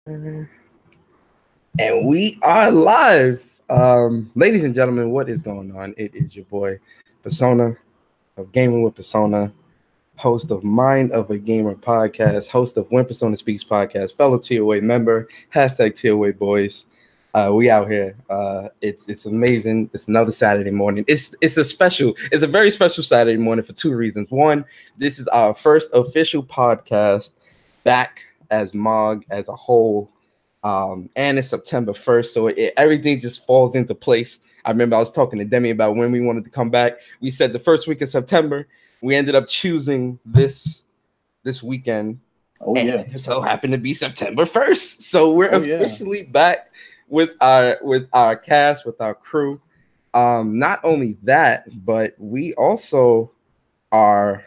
And we are live. Ladies and gentlemen, what is going on? It is your boy, Persona of Gaming with Persona, host of Mind of a Gamer podcast, host of When Persona Speaks podcast, fellow TOA member, hashtag TOA boys. We out here. It's amazing. It's another Saturday morning. It's a very special Saturday morning for two reasons. One, this is our first official podcast back as MOG as a whole. And it's September 1st, so everything just falls into place. I remember I was talking to Demi about when we wanted to come back. We said the first week of September. We ended up choosing this weekend. Oh yeah, it just so happened to be September 1st. So we're officially back with our cast, with our crew. Not only that, but we also are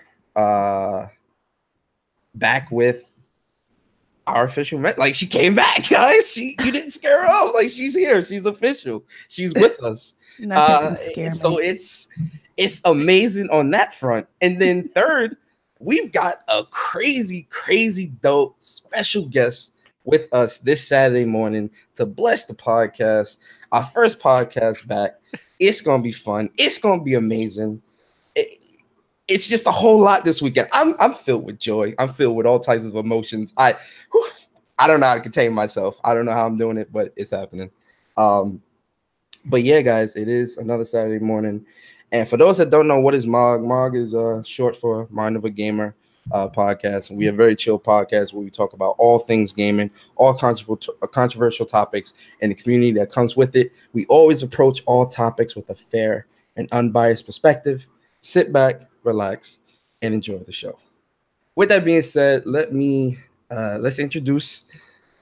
back with our official like she came back, guys. You didn't scare her off. Like, she's here. She's official. She's with us. Nothing can scare me. So it's amazing on that front. And then third, we've got a crazy dope special guest with us this Saturday morning to bless the podcast. Our first podcast back. It's gonna be fun. It's gonna be amazing. It's just a whole lot this weekend. I'm filled with joy. I'm filled with all types of emotions. I don't know how to contain myself. I don't know how I'm doing it, but it's happening. But yeah, guys, it is another Saturday morning. And for those that don't know, what is MOG? MOG is short for Mind of a Gamer podcast. And we have a very chill podcast where we talk about all things gaming, all controversial topics, and the community that comes with it. We always approach all topics with a fair and unbiased perspective. Sit back, relax, and enjoy the show. With that being said, let's introduce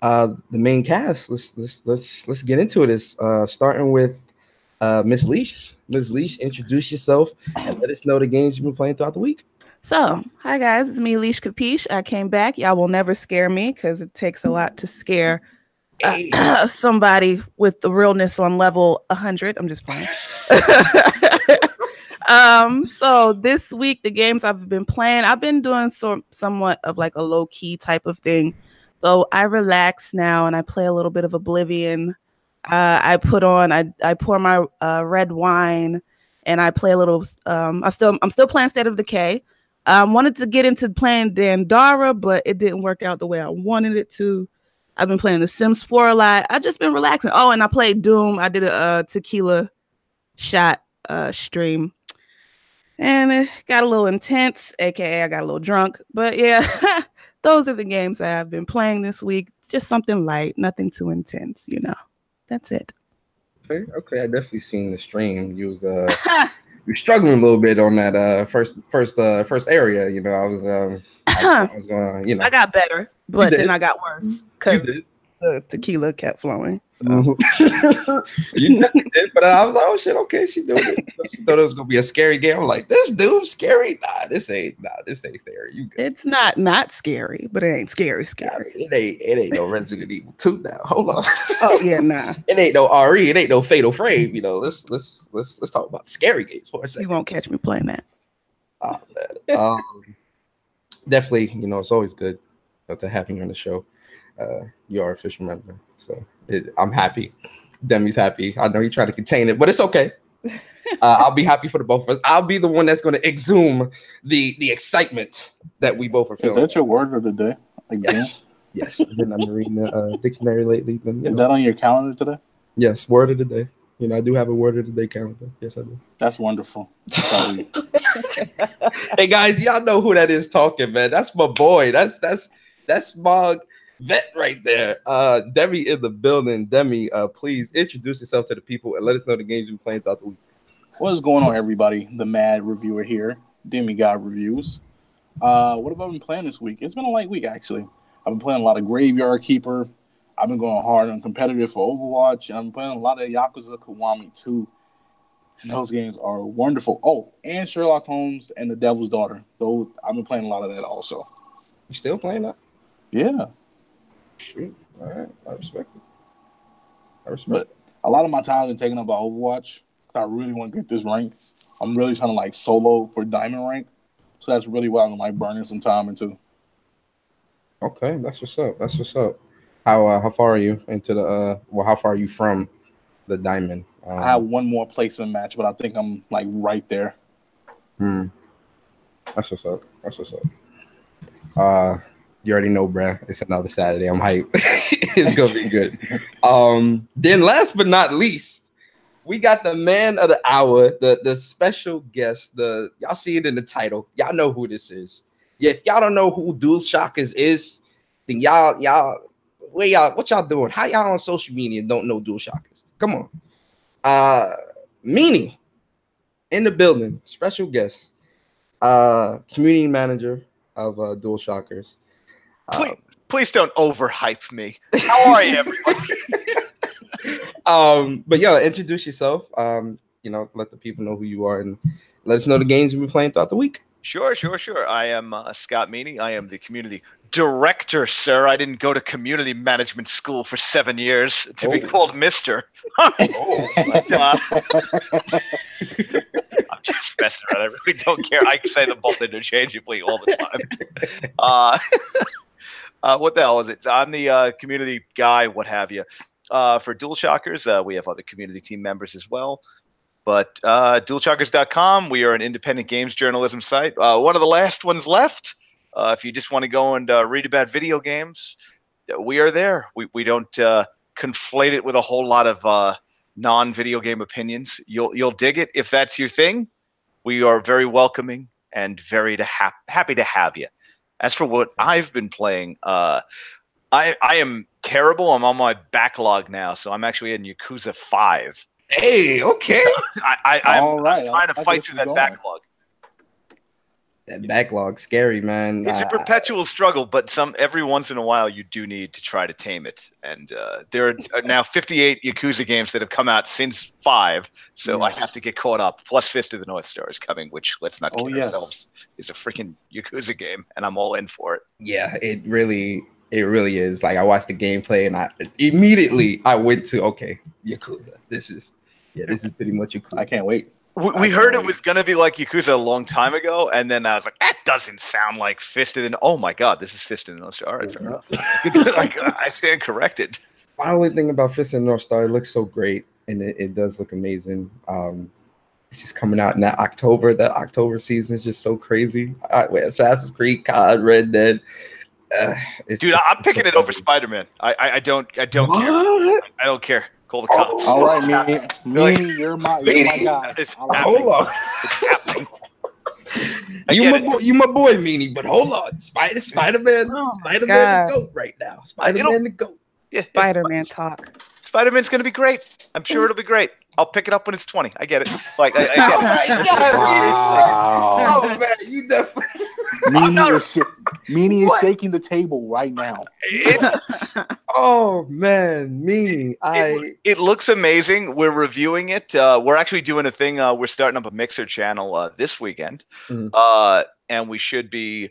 the main cast. Let's get into it. It's starting with Miss Leash. Miss Leash, introduce yourself and let us know the games you've been playing throughout the week. So, hi guys, it's me, Leash Capiche. I came back. Y'all will never scare me because it takes a lot to scare somebody with the realness on level 100. I'm just playing. So this week, the games I've been playing, I've been doing somewhat of like a low-key type of thing. So I relax now and I play a little bit of Oblivion. I pour my red wine and I play a little. I'm still playing State of Decay. Wanted to get into playing Dandara, but it didn't work out the way I wanted it to. I've been playing The Sims 4 a lot. I've just been relaxing. Oh, and I played Doom. I did a tequila shot stream. And it got a little intense, aka I got a little drunk. But yeah, those are the games that I've been playing this week. Just something light, nothing too intense, you know. That's it. Okay. I definitely seen the stream. You was you're struggling a little bit on that first area. You know, I was going. You know, I got better, but then I got worse because the tequila kept flowing. So. You did, but I was like, oh shit, okay, she doing it. She thought it was gonna be a scary game. I'm like, this dude's scary. Nah, this ain't scary. You good. It's not scary, but it ain't scary. It ain't no Resident Evil 2 now. Hold on. Oh yeah, nah. It ain't no RE. It ain't no Fatal Frame. You know, let's talk about scary games for a second. You won't catch me playing that. Oh man. Definitely. You know, it's always good to have you on the show. You are an official member, so I'm happy. Demi's happy. I know you try to contain it, but it's okay. I'll be happy for the both of us. I'll be the one that's going to exhume the excitement that we both are feeling. Is that your word of the day? Yes. I've been reading the dictionary lately. But, Is that on your calendar today? Yes, word of the day. You know, I do have a word of the day calendar. Yes, I do. That's wonderful. Hey guys, y'all know who that is talking, man. That's my boy. That's Mog Vet right there. Demi in the building. Demi, please introduce yourself to the people and let us know the games you're playing throughout the week. What's going on, everybody? The Mad Reviewer here. Demigod Reviews. What have I been playing this week? It's been a light week, actually. I've been playing a lot of Graveyard Keeper. I've been going hard on competitive for Overwatch. And I've been playing a lot of Yakuza Kiwami 2. And those games are wonderful. Oh, and Sherlock Holmes and The Devil's Daughter. Though I've been playing a lot of that also. You still playing that? Yeah. Shoot. All right. I respect it. But a lot of my time has been taken up by Overwatch because I really want to get this rank. I'm really trying to like solo for diamond rank. So that's really why I'm like burning some time into. Okay, that's what's up. How far are you into the how far are you from the diamond? I have one more placement match, but I think I'm like right there. That's what's up. That's what's up. You already know, bruh. It's another Saturday. I'm hyped. It's gonna be good. Then last but not least, we got the man of the hour, the special guest. Y'all see it in the title. Y'all know who this is. Yeah, if y'all don't know who Dual Shockers is, then what y'all doing? How y'all on social media and don't know Dual Shockers? Come on. Meaney in the building, special guest, community manager of Dual Shockers. Please don't overhype me. How are you, everybody? But yo, introduce yourself. Let the people know who you are and let us know the games you've been playing throughout the week. Sure. I am Scott Meaney. I am the community director, sir. I didn't go to community management school for 7 years to be called Mister. I'm just messing around. I really don't care. I can say them both interchangeably all the time. What the hell is it? I'm the community guy, what have you. For Dual Shockers, we have other community team members as well. But DualShockers.com, we are an independent games journalism site. One of the last ones left. If you just want to go and read about video games, we are there. We don't conflate it with a whole lot of non-video game opinions. You'll dig it if that's your thing. We are very welcoming and very happy to have you. As for what I've been playing, I am terrible. I'm on my backlog now, so I'm actually in Yakuza 5. Hey, okay. I'm trying to fight through that backlog. That backlog, scary, man. It's a perpetual struggle, but every once in a while you do need to try to tame it. And there are now 58 Yakuza games that have come out since 5, so I have to get caught up. Plus Fist of the North Star is coming, which, let's not kid ourselves, is a freaking Yakuza game, and I'm all in for it. Yeah, it really is. Like, I watched the gameplay, and I immediately went to, okay, Yakuza. This is pretty much Yakuza. I can't wait. We heard it was going to be like Yakuza a long time ago, and then I was like, that doesn't sound like Fist of the... Oh my god, this is Fist of the North Star. All right, fair enough. I stand corrected. My only thing about Fist of the North Star, it looks so great, and it does look amazing. It's just coming out in that October. That October season is just so crazy. Assassin's Creed, COD, Red Dead. Dude, I'm picking it over Spider-Man. I don't care. I don't care. Call the cops. All right, Meaney, you're my guy. Hold on. You my boy, Meaney, but hold on. Spider-Man the GOAT right now. Spider-Man the GOAT. Yeah, Spider-Man talk. Spider-Man's going to be great. I'm sure it'll be great. I'll pick it up when it's 20. I get it. Like, I get it. Wow. Oh, man, you definitely... Meaney is shaking the table right now. Oh man, Meaney! It looks amazing. We're reviewing it. We're actually doing a thing. We're starting up a Mixer channel this weekend, and we should be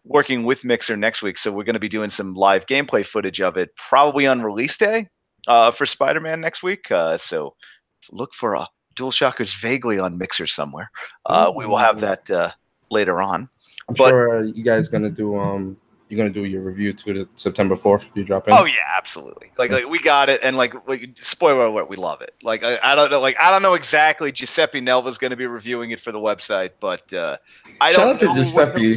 working with Mixer next week. So we're going to be doing some live gameplay footage of it, probably on release day for Spider-Man next week. So look for Dual Shockers vaguely on Mixer somewhere. We will have that later on. I'm sure you guys gonna do you're gonna do your review to the September 4th. You drop in. Oh yeah, absolutely. Like we got it, and like spoiler alert, we love it. Like I don't know exactly. Giuseppe Nelva's gonna be reviewing it for the website, but I don't know. Shout out to Giuseppe,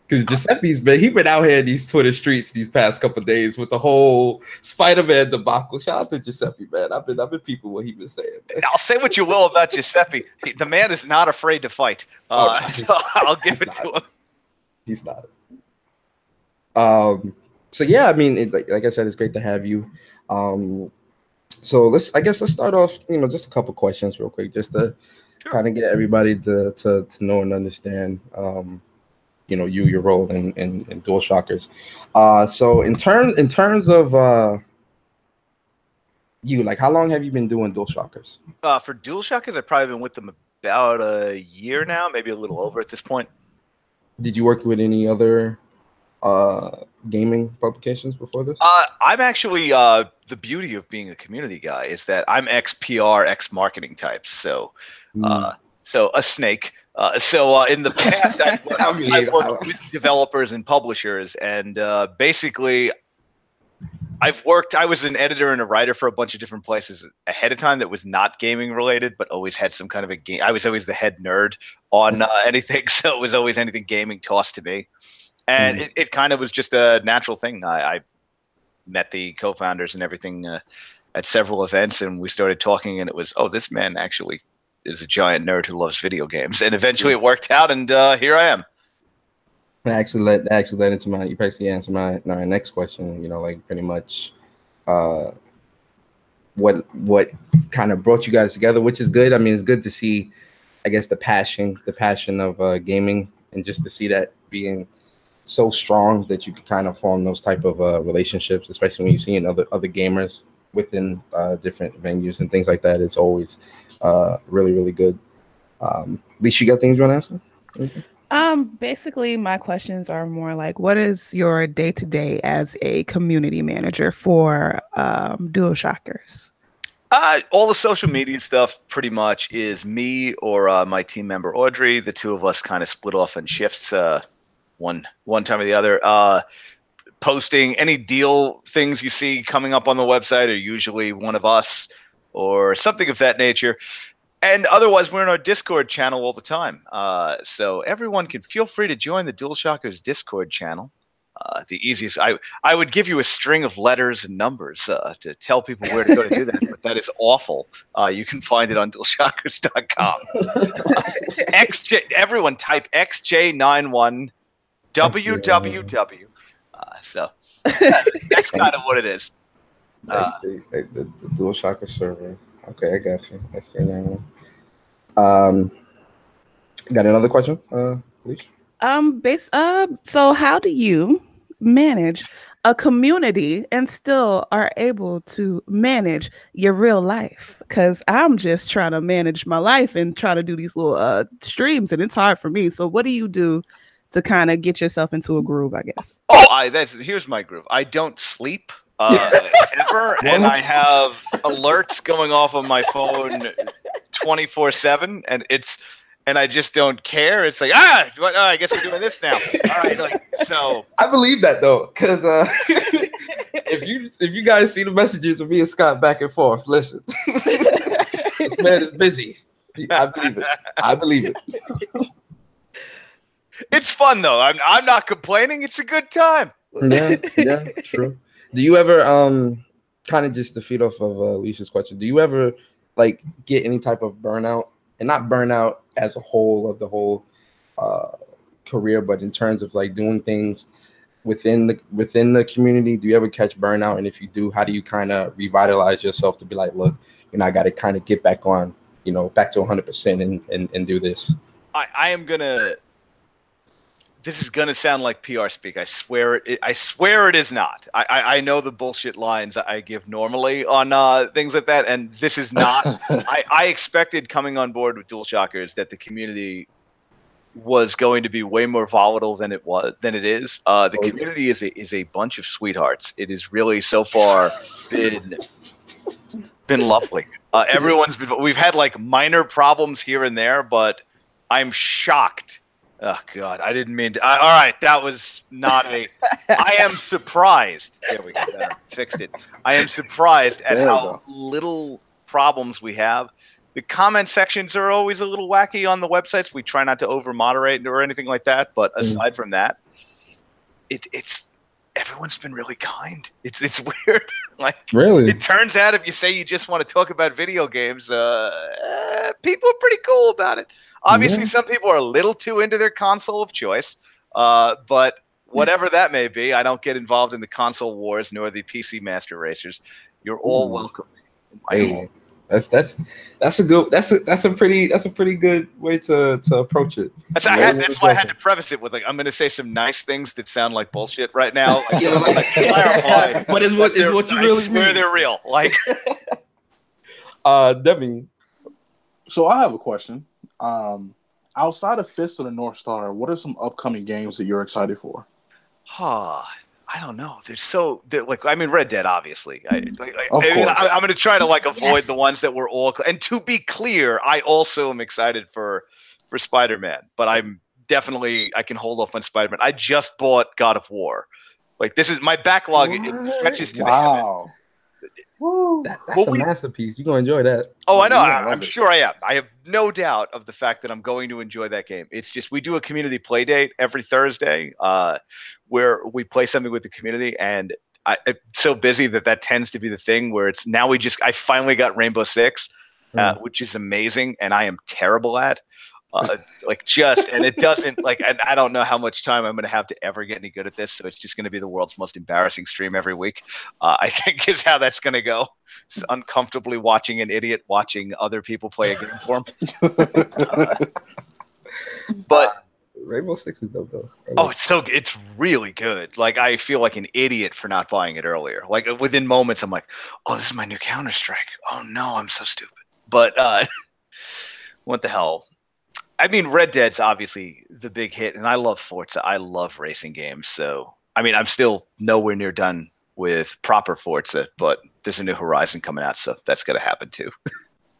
because Giuseppe's been out here in these Twitter streets these past couple of days with the whole Spider-Man debacle. Shout out to Giuseppe, man. I've been peeping what he's been saying. Man. I'll say what you will about Giuseppe. The man is not afraid to fight. So I'll give it to him. He's not. So yeah, I mean, like I said, it's great to have you. So let's start off, just a couple questions real quick, just to kind of get everybody to know and understand, your role in Dual Shockers. So in terms of you, like, how long have you been doing Dual Shockers? For Dual Shockers, I've probably been with them about a year now, maybe a little over at this point. Did you work with any other gaming publications before this? I'm actually the beauty of being a community guy is that I'm ex-PR, ex-marketing types. So so a snake. In the past, I worked with developers and publishers, and basically, I was an editor and a writer for a bunch of different places ahead of time that was not gaming related, but always had some kind of a game. I was always the head nerd on anything, so it was always anything gaming tossed to me. And it kind of was just a natural thing. I met the co-founders and everything at several events, and we started talking, and it was, oh, this man actually is a giant nerd who loves video games. And eventually it worked out, and here I am. I actually led into you basically answered my next question, you know, like pretty much what kind of brought you guys together, which is good. I mean, it's good to see, I guess, the passion of gaming, and just to see that being so strong that you could kind of form those type of relationships, especially when you're seeing other gamers within different venues and things like that. It's always really, really good. Least you got things you want to answer? Basically my questions are more like, what is your day-to-day as a community manager for DualShockers? All the social media stuff pretty much is me or my team member Audrey. The two of us kind of split off in shifts, one time or the other. Posting any deal things you see coming up on the website are usually one of us or something of that nature. And otherwise, we're in our Discord channel all the time. So everyone can feel free to join the DualShockers Discord channel. The easiest, I would give you a string of letters and numbers to tell people where to go to do that, but that is awful. You can find it on DualShockers.com. Everyone type XJ91 WWW. So that's kind of what it is. The DualShocker server. Okay, I got you. That's your name. Got another question, Alicia? So how do you manage a community and still are able to manage your real life? Because I'm just trying to manage my life and try to do these little streams, and it's hard for me. So what do you do to kind of get yourself into a groove, I guess? Here's my groove. I don't sleep ever, and I have alerts going off on my phone 24/7, and I just don't care. It's like, I guess we're doing this now. All right, so I believe that though, because if you guys see the messages of me and Scott back and forth, listen, this man is busy. I believe it. It's fun though. I'm not complaining. It's a good time. Yeah, true. Do you ever kind of just to feed off of Alicia's question, do you ever like get any type of burnout, and not burnout as a whole of the whole career, but in terms of like doing things within the community? Do you ever catch burnout? And if you do, how do you kind of revitalize yourself to be like, look, you know, I got to kind of get back on, you know, back to 100% and do this? This is gonna sound like PR speak. I swear it is not. I know the bullshit lines I give normally on things like that, and this is not. I expected coming on board with DualShockers that the community was going to be way more volatile than it is. The community is a bunch of sweethearts. It is really so far been lovely. We've had like minor problems here and there, but I'm shocked. Oh God, I didn't mean to. All right, that was not a. I am surprised. There we go. Fixed it. I am surprised at how little problems we have. The comment sections are always a little wacky on the websites. We try not to over moderate or anything like that. But aside from that, it's everyone's been really kind. It's weird. Like, really, it turns out if you say you just want to talk about video games, people are pretty cool about it. Obviously, some people are a little too into their console of choice, but whatever that may be, I don't get involved in the console wars nor the PC master racers. You're all welcome. Hey, that's a pretty good way to approach it. That's why I had to preface it with like, I'm going to say some nice things that sound like bullshit right now. Like, clarify, but is what you really mean? They're real. Like, Debbie. So I have a question. Outside of Fist of the North Star, what are some upcoming games that you're excited for? I don't know. Red Dead, obviously. I'm going to try to like avoid the ones that were all. And to be clear, I also am excited for Spider-Man, but I can hold off on Spider-Man. I just bought God of War, Like this is my backlog. It stretches to wow. That's a masterpiece. You're gonna enjoy that. Oh, I know. I'm sure I am. I have no doubt of the fact that I'm going to enjoy that game. It's just we do a community play date every Thursday, where we play something with the community, and I'm so busy that tends to be the thing where it's now I finally got Rainbow Six, which is amazing, and I am terrible at. And it doesn't and I don't know how much time I'm going to have to ever get any good at this. So it's just going to be the world's most embarrassing stream every week. I think is how that's going to go. Just uncomfortably watching an idiot watching other people play a game for him. But Rainbow Six is dope though. It's really good. Like I feel like an idiot for not buying it earlier. Like within moments, I'm like, oh, this is my new Counter-Strike. Oh no, I'm so stupid. But what the hell? I mean, Red Dead's obviously the big hit, and I love Forza. I love racing games. So, I mean, I'm still nowhere near done with proper Forza, but there's a new Horizon coming out, so that's going to happen too.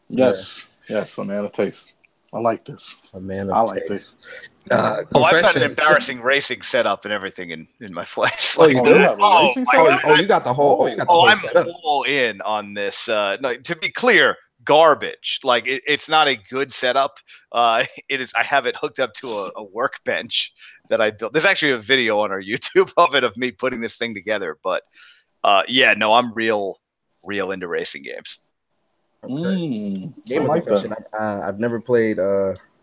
Yes, a man of taste. I like this. A man of taste. I've got an embarrassing racing setup and everything in my place. You do? You got the whole. I'm all in on this. No, to be clear. Garbage. Like it's not a good setup. It is. I have it hooked up to a workbench that I built. There's actually a video on our YouTube of me putting this thing together. But I'm real into racing games. Okay. Game of confession. I've never played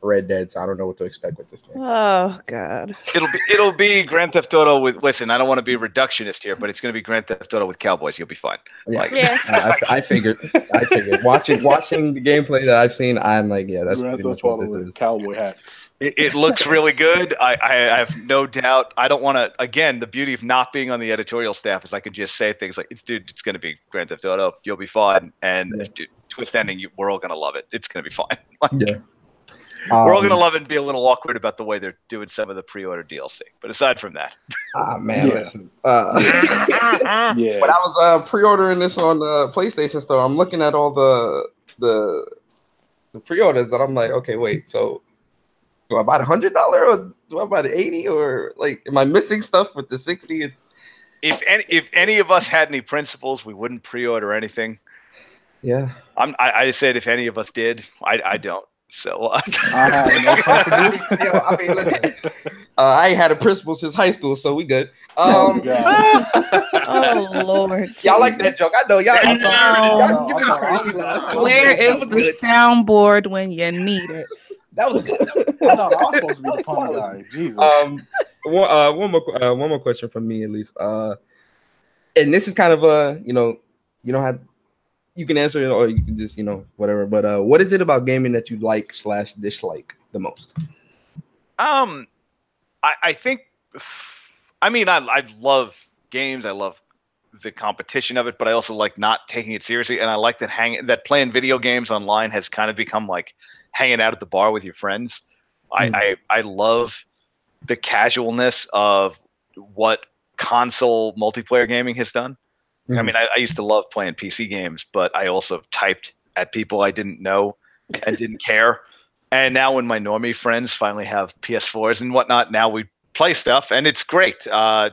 Red Dead, so I don't know what to expect with this game. Oh God! It'll be Grand Theft Auto with. Listen, I don't want to be reductionist here, but it's going to be Grand Theft Auto with cowboys. You'll be fine. Yeah, I figured. Watching the gameplay that I've seen, I'm like, yeah, that's Grand pretty much Theft what Auto this with is. Cowboy hats. It looks really good. I have no doubt. I don't want to. Again, the beauty of not being on the editorial staff is I could just say things like, "It's going to be Grand Theft Auto. You'll be fine." And twist ending, we're all going to love it. It's going to be fine. Yeah. We're all going to love it and be a little awkward about the way they're doing some of the pre-order DLC. But aside from that. Listen. When I was pre-ordering this on the PlayStation Store, I'm looking at all the pre-orders and I'm like, okay, wait, so do I buy the $100 or do I buy the $80 or am I missing stuff with the $60? If any of us had any principles, we wouldn't pre-order anything. Yeah. I said if any of us did, I don't. So I have no principles. I mean, listen. I ain't had a principal since high school, so we good. Oh Lord! Y'all like that joke? I know y'all. Give me the crazy laugh. Where is the soundboard when you need it? That was good. I thought I was supposed to be the funny guy. Jesus. One more question from me at least. And this is kind of you don't have. You can answer it or you can just, whatever. But what is it about gaming that you like/dislike the most? I think, I love games. I love the competition of it, but I also like not taking it seriously. And I like that playing video games online has kind of become like hanging out at the bar with your friends. I love the casualness of what console multiplayer gaming has done. I mean, I used to love playing PC games, but I also typed at people I didn't know and didn't care. And now when my normie friends finally have PS4s and whatnot, now we play stuff, and it's great. I've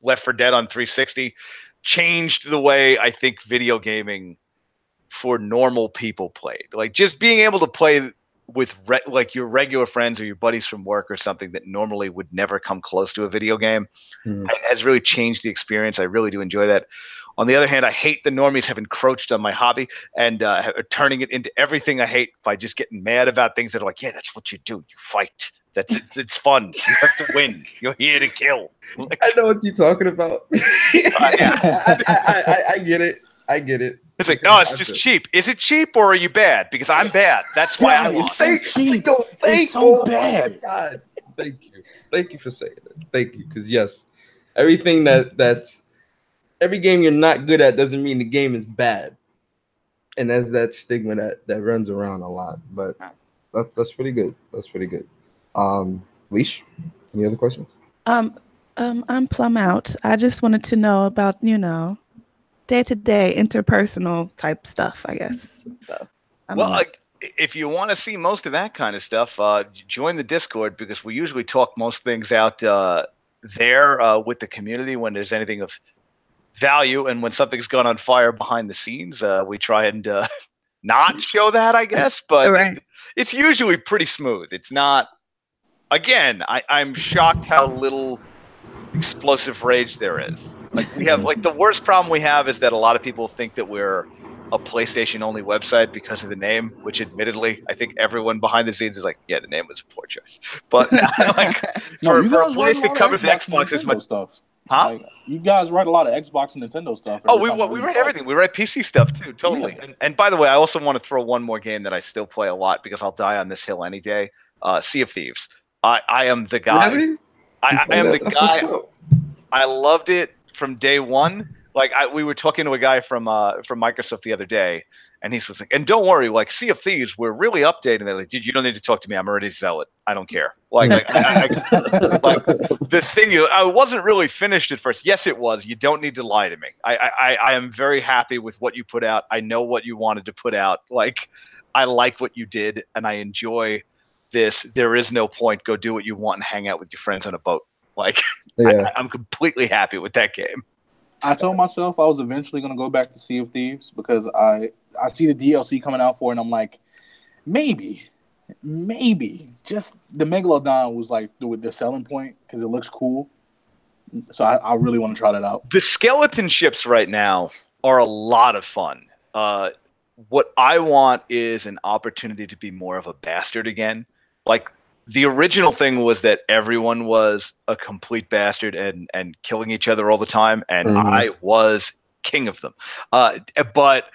Left 4 Dead on 360 changed the way I think video gaming for normal people played. Like just being able to play with your regular friends or your buddies from work or something that normally would never come close to a video game has really changed the experience. I really do enjoy that. On the other hand, I hate the normies have encroached on my hobby and turning it into everything I hate by just getting mad about things that are like, yeah, that's what you do. You fight. It's fun. You have to win. You're here to kill. I know what you're talking about. I get it. It's like, no, it's just cheap. Is it cheap or are you bad? Because I'm bad. That's why I lost. It's so bad. God, thank you for saying it. Thank you, because yes, everything that's every game you're not good at doesn't mean the game is bad, and there's that stigma that runs around a lot. But that's pretty good. That's pretty good. Leash, any other questions? I'm plumb out. I just wanted to know about day-to-day interpersonal type stuff, I guess. So, if you want to see most of that kind of stuff, join the Discord because we usually talk most things out there with the community when there's anything of value, and when something's gone on fire behind the scenes, we try and not show that, I guess. But Right. it's usually pretty smooth. It's not. Again, I'm shocked how little explosive rage there is. Like we have, like the worst problem we have is that a lot of people think that we're a PlayStation only website because of the name, which admittedly I think everyone behind the scenes is like, yeah, the name was a poor choice. But like for a place that covers Xbox as much stuff. Huh? Like, you guys write a lot of Xbox and Nintendo stuff. Oh, we write everything. We write PC stuff too, totally. Yeah. And by the way, I also want to throw one more game that I still play a lot because I'll die on this hill any day. Sea of Thieves. I am the guy. Really? I am the guy. I loved it from day one. Like we were talking to a guy from Microsoft the other day, and he's like, "And don't worry, like Sea of Thieves, we're really updating." They're like, "Dude, you don't need to talk to me. I'm already zealot. I don't care." Like the thing is, I wasn't really finished at first. Yes, it was. You don't need to lie to me. I am very happy with what you put out. I know what you wanted to put out. Like I like what you did, and I enjoy this. There is no point. Go do what you want and hang out with your friends on a boat. Like I'm completely happy with that game. I told myself I was eventually going to go back to Sea of Thieves because I see the DLC coming out for it, and I'm like, maybe. Just the Megalodon was like the selling point because it looks cool. So I really want to try that out. The skeleton ships right now are a lot of fun. What I want is an opportunity to be more of a bastard again. Like, the original thing was that everyone was a complete bastard and killing each other all the time, and I was king of them. But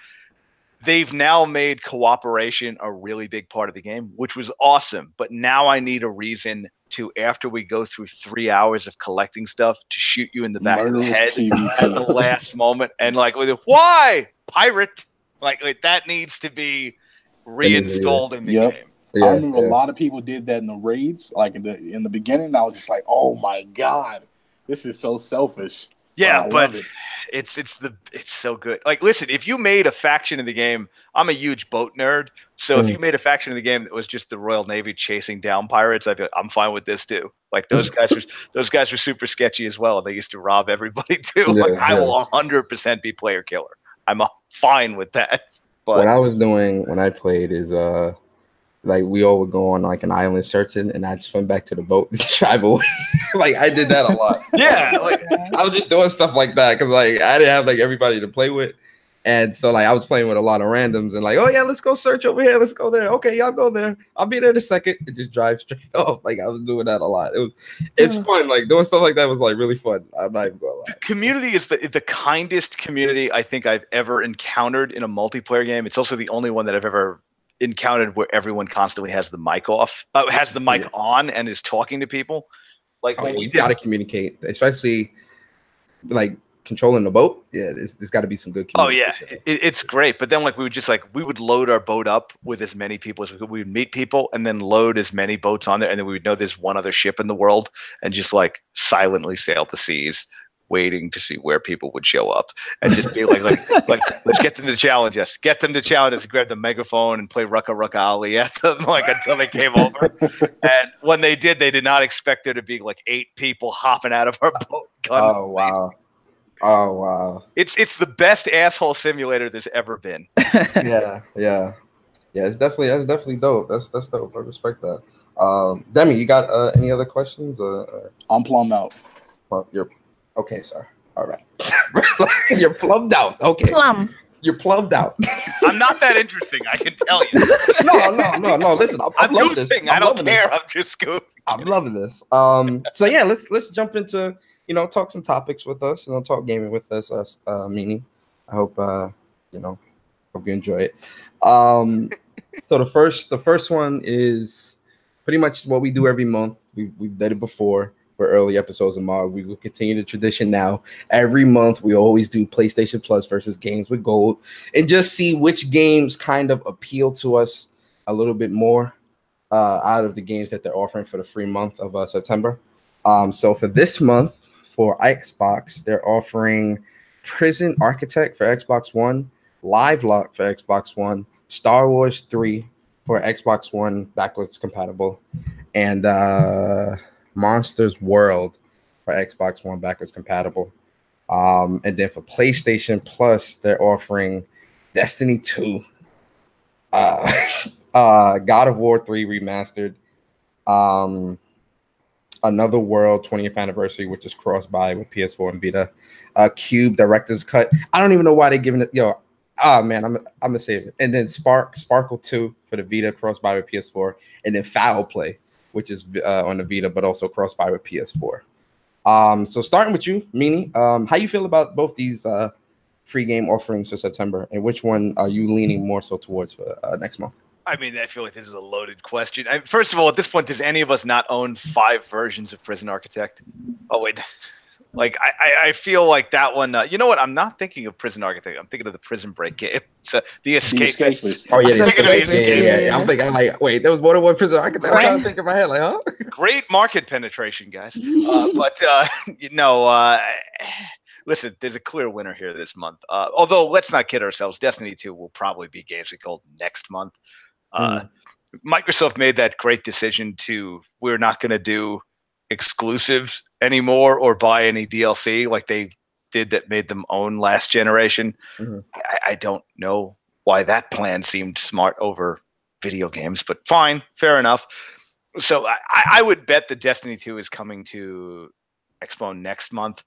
they've now made cooperation a really big part of the game, which was awesome. But now I need a reason to, after we go through 3 hours of collecting stuff, to shoot you in the back of the head at the last moment. And like, why? Pirate! Like that needs to be reinstalled in the game. Yeah, I remember a lot of people did that in the raids, like in the beginning. I was just like, "Oh my god, this is so selfish." Yeah, but it's so good. Like, listen, if you made a faction in the game, I'm a huge boat nerd, so if you made a faction in the game that was just the Royal Navy chasing down pirates, I'd be like, I'm fine with this too. Like those guys were super sketchy as well. They used to rob everybody too. I will 100% be player killer. I'm fine with that. But what I was doing when I played is like we all would go on like an island searching, and I'd swim back to the boat and drive away. Like I did that a lot. Yeah, like I was just doing stuff like that because like I didn't have like everybody to play with, and so like I was playing with a lot of randoms and like, oh yeah, let's go search over here, let's go there. Okay, y'all go there. I'll be there in a second. And just drive straight off. Like I was doing that a lot. It's fun. Like doing stuff like that was like really fun. I'm not even gonna lie. The community is the kindest community I think I've ever encountered in a multiplayer game. It's also the only one that I've ever encountered where everyone constantly has the mic off, has the mic on, and is talking to people. Like you got to communicate, especially like controlling the boat. Yeah, there's got to be some good communication. Oh yeah, it's great. But then like we would load our boat up with as many people as we could. We would meet people and then load as many boats on there, and then we would know there's one other ship in the world and just like silently sail the seas, waiting to see where people would show up and just be like let's get them to challenge us. Get them to challenge us. Grab the megaphone and play Rucka Rucka Ali at them like until they came over. And when they did not expect there to be like 8 people hopping out of our boat. Oh wow. It's the best asshole simulator there's ever been. Yeah. That's definitely dope. That's dope. I respect that. Demi, you got any other questions? I'm plumbed out. Well, okay, sir. All right. You're plumbed out. Okay. You're plumbed out. I'm not that interesting, I can tell you. No. Listen, I'm loving this. I don't care. I'm just good. I'm loving this. So yeah, let's jump into talk some topics with us and talk gaming with us. Meaney. I hope hope you enjoy it. So the first one is pretty much what we do every month. We've done it before. For early episodes of Mod, we will continue the tradition now. Every month, we always do PlayStation Plus versus Games with Gold, and just see which games kind of appeal to us a little bit more out of the games that they're offering for the free month of September. So for this month, for Xbox, they're offering Prison Architect for Xbox One, Live Lock for Xbox One, Star Wars 3 for Xbox One backwards compatible, and Monsters World for Xbox One backwards compatible. And then for PlayStation Plus, they're offering Destiny 2, God of War 3 remastered, Another World 20th anniversary, which is cross-buy with PS4 and Vita, Cube Director's Cut. I don't even know why they're giving it. Man, I'm gonna save it. And then Sparkle 2 for the Vita, cross-buy with PS4, and then Foul Play, which is on the Vita, but also cross-buy with PS4. So starting with you, Meaney, how you feel about both these free game offerings for September, and which one are you leaning more so towards for next month? I mean, I feel like this is a loaded question. First of all, at this point, does any of us not own 5 versions of Prison Architect? Oh, wait. Like, I feel like that one. You know what? I'm not thinking of Prison Architect. I'm thinking of the Prison Break game. So the Escapist. Oh, yeah. I'm thinking of the Escapist. Yeah. I'm thinking, like, wait, there was more than one Prison Architect. I'm trying to think in my head, like, huh? Great market penetration, guys. Listen, there's a clear winner here this month. Although, let's not kid ourselves. Destiny 2 will probably be Games with Gold next month. Microsoft made that great decision we're not going to do exclusives anymore or buy any DLC like they did that made them own last generation. I don't know why that plan seemed smart over video games, but fine, fair enough. So I would bet that Destiny 2 is coming to Expo next month,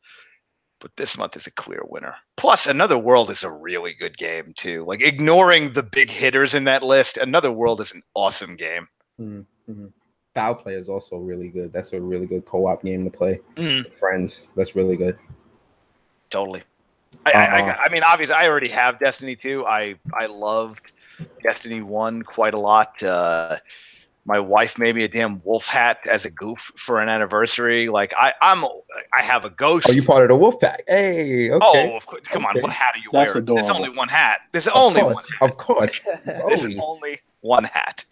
but this month is a clear winner. Plus, Another World is a really good game too. Like, ignoring the big hitters in that list, Another World is an awesome game. Foul Play is also really good. That's a really good co-op game to play with friends. That's really good. Totally. I mean, obviously, I already have Destiny 2. I loved Destiny 1 quite a lot. My wife made me a damn wolf hat as a goof for an anniversary. Like, I have a ghost. Oh, you part of the wolf pack? Hey, okay. Oh, of course. Come on, what hat are you wearing? Adorable. There's only one hat. There's only one hat. Of course. There's only one hat.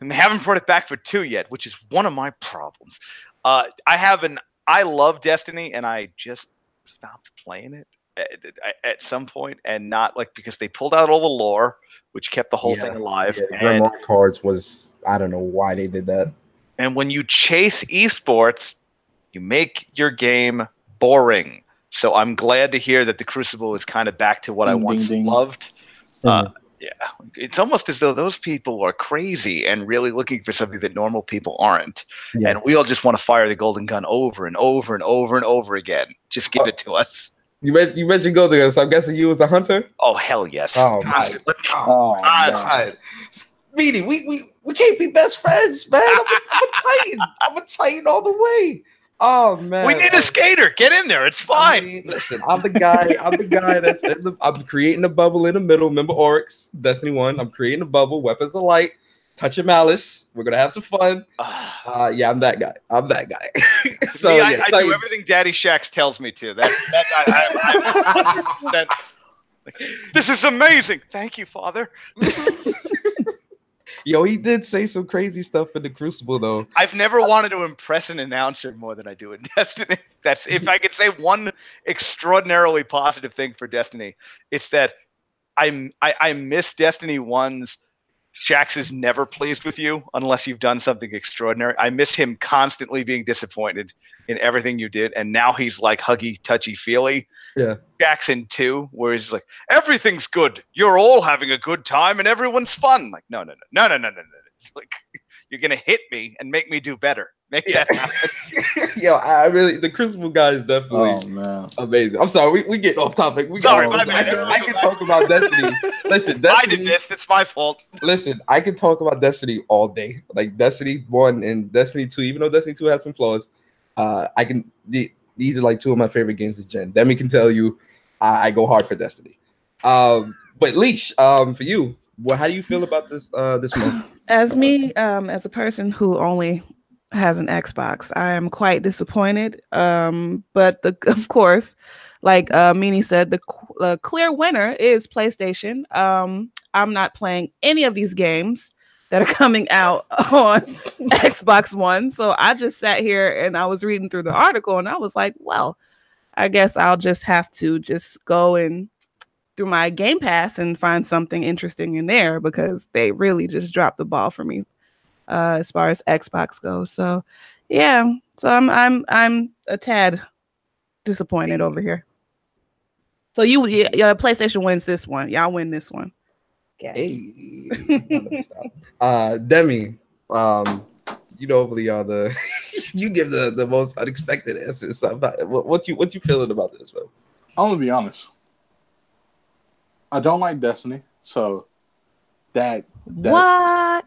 And they haven't brought it back for 2 yet, which is one of my problems. I love Destiny, and I just stopped playing it at some point, and not like because they pulled out all the lore, which kept the whole thing alive. Yeah, Grimoire cards was, I don't know why they did that. And when you chase esports, you make your game boring. So I'm glad to hear that the Crucible is kind of back to what I once loved. Yeah, it's almost as though those people are crazy and really looking for something that normal people aren't. Yeah. And we all just want to fire the golden gun over and over and over and over again. Just give it to us. You mentioned golden gun, so I'm guessing you was a hunter? Oh, hell yes. Oh, constantly. God. Meaney, we can't be best friends, man. I'm a Titan all the way. Oh man, we need a skater. Get in there. It's fine. I mean, listen, I'm the guy that's I'm creating a bubble in the middle. Remember Oryx, Destiny 1. I'm creating a bubble, weapons of light, touch of malice. We're gonna have some fun. Yeah, I'm that guy. So me, I do everything Daddy Shax tells me to. That I'm 100%. This is amazing. Thank you, Father. Yo, he did say some crazy stuff in the Crucible, though. I've never wanted to impress an announcer more than I do in Destiny. That's if I could say one extraordinarily positive thing for Destiny, it's that I miss Destiny 1's Shax is never pleased with you unless you've done something extraordinary. I miss him constantly being disappointed in everything you did, and now he's like huggy, touchy, feely. Yeah. Jackson 2, where he's like, everything's good. You're all having a good time, and everyone's fun. Like, no. It's like, you're gonna hit me and make me do better. Make that happen. Yo, the Crucible guy is definitely amazing. I'm sorry, we get off topic. I can talk about Destiny. Listen, Destiny, I did this. It's my fault. Listen, I can talk about Destiny all day. Like Destiny 1 and Destiny 2, even though Destiny 2 has some flaws, these are like two of my favorite games this gen. Demi can tell you I go hard for Destiny. But Leash, for you, how do you feel about this month? As me, as a person who only has an Xbox, I am quite disappointed. But of course, like Meaney said, the clear winner is PlayStation. I'm not playing any of these games that are coming out on Xbox One. So I just sat here and I was reading through the article and I was like, well, I guess I'll just have to just go and through my Game Pass and find something interesting in there because they really just dropped the ball for me as far as Xbox goes. So Yeah. So I'm a tad disappointed over here. So your PlayStation wins this one. Y'all win this one. Okay. Hey. Demi, you normally are the you give the most unexpected answers. What you feeling about this, bro? I'm gonna be honest. I don't like Destiny, so that's what?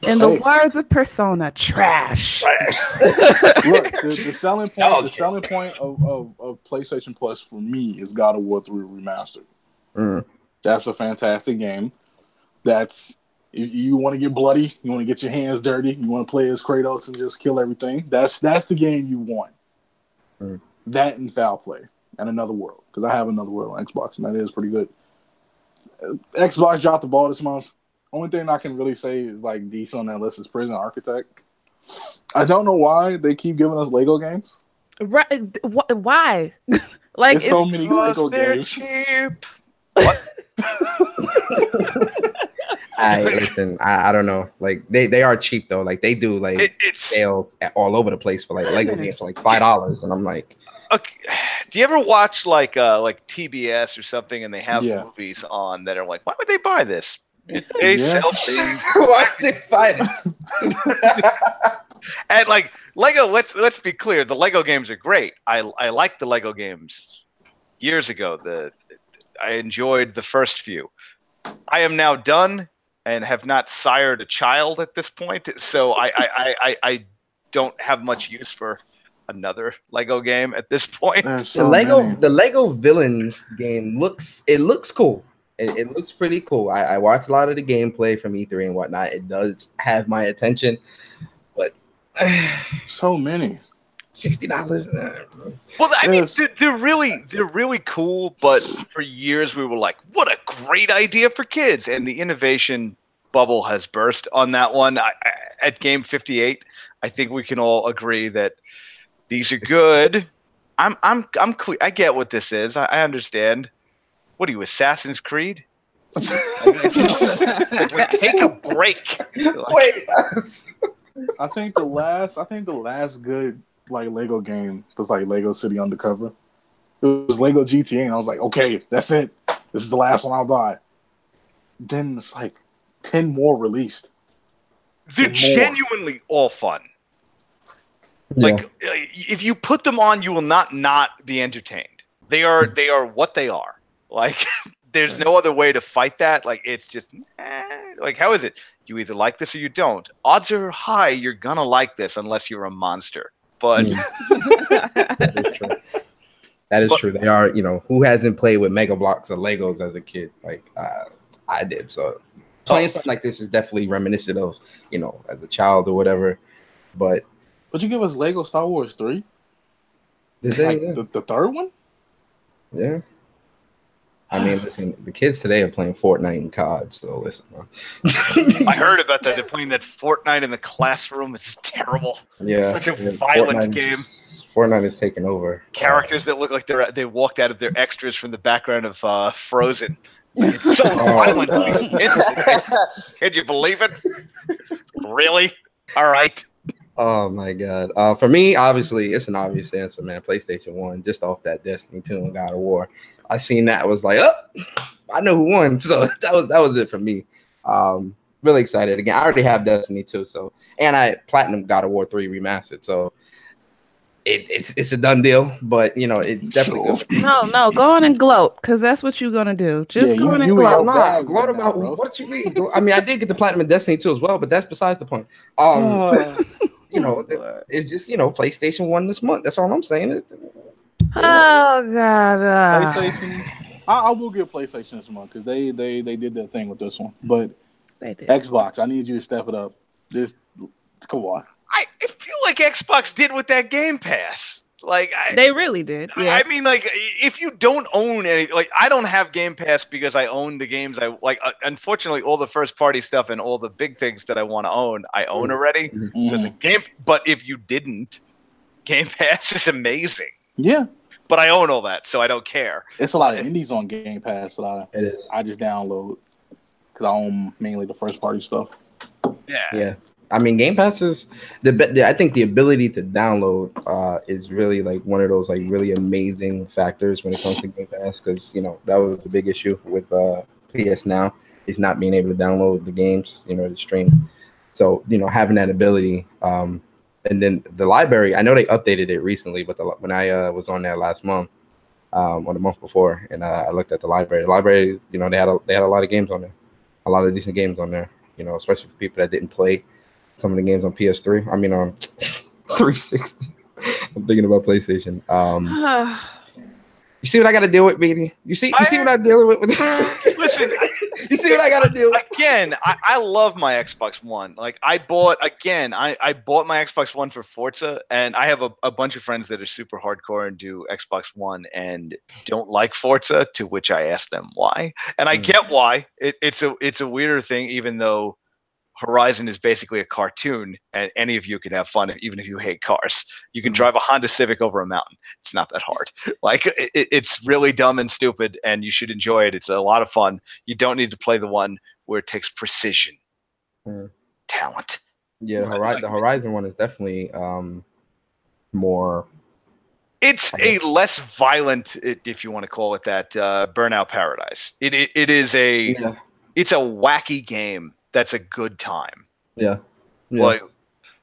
In the words of Persona, trash. Look, the selling point of PlayStation Plus for me is God of War 3 Remastered. That's a fantastic game. That's you want to get bloody, you want to get your hands dirty, you want to play as Kratos and just kill everything. That's the game you want. That and Foul Play and Another World, because I have Another World on Xbox and that is pretty good. Xbox dropped the ball this month. Only thing I can really say is like decent on that list is Prison Architect. I don't know why they keep giving us Lego games. Right? Why? Like it's so many Lego games. Cheap. What? Listen, I don't know. Like they are cheap though. Like they do like sales all over the place for like Lego games for like $5, and I'm like, okay. Do you ever watch like TBS or something, and they have movies on that are like, why would they buy this? They sell things. Why would they buy this? And like Lego, let's be clear, the Lego games are great. I liked the Lego games years ago. I enjoyed the first few. I am now done and have not sired a child at this point, so I don't have much use for another Lego game at this point. The Lego Villains game looks cool. It looks pretty cool. I watched a lot of the gameplay from E3 and whatnot. It does have my attention, but so many. $60. Well, I mean, they're really cool. But for years we were like, "What a great idea for kids!" And the innovation bubble has burst on that one. At Game 58, I think we can all agree that these are good. I'm clear. I get what this is. I understand. What are you, Assassin's Creed? Like, take a break. Wait. I think the last good like Lego game was like Lego City Undercover. It was Lego GTA, and I was like, okay, that's it. This is the last one I'll buy. Then it's like 10 more released. They're genuinely all fun. Like if you put them on, you will not be entertained. They are what they are. Like there's no other way to fight that. Like it's just like, how is it? You either like this or you don't. Odds are high you're gonna like this unless you're a monster. But that is true. They are, who hasn't played with Mega Blocks or Legos as a kid? Like I did. So playing something like this is definitely reminiscent of, as a child or whatever. But you give us Lego Star Wars 3? Did they? The third one? Yeah. I mean, listen, the kids today are playing Fortnite and COD, so listen. I heard about that. They're playing that Fortnite in the classroom. It's terrible. Yeah. Such a violent game. Fortnite is taking over. Characters that look like they walked out of their extras from the background of Frozen. It's so violent. Can you believe it? Really? All right. Oh my God. For me, obviously, it's an obvious answer, man. PlayStation 1, just off that Destiny 2 and God of War. I seen that, was like, I know who won. So that was it for me. Really excited. Again, I already have Destiny 2, and I platinum God of War 3 remastered. So it's a done deal, but it's definitely good. No, go on and gloat, because that's what you're gonna do. Just go on and gloat. Nah, gloat about what you mean. I mean, I did get the platinum in Destiny 2 as well, but that's besides the point. It's just PlayStation 1 this month. That's all I'm saying. Oh God! PlayStation. I will get PlayStation this month because they did their thing with this one. But they did. Xbox, I need you to step it up. Come on. I feel like Xbox did with that Game Pass. Like they really did. Yeah. I mean, like if you don't own any, like I don't have Game Pass because I own the games I like. Unfortunately, all the first party stuff and all the big things that I want to own, I own already. Mm-hmm. So it's a game. But if you didn't, Game Pass is amazing. Yeah. But I own all that, so I don't care. It's a lot of indies on Game Pass that it is. I just download because I own mainly the first party stuff. Yeah. I mean, Game Pass is I think the ability to download is really like one of those like really amazing factors when it comes to Game Pass, because that was the big issue with PS Now is not being able to download the games, to stream. So having that ability, and then the library. I know they updated it recently, but when I was on there last month, or the month before, and I looked at the library. The library, they had a lot of games on there, a lot of decent games on there. Especially for people that didn't play some of the games on PS3. I mean, on 360. I'm thinking about PlayStation. You see what I got to deal with, baby? You see what I'm dealing with? Listen, you see what I got to do? Again, I love my Xbox One. Like I bought my Xbox One for Forza, and I have a bunch of friends that are super hardcore and do Xbox One and don't like Forza, to which I ask them why. And I get why. It's a weirder thing, even though Horizon is basically a cartoon, and any of you can have fun, even if you hate cars. You can drive a Honda Civic over a mountain. It's not that hard. Like it's really dumb and stupid, and you should enjoy it. It's a lot of fun. You don't need to play the one where it takes precision, talent. Yeah, the Horizon one is definitely more. It's a less violent, if you want to call it that, Burnout Paradise. It is a it's a wacky game. That's a good time. Yeah. Like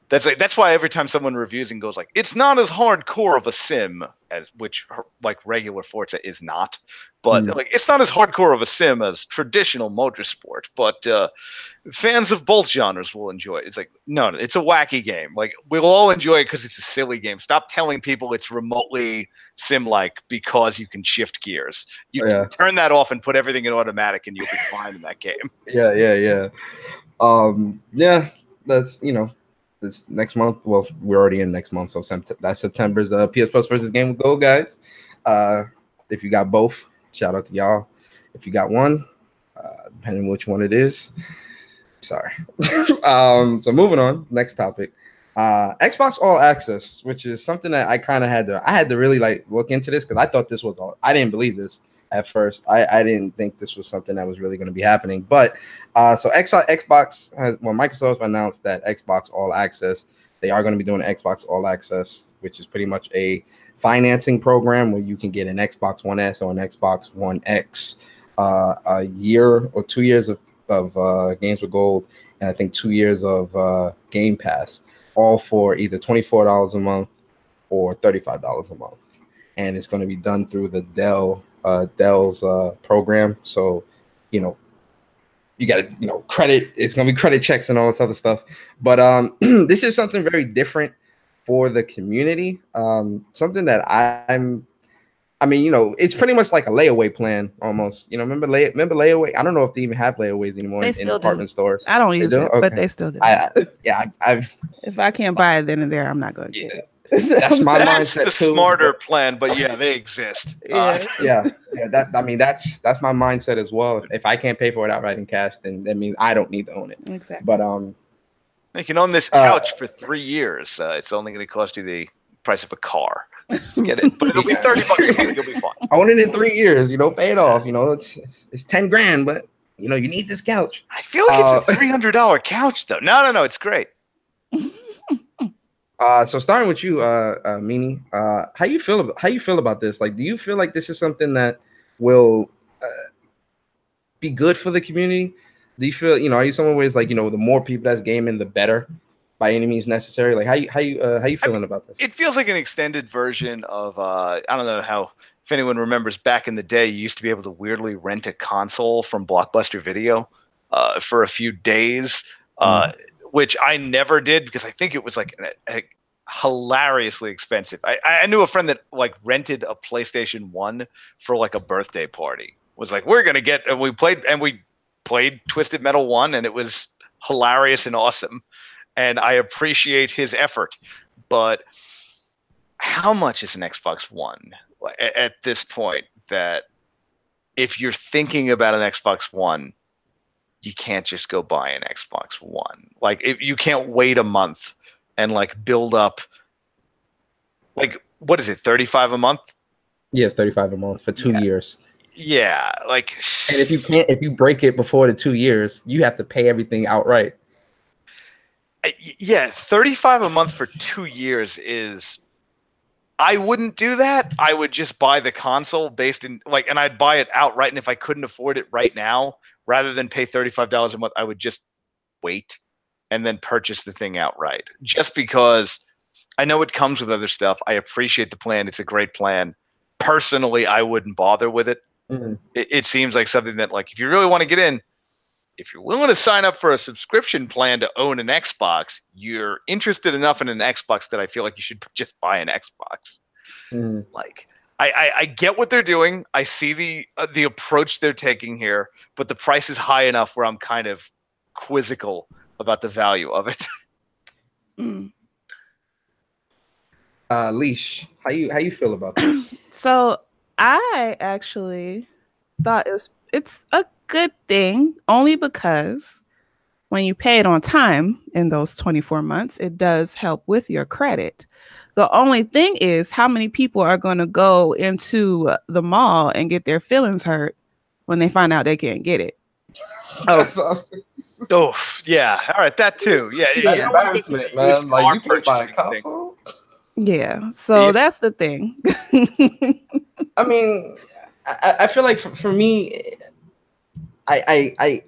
that's why every time someone reviews and goes like, it's not as hardcore of a sim as which like regular Forza is not, but like it's not as hardcore of a sim as traditional motorsport. But fans of both genres will enjoy it. It's like no, it's a wacky game. Like we'll all enjoy it because it's a silly game. Stop telling people it's remotely sim-like because you can shift gears. You can turn that off and put everything in automatic, and you'll be fine in that game. Yeah. That's this next month. Well, we're already in next month, so that's September's PS Plus versus Game of Gold guides. If you got both, shout out to y'all. If you got one, depending on which one it is, sorry. So moving on, next topic. Xbox All Access, which is something that I kind of had to really like look into this, because I thought this was I didn't believe this at first. I didn't think this was something that was really going to be happening. But so Xbox Microsoft announced that Xbox All Access, they are going to be doing Xbox All Access, which is pretty much a financing program where you can get an Xbox One S or an Xbox One X a year or 2 years of games with gold, and I think 2 years of Game Pass, all for either $24 a month or $35 a month. And it's going to be done through the Dell's program. So, you got to, credit, it's going to be credit checks and all this other stuff. But this is something very different for the community. Something that it's pretty much like a layaway plan almost. Remember layaway? I don't know if they even have layaways anymore in department stores. I don't use it, okay. But they still do. I've if I can't buy it then and there, I'm not going to get it. That's my mindset the too. Smarter plan, but yeah, they exist. That's my mindset as well. If I can't pay for it outright in cash, then that means I don't need to own it. Exactly. But you can own this couch for 3 years. It's only going to cost you the price of a car. Get it, but it'll be $30 a month. You'll be fine. Own it in 3 years. Pay it off. It's $10,000, but you need this couch. I feel like it's a $300 couch though. No, it's great. So starting with you, Meaney, how you feel about this? Like, do you feel like this is something that will be good for the community? Do you feel, are you someone where it's like, the more people that's gaming, the better, by any means necessary? Like, how you feeling about this? It feels like an extended version of I don't know if anyone remembers back in the day, you used to be able to weirdly rent a console from Blockbuster Video for a few days. Which I never did because I think it was like a hilariously expensive. I knew a friend that like rented a PlayStation 1 for like a birthday party. Was like, we're gonna get, and we played Twisted Metal 1, and it was hilarious and awesome. And I appreciate his effort, but how much is an Xbox One at this point that if you're thinking about an Xbox One, you can't just go buy an Xbox One. Like, you can't wait a month and like build up. Like, what is it? $35 a month? Yes, $35 a month for 2 years. Yeah, like, and if you break it before the 2 years, you have to pay everything outright. Yeah, $35 a month for 2 years is. I wouldn't do that. I would just buy the console based in and I'd buy it outright. And if I couldn't afford it right now, rather than pay $35 a month, I would just wait and then purchase the thing outright. Just because I know it comes with other stuff. I appreciate the plan. It's a great plan. Personally, I wouldn't bother with it. Mm-hmm. It seems like something that, if you really want to get in, if you're willing to sign up for a subscription plan to own an Xbox, you're interested enough in an Xbox that I feel like you should just buy an Xbox. Mm. I get what they're doing. I see the approach they're taking here, but the price is high enough where I'm kind of quizzical about the value of it. Mm. Leash, how you feel about this? So I actually thought it's a good thing, only because when you pay it on time in those 24 months, it does help with your credit. The only thing is how many people are going to go into the mall and get their feelings hurt when they find out they can't get it. Oh, yeah. All right, that too. Yeah. Embarrassment, man. Like, you can buy a console. Yeah, so that's the thing. I mean, I feel like for me, I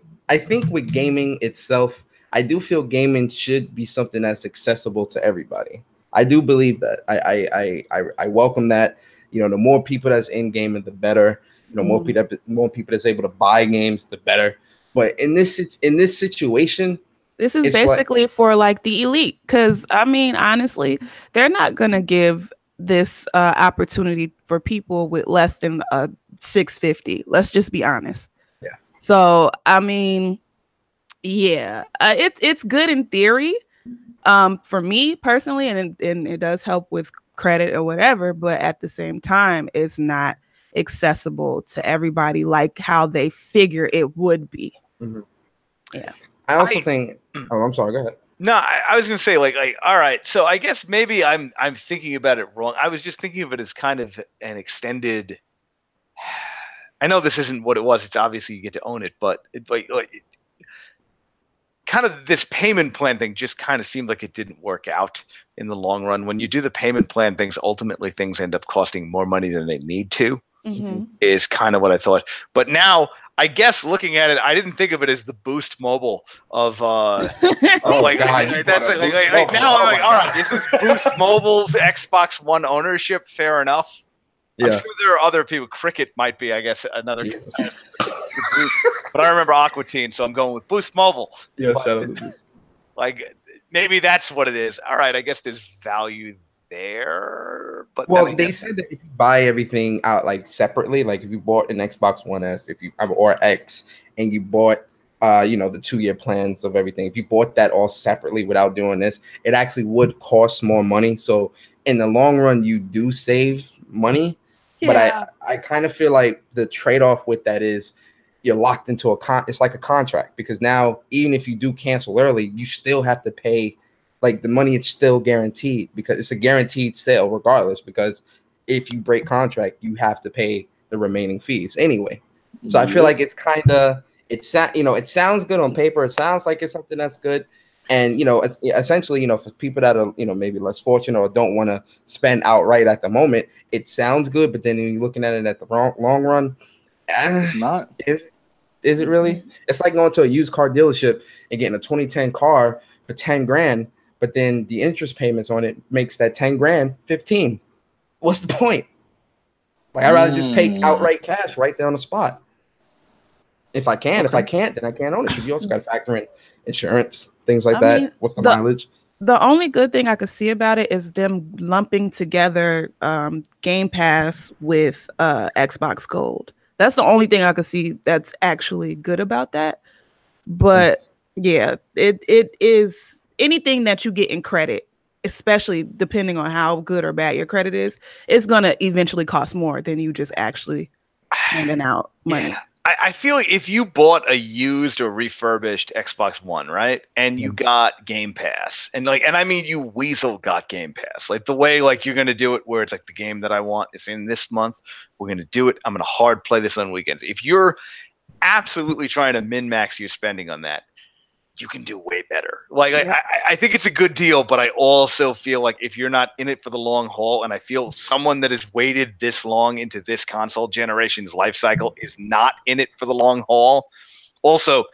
think with gaming itself, I do feel gaming should be something that's accessible to everybody. I do believe that. I welcome that. The more people that's in gaming, the better. More people that's able to buy games, the better. But in this situation, this is basically for the elite, because I mean, honestly, they're not gonna give this opportunity for people with less than $650. Let's just be honest. Yeah. So I mean, yeah, it's good in theory, for me personally, and it does help with credit or whatever. But at the same time, it's not accessible to everybody like how they figure it would be. Mm-hmm. Yeah. I also think. Oh, I'm sorry. Go ahead. No, I was going to say, all right. So I guess maybe I'm thinking about it wrong. I was just thinking of it as kind of an extended. I know this isn't what it was. It's obviously you get to own it, but kind of this payment plan thing just kind of seemed like it didn't work out in the long run. When you do the payment plan things, ultimately things end up costing more money than they need to. Mm-hmm. Is kind of what I thought. But now, I guess looking at it, I didn't think of it as the Boost Mobile of now I'm like, all right, this is Boost Mobile's Xbox One ownership. Fair enough. Yeah. I'm sure there are other people. Cricket might be, I guess, another. But I remember Aqua Teen, so I'm going with Boost Mobile. Yeah, shout out to Boost. Maybe that's what it is. All right, I guess there's value there. But they said that if you buy everything out separately, if you bought an Xbox One S, or X, and you bought the 2-year plans of everything, if you bought that all separately without doing this, it actually would cost more money. So in the long run, you do save money. Yeah. But I kind of feel like the trade-off with that is you're locked into it's like a contract, because now even if you do cancel early, you still have to pay. The money is still guaranteed, because it's a guaranteed sale regardless, because if you break contract, you have to pay the remaining fees anyway. So I feel like it's kind of, it sounds good on paper. It sounds like it's something that's good. And, essentially, for people that are, maybe less fortunate or don't want to spend outright at the moment, it sounds good. But then when you're looking at it at the long run, it's not. Is it really? It's like going to a used car dealership and getting a 2010 car for $10,000. But then the interest payments on it makes that 10 grand 15. What's the point? I'd rather just pay outright cash right there on the spot. If I can. Okay. If I can't, then I can't own it. Because you also got to factor in insurance, things like that. Mean, what's the mileage? The only good thing I could see about it is them lumping together Game Pass with Xbox Gold. That's the only thing I could see that's actually good about that. But yeah, it is anything that you get in credit, especially depending on how good or bad your credit is going to eventually cost more than you just actually handing out money. Yeah. I feel like if you bought a used or refurbished Xbox One, right, and you got Game Pass, and I mean you weasel got Game Pass, the way you're going to do it where it's the game that I want is in this month, we're going to do it. I'm going to hard play this on weekends. If you're absolutely trying to min-max your spending on that, you can do way better. Like I think it's a good deal, but I also feel like if you're not in it for the long haul, and I feel someone that has waited this long into this console generation's life cycle is not in it for the long haul. Also,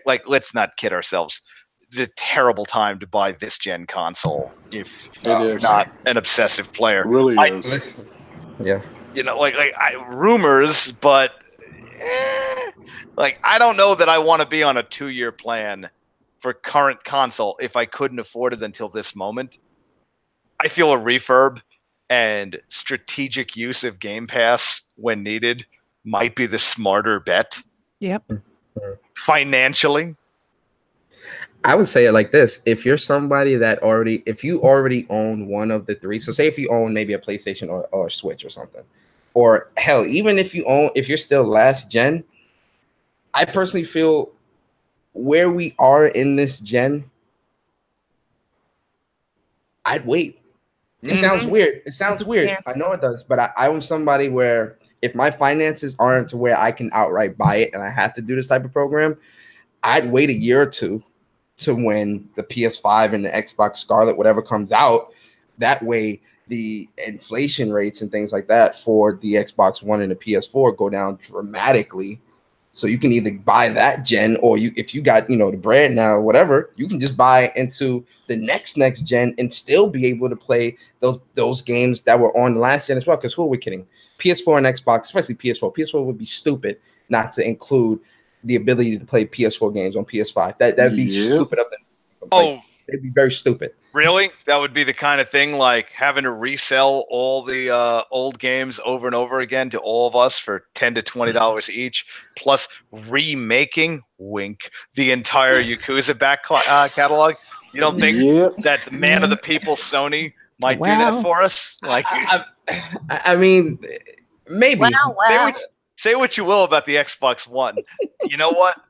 like, let's not kid ourselves. It's a terrible time to buy this gen console if you're not an obsessive player. It really is. Listen, yeah. You know, rumors, but like I don't know that I want to be on a 2-year plan for current console if I couldn't afford it until this moment. I feel a refurb and strategic use of Game Pass when needed might be the smarter bet. Yep. Financially. I would say it like this. If you're somebody that if you already own one of the three, so say if you own maybe a PlayStation or a Switch or something, or hell, even if you're still last gen, I personally feel where we are in this gen, I'd wait. It sounds weird. It sounds weird. I know it does, but I'm somebody where if my finances aren't to where I can outright buy it and I have to do this type of program, I'd wait a year or two to when the PS5 and the Xbox Scarlet, whatever comes out. That way, the inflation rates and things like that for the Xbox One and the PS4 go down dramatically. So you can either buy that gen, or if you got the bread now or whatever, you can just buy into the next gen and still be able to play those games that were on the last gen as well. Because who are we kidding? PS4 and Xbox, especially PS4. PS4 would be stupid not to include the ability to play PS4 games on PS5. That'd be stupid of them. It'd be very stupid. Really? That would be the kind of thing like having to resell all the old games over and over again to all of us for $10 to $20 each, plus remaking, wink, the entire Yakuza back catalog. You don't think that man of the people Sony might do that for us? Like, I mean, maybe. Wow. Say what you will about the Xbox One. You know what?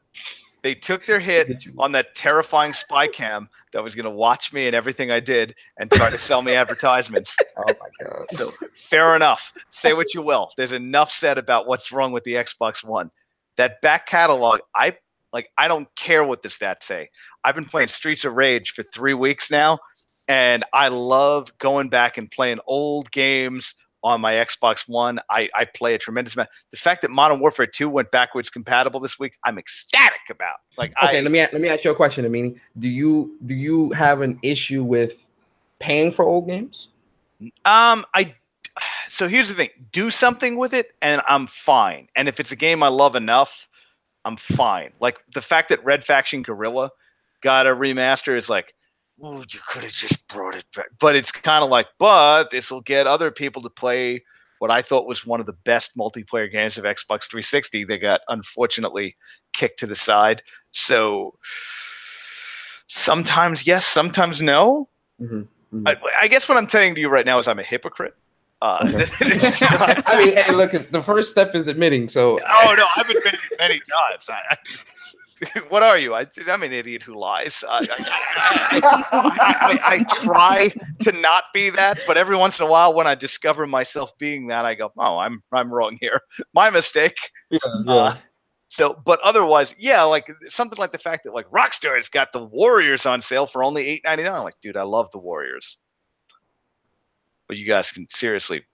They took their hit on that terrifying spy cam that was going to watch me and everything I did and try to sell me advertisements. Oh my God. So fair enough. Say what you will. There's enough said about what's wrong with the Xbox One. That back catalog, I don't care what the stats say. I've been playing Streets of Rage for 3 weeks now, and I love going back and playing old games on my Xbox One. I play a tremendous amount. The fact that Modern Warfare 2 went backwards compatible this week, I'm ecstatic about. Like, okay, let me ask you a question, Meaney. Do you have an issue with paying for old games? So here's the thing: do something with it, and I'm fine. And if it's a game I love enough, I'm fine. Like the fact that Red Faction Guerrilla got a remaster is like, oh, you could have just brought it back. But it's kind of like, but this will get other people to play what I thought was one of the best multiplayer games of Xbox 360. They got unfortunately kicked to the side. So sometimes yes, sometimes no. Mm-hmm. I guess what I'm saying to you right now is I'm a hypocrite. I mean, hey, look, the first step is admitting. So, oh no, I've admitted it many times. What are you? I'm an idiot who lies. I try to not be that, but every once in a while, when I discover myself being that, I go, "Oh, I'm wrong here. My mistake." Yeah. So, but otherwise, yeah, like something like the fact that like Rockstar has got the Warriors on sale for only $8.99. I'm like, dude, I love the Warriors, but you guys can seriously,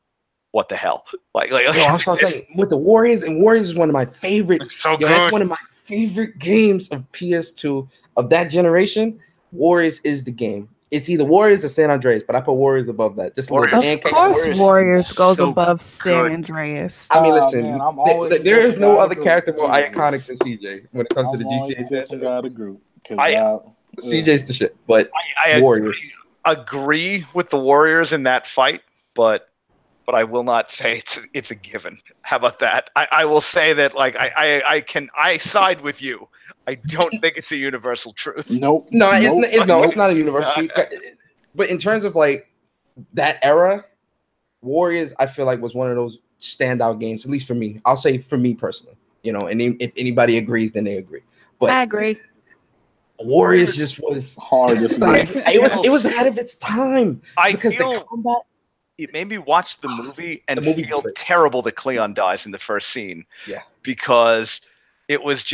what the hell? Like I'm saying with the Warriors, and Warriors is one of my favorite. So good. That's one of my favorite games of PS2 of that generation. Warriors is the game. It's either Warriors or San Andreas, but I put Warriors above that. Just Warriors. Of course, Warriors goes above San Andreas. I mean, listen, there is no other character more iconic than CJ when it comes to the GTA group. CJ's the shit, but I Warriors. Agree with the Warriors in that fight, but I will not say it's a given. How about that? I will say that like I side with you. I don't think it's a universal truth. No, it's not a universal truth. But in terms of like that era, Warriors, I feel like was one of those standout games, at least for me. I'll say for me personally, and if anybody agrees, then they agree. But I agree. Warriors just was hard. It was ahead of its time. The combat. It made me watch the movie and feel terrible that Cleon dies in the first scene. Yeah. Because it was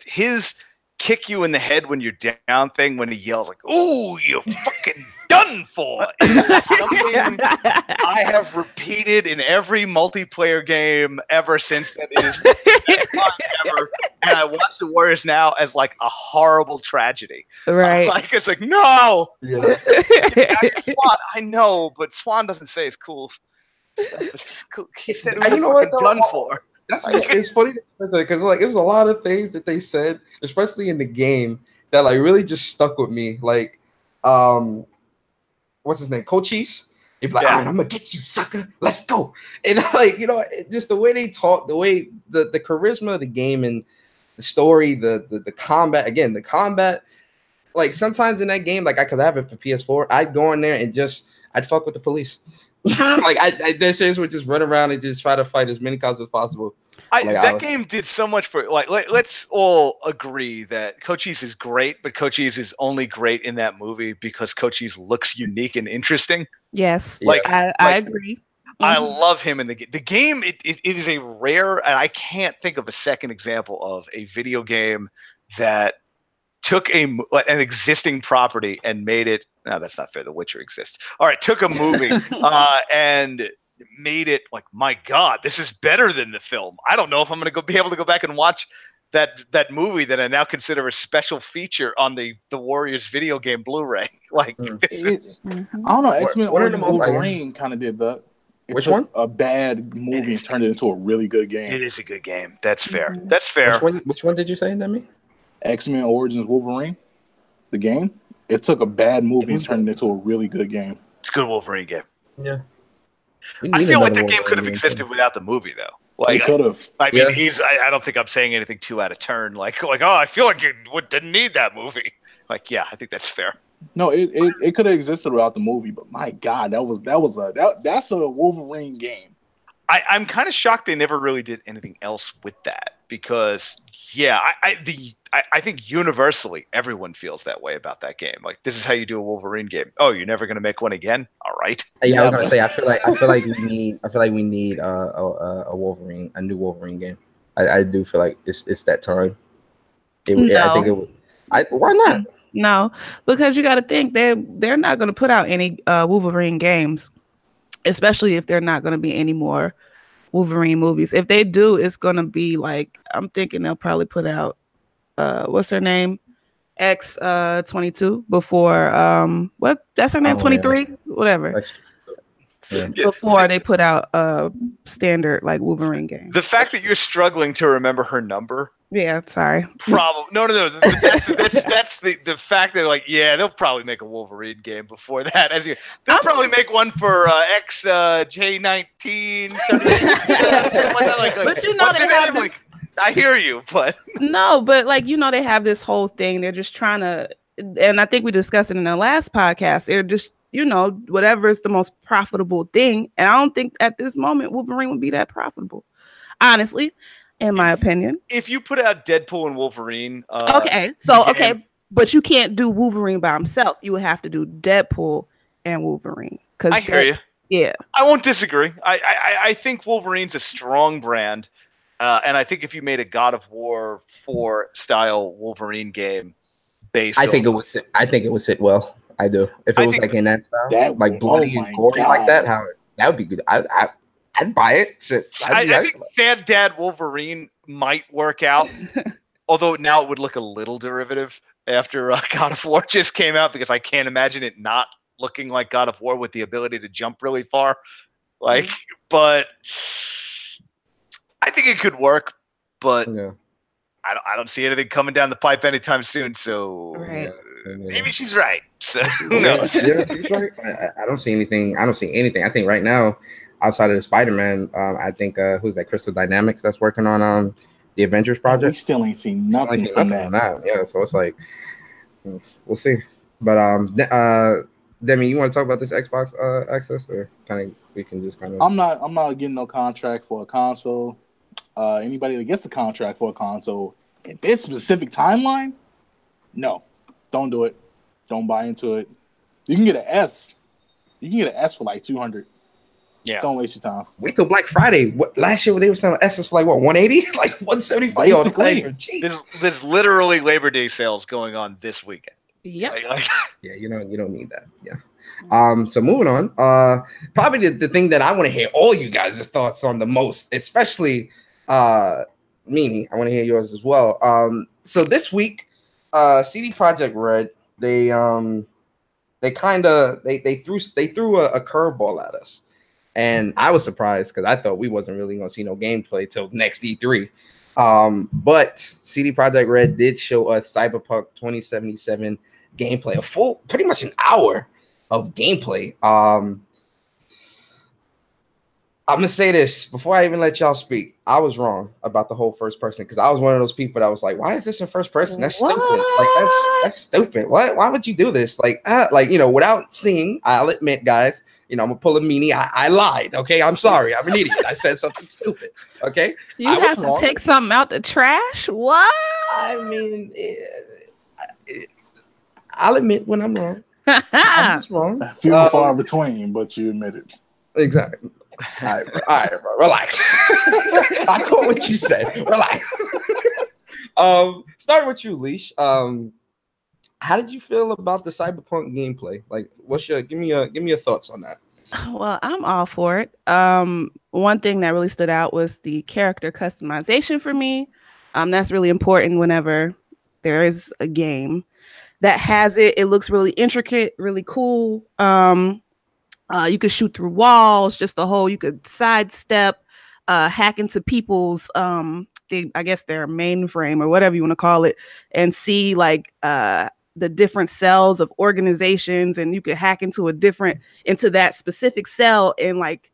his kick you in the head when you're down thing when he yells like, "Ooh, you fucking done for." It's something I have repeated in every multiplayer game ever since then. It is the best line ever, and I watch the Warriors now as like a horrible tragedy. Right. Like it's like, no. Yeah. Swan, I know, but Swan doesn't say it's cool. It's cool. He said it was fucking done for. That's it's funny because like it was a lot of things that they said, especially in the game, that like really just stuck with me. Like, what's his name, Cochise? He'd be like, "All right, I'm gonna get you, sucker. Let's go." And like, you know, just the way they talk, the way the charisma of the game and the story, the combat. Again, the combat. Like sometimes in that game, like I could have it for PS4. I'd go in there and I'd fuck with the police. Like I seriously would just run around and just try to fight as many cops as possible. That game did so much for like. Let's all agree that Cochise is great, but Cochise is only great in that movie because Cochise looks unique and interesting. Yes, I agree. I love him in the game. The game it is a rare, and I can't think of a second example of a video game that took an existing property and made it. No, that's not fair. The Witcher exists. All right, took a movie and made it like, my God, this is better than the film. I don't know if I'm going to be able to go back and watch that movie that I now consider a special feature on the Warriors video game Blu-ray. Like, I don't know. X-Men Origins Wolverine kind of did that. Which one? A bad movie and turned it into a really good game. It is a good game. That's fair. That's fair. Which one did you say, Demi? X-Men Origins Wolverine, the game. It took a bad movie and turned it into a really good game. It's a good Wolverine game. Yeah. I feel like that game could have existed without the movie, though. Like, it could have. I mean, I don't think I'm saying anything too out of turn. Like, oh, I feel like you didn't need that movie. Like, yeah, I think that's fair. No, it could have existed without the movie, but my God, that's a Wolverine game. I'm kind of shocked they never really did anything else with that because, yeah, I think universally everyone feels that way about that game. Like, this is how you do a Wolverine game. Oh, you're never going to make one again? All right. Yeah, I was gonna say I feel like we need a Wolverine, a new Wolverine game. I do feel like it's that time. I think it would. Why not? No, because you got to think they're not going to put out any Wolverine games, especially if they're not going to be any more Wolverine movies. If they do, it's going to be like, I'm thinking they'll probably put out what's her name, X-22 before that's her name, 23, whatever. Before they put out a standard like Wolverine game. The fact that you're struggling to remember her number. Yeah, sorry. Probably no. That's the fact that like, yeah, they'll probably make a Wolverine game before that. They'll probably make one for J19. But you know they have like, I hear you, but no, but like they have this whole thing. They're just trying to, and I think we discussed it in the last podcast. They're just whatever is the most profitable thing, and I don't think at this moment Wolverine would be that profitable, honestly. In my opinion, if you put out Deadpool and Wolverine, but you can't do Wolverine by himself. You would have to do Deadpool and Wolverine. I hear you. Yeah, I won't disagree. I think Wolverine's a strong brand, and I think if you made a God of War 4 style Wolverine game, I think it would sit well. I do. If it was like in that style, like bloody and gory like that, that would be good. I'd buy it. Shit. I think Dad Wolverine might work out, although now it would look a little derivative after God of War just came out because I can't imagine it not looking like God of War with the ability to jump really far. Like, but I think it could work, but I don't see anything coming down the pipe anytime soon. So maybe she's right. So who knows? She's right. I don't see anything. I think right now, outside of the Spider-Man, I think who's that? Crystal Dynamics that's working on the Avengers project. We still ain't seen nothing from that. Yeah, so it's like we'll see. But Demi, you want to talk about this Xbox access, or we can just kind of? I'm not getting no contract for a console. Anybody that gets a contract for a console in this specific timeline, no, don't do it. Don't buy into it. You can get an S. You can get an S for like $200. Yeah. Don't waste your time. Wait till Black Friday. What last year they were selling Essence for like what 180, like 175. Yo, there's literally Labor Day sales going on this weekend. Yep. Yeah, you don't need that. Yeah. So moving on. Probably the thing that I want to hear all you guys' thoughts on the most, especially Meaney. I want to hear yours as well. So this week, CD Projekt Red, they threw a curveball at us. And I was surprised because I thought we wasn't really gonna see no gameplay till next E3. But CD Projekt Red did show us Cyberpunk 2077 gameplay, a full, pretty much an hour of gameplay. I'm gonna say this before I even let y'all speak. I was wrong about the whole first person because I was one of those people that was like, "Why is this in first person? That's stupid. Like that's stupid. What? Why would you do this? Like without seeing." I'll admit, guys. I'm gonna pull a Meaney. I lied. Okay, I'm sorry. I'm an idiot. I said something stupid. Okay, you have to take something out the trash. What? I mean, I'll admit when I'm wrong. I'm just wrong. Few and far between, but you admit it. Exactly. All right, bro. Relax. I caught what you said. Relax. Starting with you, Leash. How did you feel about the Cyberpunk gameplay? Like, give me your thoughts on that? Well, I'm all for it. One thing that really stood out was the character customization for me. That's really important whenever there is a game that has it. It looks really intricate, really cool. You could shoot through walls, you could sidestep, hack into people's I guess their mainframe or whatever you want to call it, and see like the different cells of organizations, and you could hack into that specific cell, and like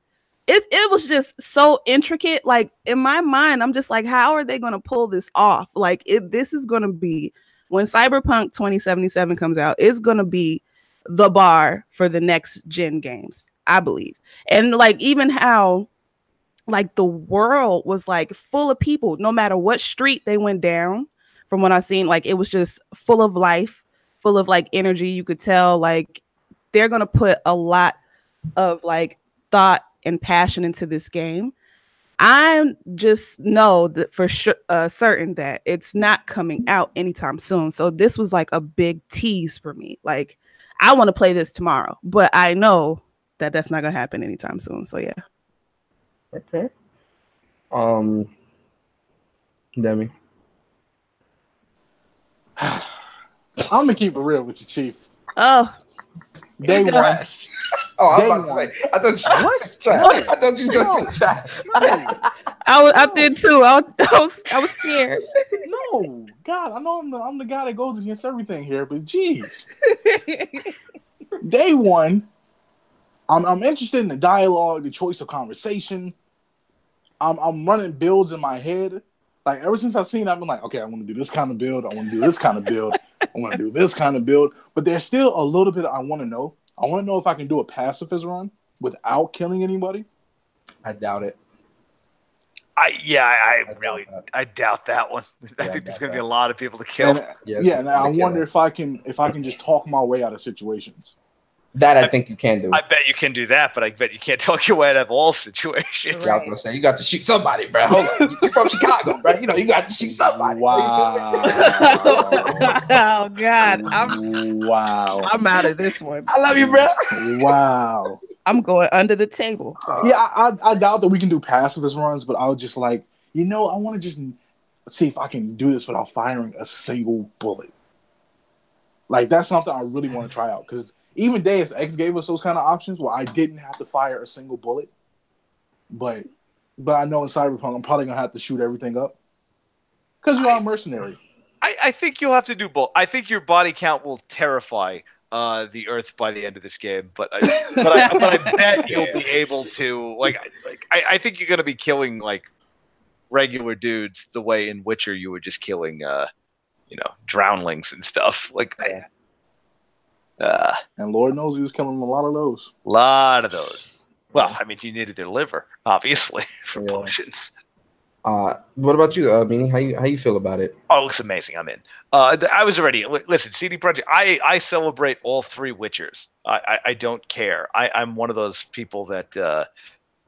it was just so intricate. Like in my mind, I'm just like, how are they going to pull this off? Like this is going to be, when Cyberpunk 2077 comes out, it's going to be the bar for the next gen games, I believe. And like even how like the world was like full of people, no matter what street they went down. From what I've seen, like it was just full of life, full of like energy. You could tell like they're gonna put a lot of like thought and passion into this game. I just know that for sure, certain that it's not coming out anytime soon. So this was like a big tease for me. Like I want to play this tomorrow, but I know that that's not gonna happen anytime soon. So yeah. Okay. Demi. I'm gonna keep it real with you, Chief. Oh, Day one. Oh, I'm about to say. I thought you was gonna say trash. I did too. I was scared. No, God, I know I'm the guy that goes against everything here, but geez. Day one, I'm interested in the dialogue, the choice of conversation. I'm running builds in my head. Like ever since I've seen it, I've been like, okay, I want to do this kind of build. I want to do this kind of build. I want to do this kind of build. But there's still a little bit I want to know. I want to know if I can do a pacifist run without killing anybody. I doubt it. I doubt that one. I think there's going to be a lot of people to kill. And I wonder if I can just talk my way out of situations. That I think you can do. I bet you can do that, but I bet you can't talk your way out of all situations. Right. I was gonna say you got to shoot somebody, bro. Hold on, you're from Chicago, bro. You got to shoot somebody. Wow. Oh God, I'm out of this one. I love you, bro. Wow. I'm going under the table. Yeah, I doubt that we can do pacifist runs, but I was just like, I want to just see if I can do this without firing a single bullet. Like that's something I really want to try out because. Even Deus Ex gave us those kind of options where I didn't have to fire a single bullet. But I know in Cyberpunk, I'm probably going to have to shoot everything up. Because you are a mercenary. I think you'll have to do both. I think your body count will terrify the Earth by the end of this game. But I bet you'll be able to... I think you're going to be killing, regular dudes the way in Witcher you were just killing, drownlings and stuff. And Lord knows he was killing a lot of those. Well, I mean, you needed their liver, obviously, for potions. What about you, Meaney? How you feel about it? Oh, it looks amazing. I'm in. I was already... Listen, CD Projekt, I celebrate all three Witchers. I don't care. I'm one of those people that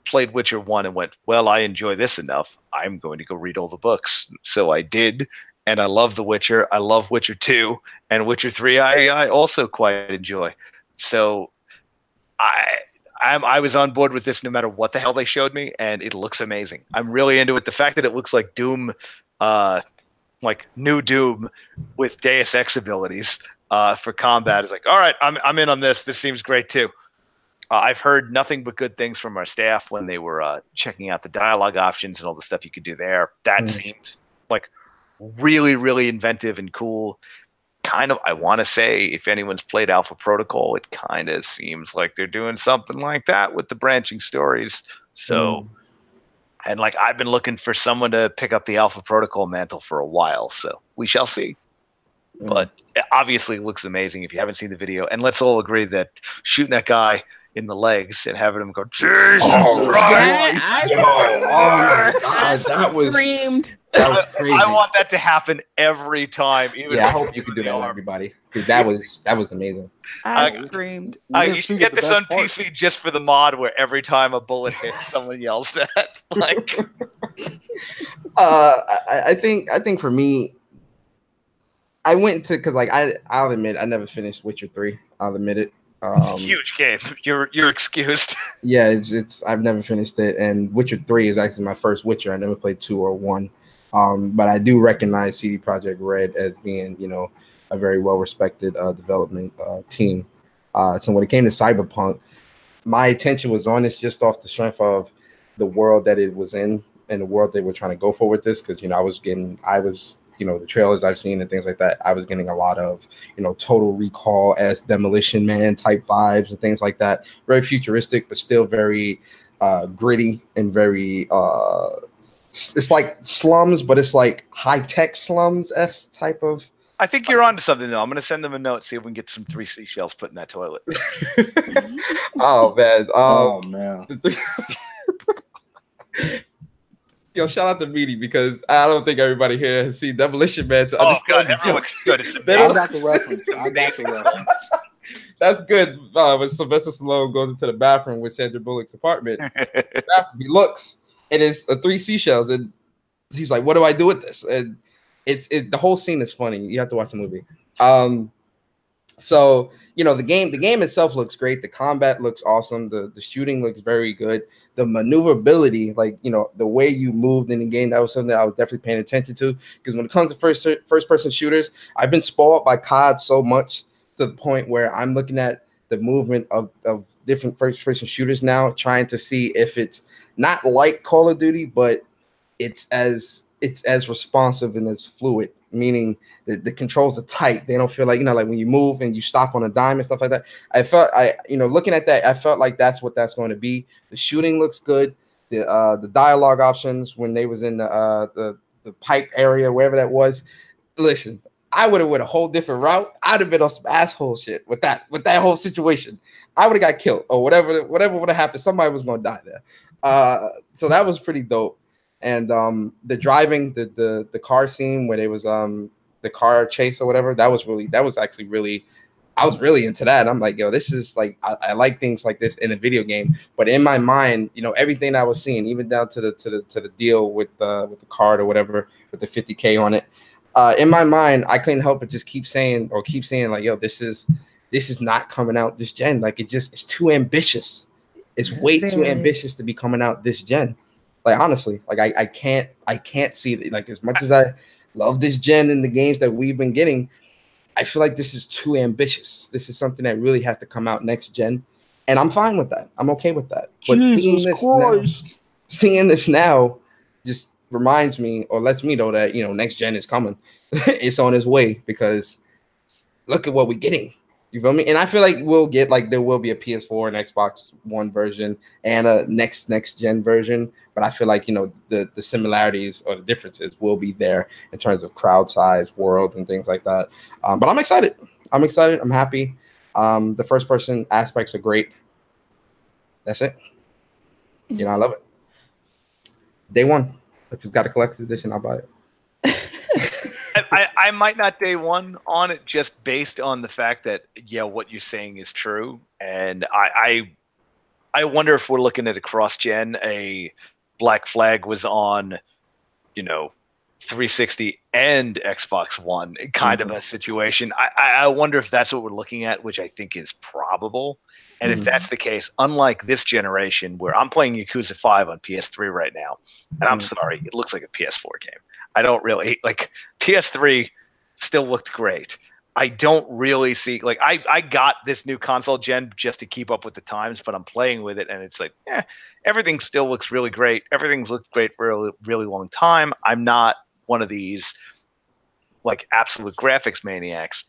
played Witcher 1 and went, well, I enjoy this enough. I'm going to go read all the books. So I did, and I love The Witcher. I love Witcher 2, and Witcher 3 I also quite enjoy. So I was on board with this no matter what the hell they showed me, and it looks amazing. I'm really into it. The fact that it looks like Doom, like new Doom with Deus Ex abilities for combat is like, all right, I'm in on this. This seems great too. I've heard nothing but good things from our staff when they were checking out the dialogue options and all the stuff you could do there. That seems like really, really inventive and cool. Kind of, I want to say, if anyone's played Alpha Protocol, it kind of seems like they're doing something like that with the branching stories. So, and like I've been looking for someone to pick up the Alpha Protocol mantle for a while, so we shall see. But obviously, it looks amazing if you haven't seen the video. And let's all agree that shooting that guy in the legs and having him go, Jesus Christ! That was screamed. That was crazy. I want that to happen every time. Even I hope you can do that with everybody, because that was amazing. I screamed. You should get this on PC just for the mod where every time a bullet hits, someone yells that. Like, I think for me, I went to, because like I'll admit I never finished Witcher 3. I'll admit it. Huge game. You're excused. Yeah, it's I've never finished it, and Witcher 3 is actually my first Witcher. I never played 2 or 1. But I do recognize CD Projekt Red as being, a very well-respected development team. So when it came to CyberPunk, my attention was on this just off the strength of the world that it was in and the world they were trying to go for with this. Because, the trailers I've seen and things like that, I was getting a lot of, Total Recall as Demolition Man type vibes and things like that. Very futuristic, but still very gritty and very it's like slums, but it's like high-tech slums-esque type of. I think you're onto something, though. I'm going to send them a note, see if we can get some 3 seashells put in that toilet. Oh, man. Oh, man. Yo, shout out to Meaney, because I don't think everybody here has seen Demolition Man to understand the joke. I got the reference. That's good. When Sylvester Stallone goes into the bathroom with Sandra Bullock's apartment, he looks, and it's 3 seashells, and he's like, "What do I do with this?" And the whole scene is funny. You have to watch the movie. So the game itself looks great. The combat looks awesome. The shooting looks very good. The maneuverability, the way you moved in the game, that was something that I was definitely paying attention to. Because when it comes to first person shooters, I've been spoiled by COD so much to the point where I'm looking at the movement of different first person shooters now, trying to see if it's not like Call of Duty, but it's as responsive and as fluid, meaning that the controls are tight. They don't feel like, like when you move and you stop on a dime and stuff like that. Looking at that, I felt like that's what that's going to be. The shooting looks good. The dialogue options when they was in the pipe area, wherever that was. Listen, I would have went a whole different route. I'd have been on some asshole shit with that whole situation. I would have got killed or whatever would have happened. Somebody was going to die there. So that was pretty dope. And the driving, the car scene where there was the car chase or whatever, I was really into that. I'm like, yo, this is like, I like things like this in a video game. But in my mind, everything I was seeing, even down to the deal with the card or whatever, with the 50K on it, in my mind, I couldn't help but just keep saying like, yo, this is not coming out this gen. Like it's too ambitious. It's way too ambitious to be coming out this gen. Like, honestly, like I can't see it. Like, as much as I love this gen and the games that we've been getting, I feel like this is too ambitious. This is something that really has to come out next gen. And I'm fine with that. I'm okay with that. But seeing this now just reminds me or lets me know that, next gen is coming. It's on its way, because look at what we're getting. You feel me? And I feel like we'll get, there will be a PS4 and Xbox One version and a next gen version. But I feel like, the similarities or the differences will be there in terms of crowd size, world, and things like that. But I'm excited. I'm happy. The first person aspects are great. That's it. I love it. Day one. If it's got a collector's edition, I'll buy it. I might not day one on it, just based on the fact that, what you're saying is true. And I wonder if we're looking at a cross-gen. A Black Flag was on, 360 and Xbox One kind of a situation. I wonder if that's what we're looking at, which I think is probable. And if that's the case, unlike this generation where I'm playing Yakuza 5 on PS3 right now, and I'm sorry, it looks like a PS4 game. I don't really like PS3 still looked great. I don't really see like I got this new console gen just to keep up with the times, but I'm playing with it and it's like, everything still looks really great. Everything's looked great for a really long time. I'm not one of these like absolute graphics maniacs.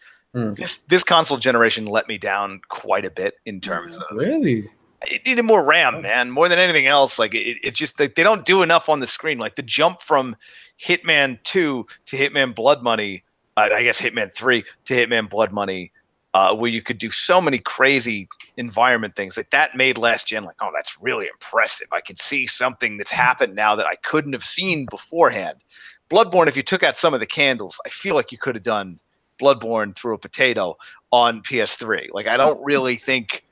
This console generation let me down quite a bit in terms of really. It needed more RAM, man. More than anything else, like it just like they don't do enough on the screen. Like the jump from Hitman 2 to Hitman Blood Money, I guess Hitman 3 to Hitman Blood Money, where you could do so many crazy environment things. Like that made last gen like, oh, that's really impressive. I can see something that's happened now that I couldn't have seen beforehand. Bloodborne, if you took out some of the candles, I feel like you could have done Bloodborne through a potato on PS3. Like I don't really think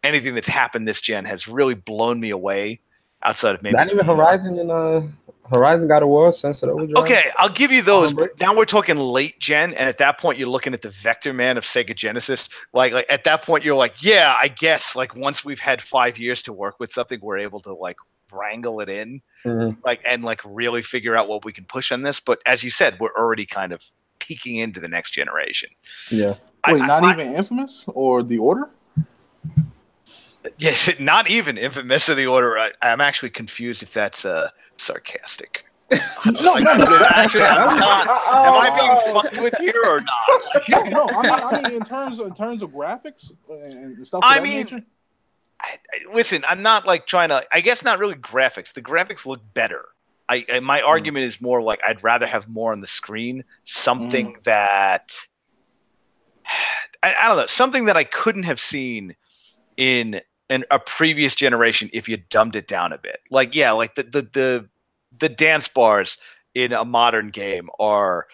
anything that's happened this gen has really blown me away outside of maybe not even Horizon and Horizon God of War, Sunset Overdrive. Okay, I'll give you those, but now we're talking late gen, and at that point you're looking at the Vector Man of Sega Genesis. Like at that point you're like, yeah, I guess like once we've had 5 years to work with something, we're able to like wrangle it in, like and like really figure out what we can push on this. But as you said, we're already kind of peeking into the next generation. Yeah. Wait, not even Infamous or The Order? Yes, not even Infamous or The Order. I'm actually confused if that's sarcastic. No, actually, I'm not. Am I being fucked with here or not? No. I mean, in terms of graphics and stuff of that nature. Listen, I'm not like trying to. I guess not really graphics. The graphics look better. My argument is more like I'd rather have more on the screen. Something that I don't know. Something that I couldn't have seen in a previous generation if you dumbed it down a bit. Like like the dance bars in a modern game are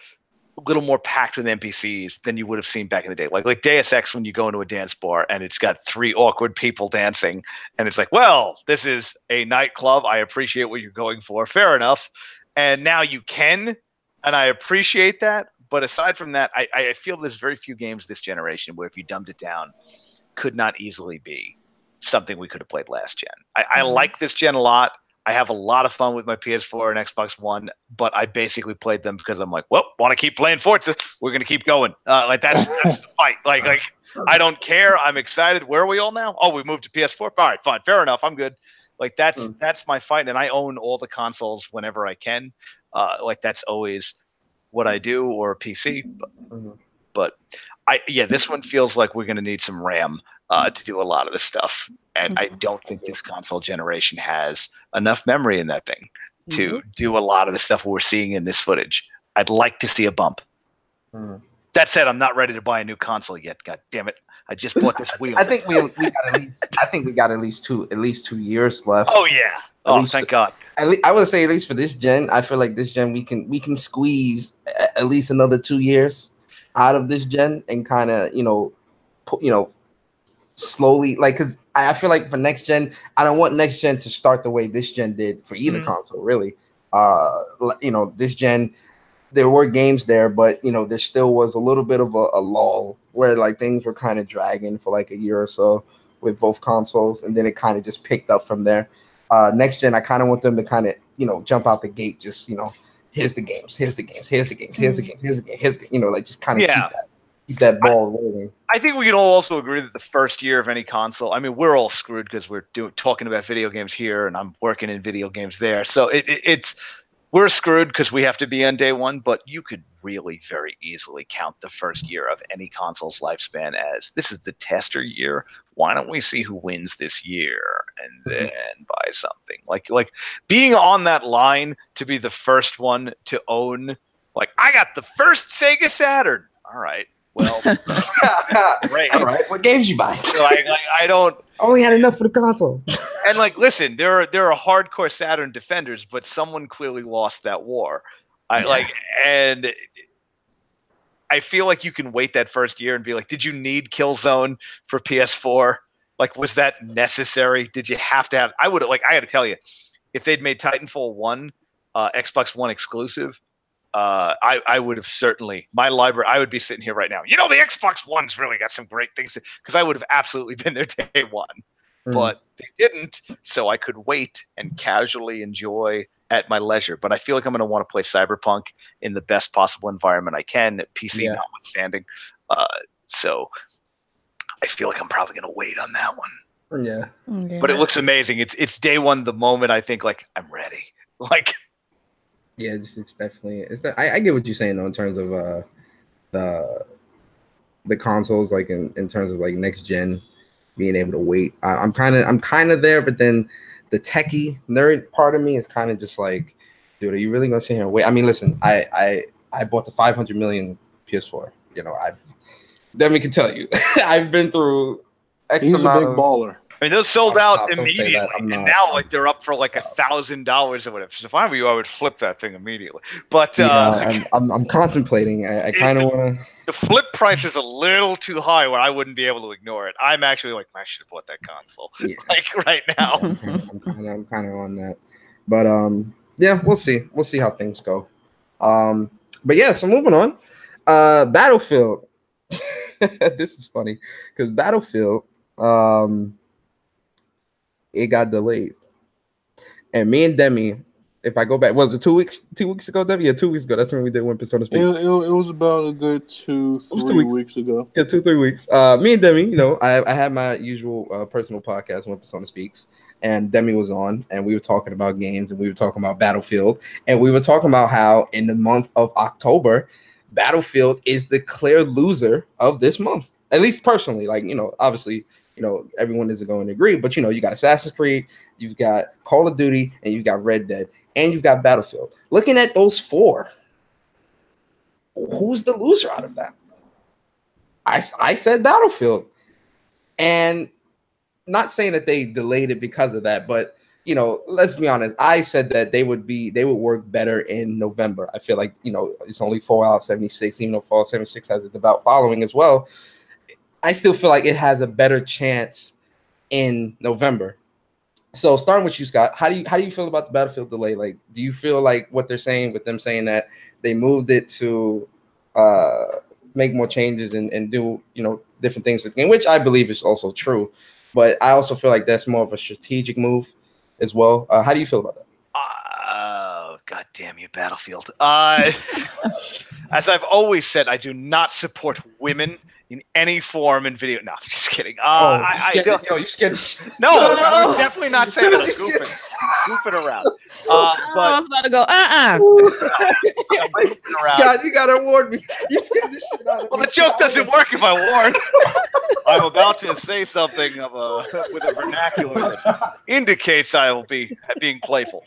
a little more packed with NPCs than you would have seen back in the day. Like Deus Ex, when you go into a dance bar and it's got 3 awkward people dancing, and it's like, well, this is a nightclub. I appreciate what you're going for. Fair enough. And now you can, and I appreciate that. But aside from that, I feel there's very few games this generation where if you dumbed it down, could not easily be something we could have played last gen. I like this gen a lot. I have a lot of fun with my PS4 and Xbox One, but I basically played them because I'm like, well, want to keep playing Forza? We're going to keep going. Like that's the fight. Like I don't care. I'm excited. Where are we all now? Oh, we moved to PS4. All right, fine, fair enough. I'm good. Like that's my fight, and I own all the consoles whenever I can. Like that's always what I do, or PC. But this one feels like we're going to need some RAM to do a lot of this stuff. And I don't think this console generation has enough memory in that thing to do a lot of the stuff we're seeing in this footage. I'd like to see a bump. That said, I'm not ready to buy a new console yet. God damn it! I just bought this wheel. I think we got at least. I think we got at least 2 years left. Oh yeah! Thank God. I would say at least for this gen, I feel like this gen we can squeeze at least another 2 years out of this gen and kind of slowly, like, because I feel like for next gen, I don't want next gen to start the way this gen did for either console, really. This gen, there were games there, but there still was a little bit of a lull where like things were kind of dragging for like a year or so with both consoles, and then it kind of just picked up from there. Next gen, I kind of want them to kind of jump out the gate, just here's the games, like just kind of keep that ball rolling. I think we can all also agree that the first year of any console, I mean, we're all screwed because we're talking about video games here and I'm working in video games there. So we're screwed because we have to be on day one, but you could really very easily count the first year of any console's lifespan as this is the tester year. Why don't we see who wins this year and then buy something? Like being on that line to be the first one to own, like, I got the first Sega Saturn. All right. Well, great. All right. What games you buy? I don't. Only had enough for the console. And like, listen, there are hardcore Saturn defenders, but someone clearly lost that war. And I feel like you can wait that first year and be like, did you need Killzone for PS4? Like, was that necessary? Did you have to have? I got to tell you, if they'd made Titanfall 1 Xbox One exclusive, I would have certainly, my library, I would be sitting here right now. You know, the Xbox One's really got some great things because I would have absolutely been there day one. But they didn't, so I could wait and casually enjoy at my leisure. But I feel like I'm going to want to play CyberPunk in the best possible environment I can, PC notwithstanding. So I feel like I'm probably going to wait on that one. Yeah. But it looks amazing. It's day one, the moment I think, like, I'm ready. Like, yeah, it's definitely I get what you're saying though in terms of the consoles, like in terms of like next gen being able to wait. I'm kind of there, but then the techie nerd part of me is kind of just like, dude, are you really gonna sit here and wait? I mean, listen, I bought the 500 million PS4. You know, Demi can tell you, I've been through X He's amount a big of baller. I mean, those sold out immediately, and now like they're up for like $1,000 or whatever. So if I were you, I would flip that thing immediately. But I'm contemplating. I kind of want to. The flip price is a little too high where I wouldn't be able to ignore it. I'm actually like, I should have bought that console like right now. I'm kind of on that, but yeah, we'll see. We'll see how things go. But yeah, so moving on. Battlefield. This is funny because Battlefield. It got delayed, and me and Demi, if I go back, was it 2 weeks? 2 weeks ago, Demi? Yeah, 2 weeks ago. That's when we did When Persona Speaks. It was about a good 3 weeks ago. Yeah, 2-3 weeks. Me and Demi, you know, I had my usual personal podcast When Persona Speaks, and Demi was on, and we were talking about games, and we were talking about Battlefield, and we were talking about how in the month of October, Battlefield is the clear loser of this month. At least personally, like, you know, obviously. You know, everyone isn't going to agree, but you know, you got Assassin's Creed, you've got Call of Duty, and you've got Red Dead, and you've got Battlefield. Looking at those four, who's the loser out of that? I said Battlefield, and not saying that they delayed it because of that, but you know, let's be honest. I said that they would work better in November. I feel like, you know, it's only Fallout 76, even though Fallout 76 has a devout following as well. I still feel like it has a better chance in November. So starting with you, Scott, how do you feel about the Battlefield delay? Like, do you feel like what they're saying with them saying that they moved it to make more changes and do, you know, different things with the game, which I believe is also true. But I also feel like that's more of a strategic move as well. How do you feel about that? God damn you, Battlefield. As I've always said, I do not support women in any form in video. No, I'm just kidding. You scared? No, I'm definitely not saying that. I'm goofing around. I was about to go, Scott, you gotta warn me. You scared the shit out of me. Well, the joke doesn't work if I warn. I'm about to say something with a vernacular that indicates I will be being playful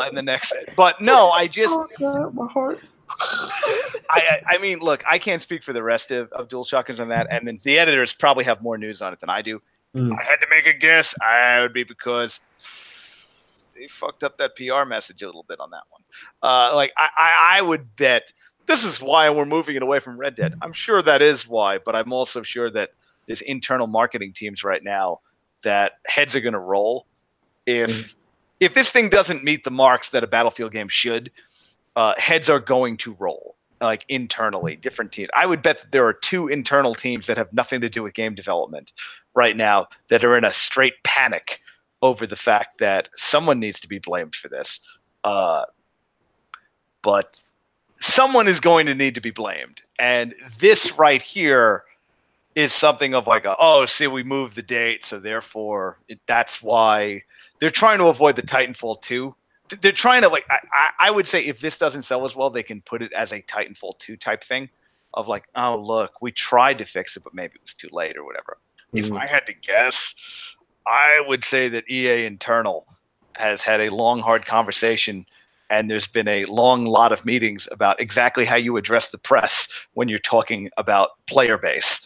in the next. But no, I just. Oh God, my heart. I mean, look, I can't speak for the rest of DualShockers on that, and then the editors probably have more news on it than I do. I had to make a guess. I would be because they fucked up that PR message a little bit on that one. I would bet this is why we're moving it away from Red Dead. I'm sure that is why, but I'm also sure that there's internal marketing teams right now that heads are going to roll if this thing doesn't meet the marks that a Battlefield game should. Heads are going to roll, like internally, different teams. I would bet that there are 2 internal teams that have nothing to do with game development right now that are in a straight panic over the fact that someone needs to be blamed for this. But someone is going to need to be blamed. And this right here is something of like, see, we moved the date, so therefore that's why they're trying to avoid the Titanfall 2. They're trying to like. I would say if this doesn't sell as well, they can put it as a Titanfall 2 type thing, of like, oh look, we tried to fix it, but maybe it was too late or whatever. If I had to guess, I would say that EA internal has had a long, hard conversation, and there's been a long lot of meetings about exactly how you address the press when you're talking about player base.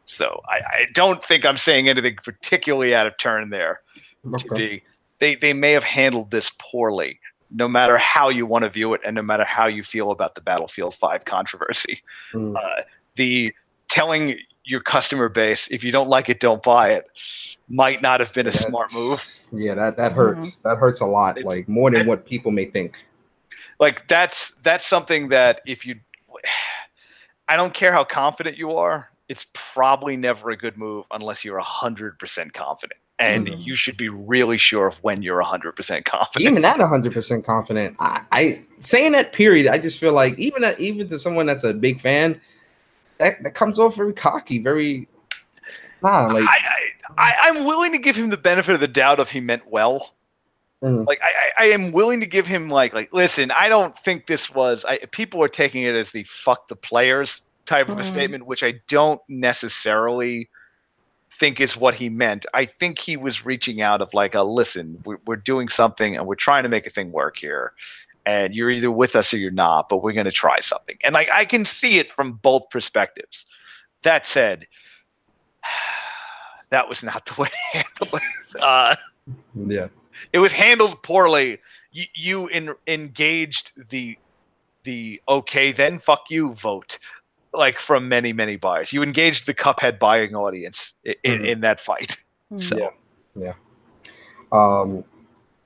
So I don't think I'm saying anything particularly out of turn there. To be. They may have handled this poorly, no matter how you want to view it and no matter how you feel about the Battlefield 5 controversy. The telling your customer base. If you don't like it, don't buy it. Might not have been a smart move. Yeah, that hurts. That hurts a lot, like more than what people may think. Like that's something that if you, I don't care how confident you are, it's probably never a good move unless you're 100% confident. And you should be really sure of when you're 100% confident. Even at 100% confident, I saying that period, I just feel like even to someone that's a big fan, that comes off very cocky, very like. I'm willing to give him the benefit of the doubt if he meant well. Like I am willing to give him like listen, I don't think this was. People are taking it as the fuck the players type of a statement, which I don't necessarily think is what he meant. I think he was reaching out of like a listen, we're doing something and we're trying to make a thing work here, and you're either with us or you're not, but we're going to try something. And like I can see it from both perspectives. That said, that was not the way to handle it. Yeah. It was handled poorly. You engaged the okay, then fuck you vote, like from many buyers. You engaged the Cuphead buying audience in that fight. So yeah.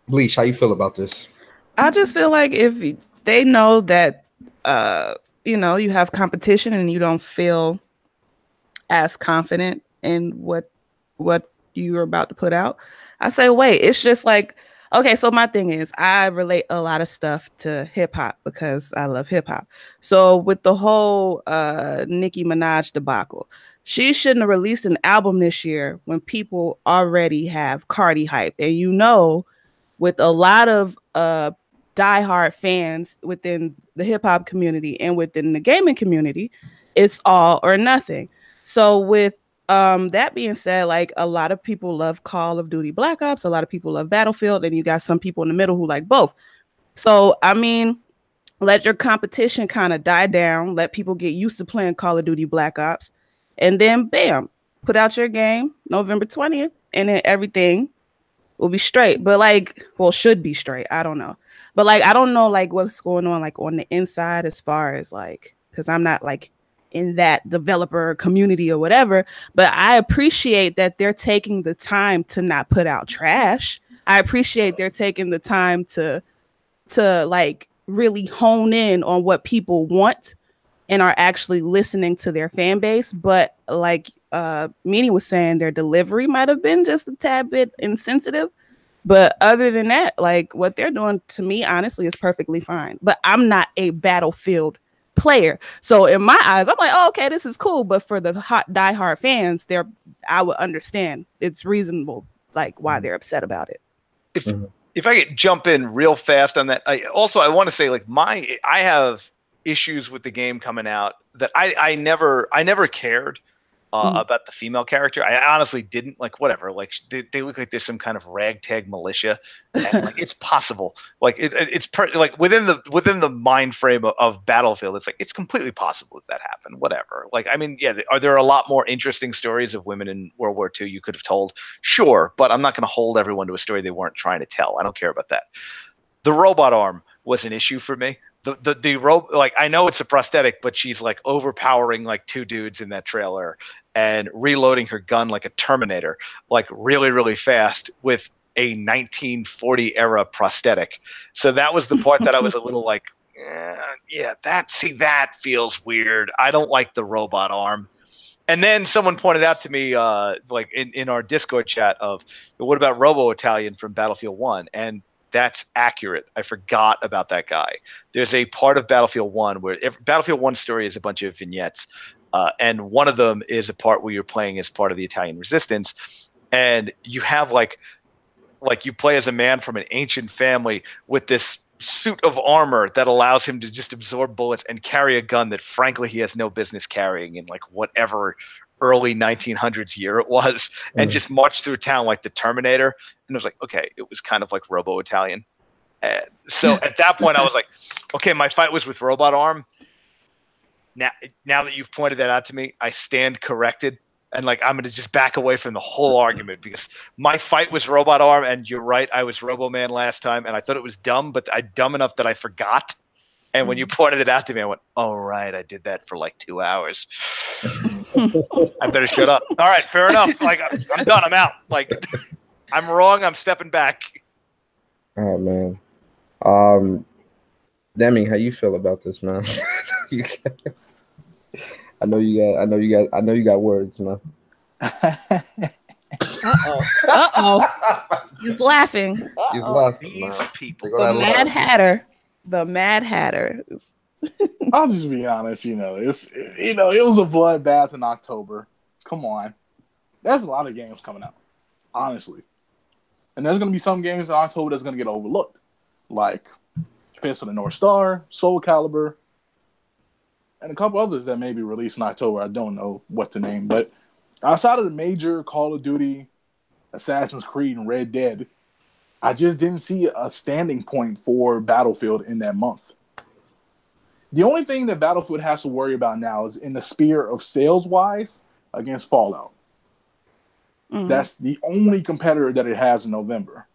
Leash, how you feel about this? I just feel like if they know that you have competition and you don't feel as confident in what you're about to put out, I say, wait, it's just like, okay, so my thing is I relate a lot of stuff to hip hop because I love hip hop. So with the whole Nicki Minaj debacle, she shouldn't have released an album this year when people already have Cardi hype. And with a lot of diehard fans within the hip hop community and within the gaming community, it's all or nothing. So with that being said, like a lot of people love Call of Duty Black Ops, a lot of people love Battlefield, and you got some people in the middle who like both. So, I mean, let your competition kind of die down, let people get used to playing Call of Duty Black Ops, and then bam, put out your game November 20th, and then everything will be straight. But like, well, should be straight. I don't know. But like, I don't know like what's going on like on the inside as far as like, because I'm not like in that developer community or whatever, but I appreciate that they're taking the time to not put out trash. I appreciate they're taking the time to like really hone in on what people want and are actually listening to their fan base. But like Meaney was saying, their delivery might have been just a tad bit insensitive. But other than that, like what they're doing to me, honestly, is perfectly fine. But I'm not a Battlefield player, so in my eyes I'm like, oh, okay, this is cool. But for the hot diehard fans, I would understand it's reasonable like why they're upset about it. If I could jump in real fast on that, I want to say like I have issues with the game coming out that I never cared about the female character. I honestly didn't, like, whatever, like they look like there's some kind of ragtag militia, and like it's possible, like it's like within the mind frame of Battlefield, it's like it's completely possible that happened, whatever. Like, I mean, yeah, are there a lot more interesting stories of women in World War II you could have told? Sure, but I'm not going to hold everyone to a story they weren't trying to tell. I don't care about that. The robot arm was an issue for me. The rope, like, I know it's a prosthetic, but she's like overpowering like two dudes in that trailer and reloading her gun like a Terminator, like really, really fast with a 1940 era prosthetic. So that was the part that I was a little like, yeah, that feels weird. I don't like the robot arm. And then someone pointed out to me, like in our Discord chat, of what about Robo Italian from Battlefield 1? And that's accurate. I forgot about that guy. There's a part of Battlefield 1 where Battlefield 1 story is a bunch of vignettes. And one of them is a part where you're playing as part of the Italian resistance. And you have like you play as a man from an ancient family with this suit of armor that allows him to just absorb bullets and carry a gun that frankly he has no business carrying in like whatever early 1900s year it was, and just march through town like the Terminator. And I was like, okay, it was kind of like Robo Italian. So at that point I was like, okay, my fight was with robot arm. Now that you've pointed that out to me, I stand corrected. And like, I'm going to just back away from the whole argument, because my fight was robot arm, and you're right, I was Robo Man last time, and I thought it was dumb, but dumb enough that I forgot. And when you pointed it out to me, I went, "Oh right, I did that for like 2 hours. I better shut up." All right, fair enough. Like I'm done. I'm out. Like I'm wrong. I'm stepping back. Oh man. Demi, how you feel about this, man? I know you got words, man. He's laughing. He's laughing. These Man. people. The Mad Hatter. The Mad Hatter. I'll just be honest. It was a bloodbath in October. Come on, there's a lot of games coming out, honestly, and there's gonna be some games in October that's gonna get overlooked, like Fist of the North Star, Soul Calibur, and a couple others that may be released in October. I don't know what to name, but outside of the major Call of Duty, Assassin's Creed, and Red Dead, I just didn't see a standing point for Battlefield in that month. The only thing that Battlefield has to worry about now is in the sphere of sales-wise against Fallout. Mm-hmm. That's the only competitor that it has in November.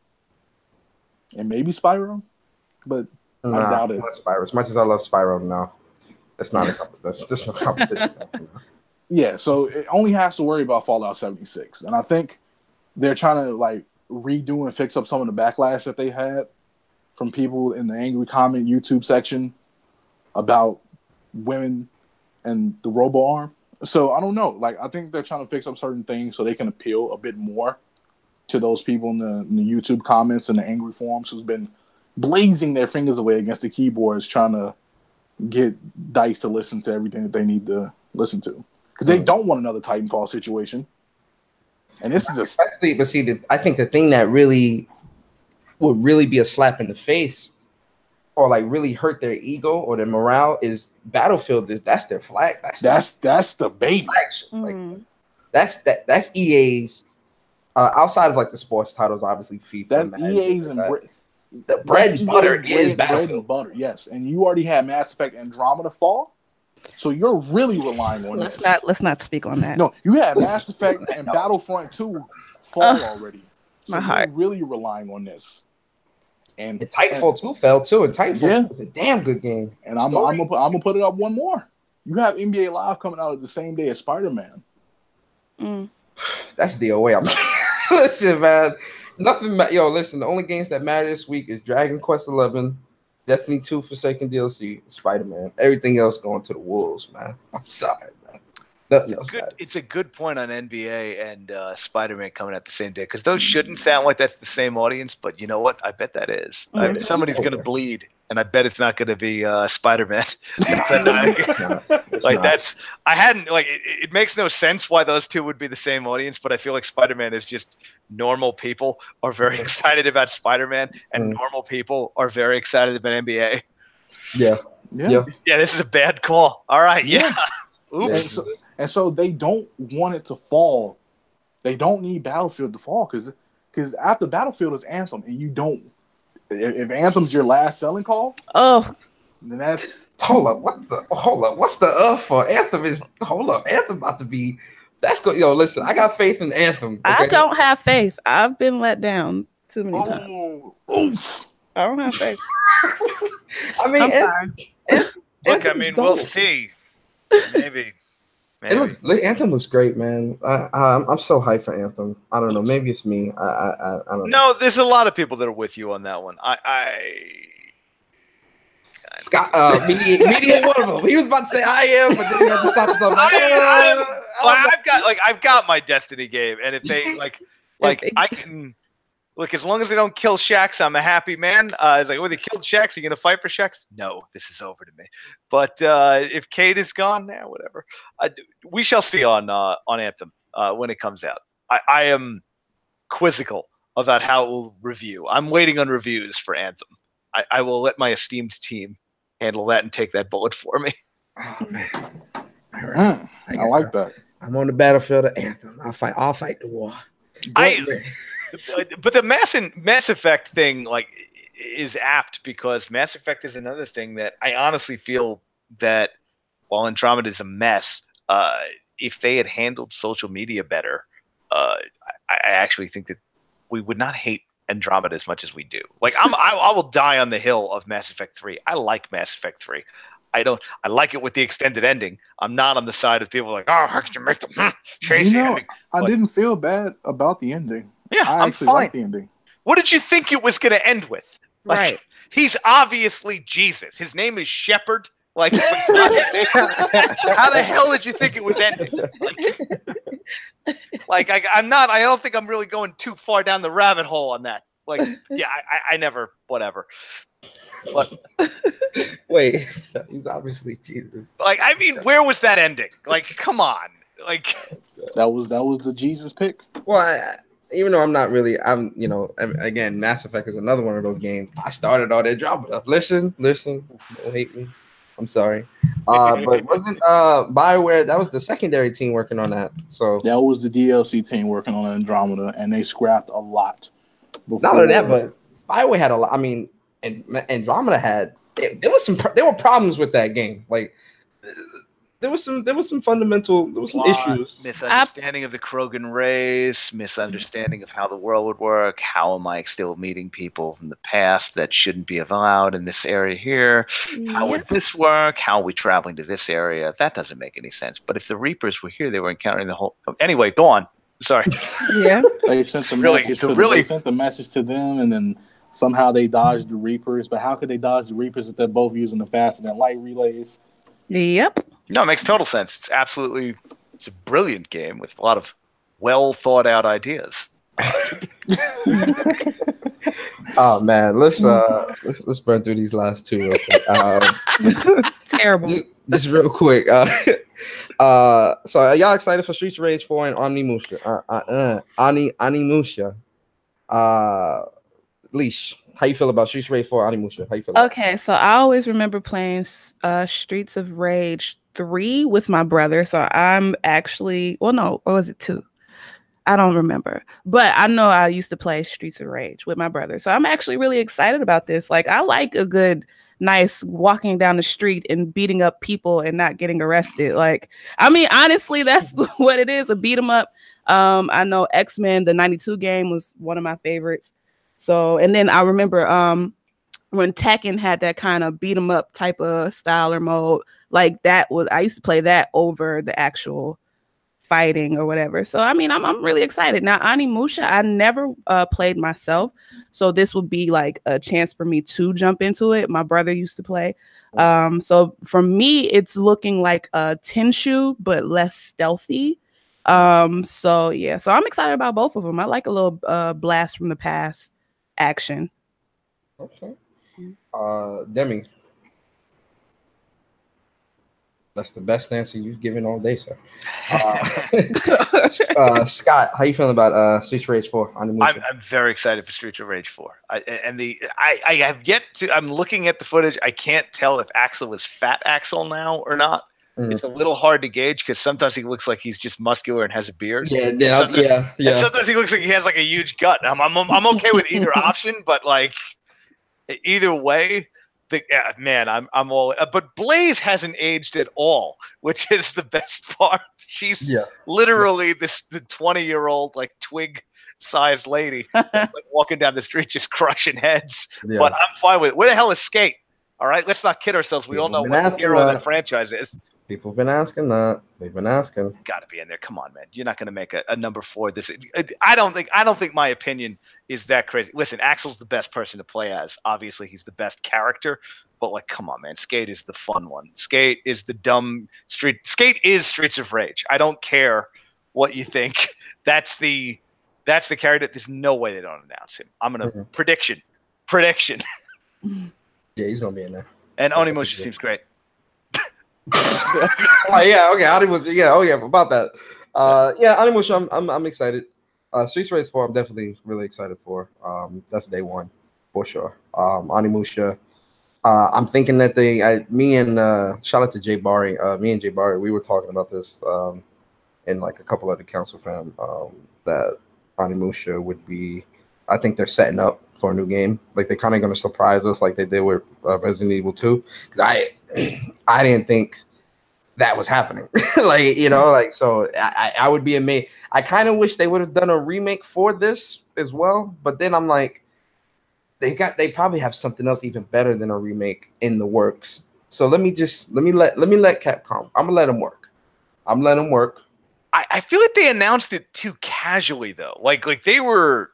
And maybe Spyro, but I doubt it. Not Spyro. As much as I love Spyro, no. It's not a competition. There's no competition. Yeah, so it only has to worry about Fallout 76. And I think they're trying to redo and fix up some of the backlash that they had from people in the angry comment YouTube section about women and the robo-arm. So I don't know. I think they're trying to fix up certain things so they can appeal a bit more to those people in the YouTube comments and the angry forums who's been blazing their fingers away against the keyboards trying to get DICE to listen to everything that they need to listen to. Because they don't want another Titanfall situation. And this is just... But see, I think the thing that would really be a slap in the face or really hurt their ego or their morale is Battlefield. That's their flag. That's the baby. That's EA's outside of the sports titles, obviously FIFA. That's EA's and the bread and butter is Battlefield. Bread and butter, yes. And you already had Mass Effect Andromeda fall, so you're really relying on this. Let's not speak on that. No, you had Mass Effect and Battlefront 2 fall already. So you're really relying on this. And Titanfall 2 fell too, and Titanfall was a damn good game. And I'm gonna put it up one more. You have NBA Live coming out at the same day as Spider-Man. That's the way I'm. Listen, man. Listen. The only games that matter this week is Dragon Quest 11, Destiny 2 Forsaken DLC, Spider-Man. Everything else going to the wolves, man. I'm sorry, man. It's a good point on NBA and Spider-Man coming out the same day because those shouldn't sound like that's the same audience, but you know what? I bet that is. Somebody's going to bleed, and I bet it's not going to be Spider-Man. It makes no sense why those two would be the same audience, but I feel like Spider-Man is just normal people are very excited about Spider-Man, and normal people are very excited about NBA. Yeah. This is a bad call. All right, yeah. Oops. And so they don't want it to fall. They don't need Battlefield to fall because after Battlefield is Anthem, and you don't. If Anthem's your last selling call, then that's hold up. What's the for Anthem is Anthem about to be. That's good. Listen, I got faith in Anthem. Okay? I don't have faith. I've been let down too many times. Oof. I don't have faith. I mean, we'll see. Maybe. Anthem looks great, man. I'm so hyped for Anthem. I don't know. Maybe it's me. I don't know. No, there's a lot of people that are with you on that one. Scott, Meaney one of them. He was about to say I am, but then he had to stop himself. I've got my Destiny game, and if they I can. Look, as long as they don't kill Shaxx, I'm a happy man. It's like, they killed Shaxx. Are you going to fight for Shaxx? No, this is over to me. But if Cade is gone, whatever. We shall see on Anthem when it comes out. I am quizzical about how it will review. I'm waiting on reviews for Anthem. I will let my esteemed team handle that and take that bullet for me. Oh, man. I like that. I'm on the battlefield of Anthem. I'll fight the war. But the Mass Effect thing, is apt because Mass Effect is another thing that I honestly feel that while Andromeda is a mess, if they had handled social media better, I actually think that we would not hate Andromeda as much as we do. Like I will die on the hill of Mass Effect 3. I like Mass Effect 3. I like it with the extended ending. I'm not on the side of people like, oh, how could you make them change the ending? I didn't feel bad about the ending. Yeah, I actually liked the ending. What did you think it was going to end with? Like, Right. He's obviously Jesus. His name is Shepherd. Like, how the hell did you think it was ending? I don't think I'm really going too far down the rabbit hole on that. Like, yeah, I never, whatever. But wait, so he's obviously Jesus. Like, I mean, where was that ending? Like, come on. Like, that was the Jesus pick. Well, even though again, Mass Effect is another one of those games. I started all that drama. Listen, don't hate me. I'm sorry. But wasn't BioWare, that was the secondary team working on that. So that was the DLC team working on Andromeda, and they scrapped a lot. Not only that, but BioWare had a lot. I mean, and Andromeda had there were problems with that game. Like there was some fundamental issues. Misunderstanding of the Krogan race, misunderstanding of how the world would work. How am I still meeting people from the past that shouldn't be allowed in this area here? How would this work? How are we traveling to this area? That doesn't make any sense. But if the Reapers were here, they were encountering the whole. Anyway, go on. Sorry. Yeah. They sent the message they sent the message to them, and then somehow they dodged the Reapers. But how could they dodge the Reapers if they're both using the faster than light relays? Yep. No, it makes total sense. It's a brilliant game with a lot of well thought out ideas. Oh man, let's burn through these last two real quick. Terrible. Just real quick. So are y'all excited for Streets of Rage 4 and Onimusha? Onimusha. Leash. How you feel about Streets of Rage 4, Onimusha? How you feel? Okay, so I always remember playing Streets of Rage 3 with my brother. So I'm actually, or was it 2? I don't remember. But I know I used to play Streets of Rage with my brother. So I'm actually really excited about this. Like, I like a good, nice walking down the street and beating up people and not getting arrested. Like, I mean, honestly, that's what it is, a beat 'em up. I know X-Men, the 92 game, was one of my favorites. So, and then I remember when Tekken had that kind of beat 'em up type of style or mode, like I used to play that over the actual fighting or whatever. So, I mean, I'm really excited. Now, Onimusha, I never played myself. So this would be like a chance for me to jump into it. My brother used to play. So for me, it's looking like a Tenshu, but less stealthy. So yeah, so I'm excited about both of them. I like a little blast from the past action. Okay. Demi. That's the best answer you've given all day, sir. Scott, how you feeling about Streets of Rage 4? I'm very excited for Streets of Rage 4. I have yet to. I'm looking at the footage. I can't tell if Axel is fat Axel now or not. It's a little hard to gauge because sometimes he looks like he's just muscular and has a beard. Yeah. And sometimes he looks like he has like a huge gut. I'm okay with either option, but like either way. I'm all. But Blaze hasn't aged at all, which is the best part. She's literally the 20-year-old like twig-sized lady like, walking down the street just crushing heads. Yeah. But I'm fine with it. Where the hell is Skate? All right, let's not kid ourselves. We all know what the hero of that franchise is. People have been asking that. They've been asking. Got to be in there. Come on, man. You're not going to make a number 4. I don't think my opinion is that crazy. Listen, Axel's the best person to play as. Obviously, he's the best character. But like, come on, man. Skate is the fun one. Skate is the dumb street. Skate is Streets of Rage. I don't care what you think. That's the character. There's no way they don't announce him. I'm gonna prediction. Yeah, he's gonna be in there. And Onimusha seems great. Oh yeah, okay. Onimusha, yeah, about that. Onimusha, I'm excited. Streets of Rage 4, I'm definitely really excited for. That's day one for sure. Onimusha, I'm thinking that shout out to Jay Barry. Me and Jay Barry, we were talking about this in like a couple of the council fam that Onimusha would be. I think they're setting up for a new game. Like they're kind of going to surprise us, like they did with Resident Evil 2. Because I didn't think that was happening. Like, you know, like, so I would be amazed. I kind of wish they would have done a remake for this as well, but then I'm like, they probably have something else even better than a remake in the works. So let me let Capcom. I'm gonna let them work. I feel like they announced it too casually though. Like they were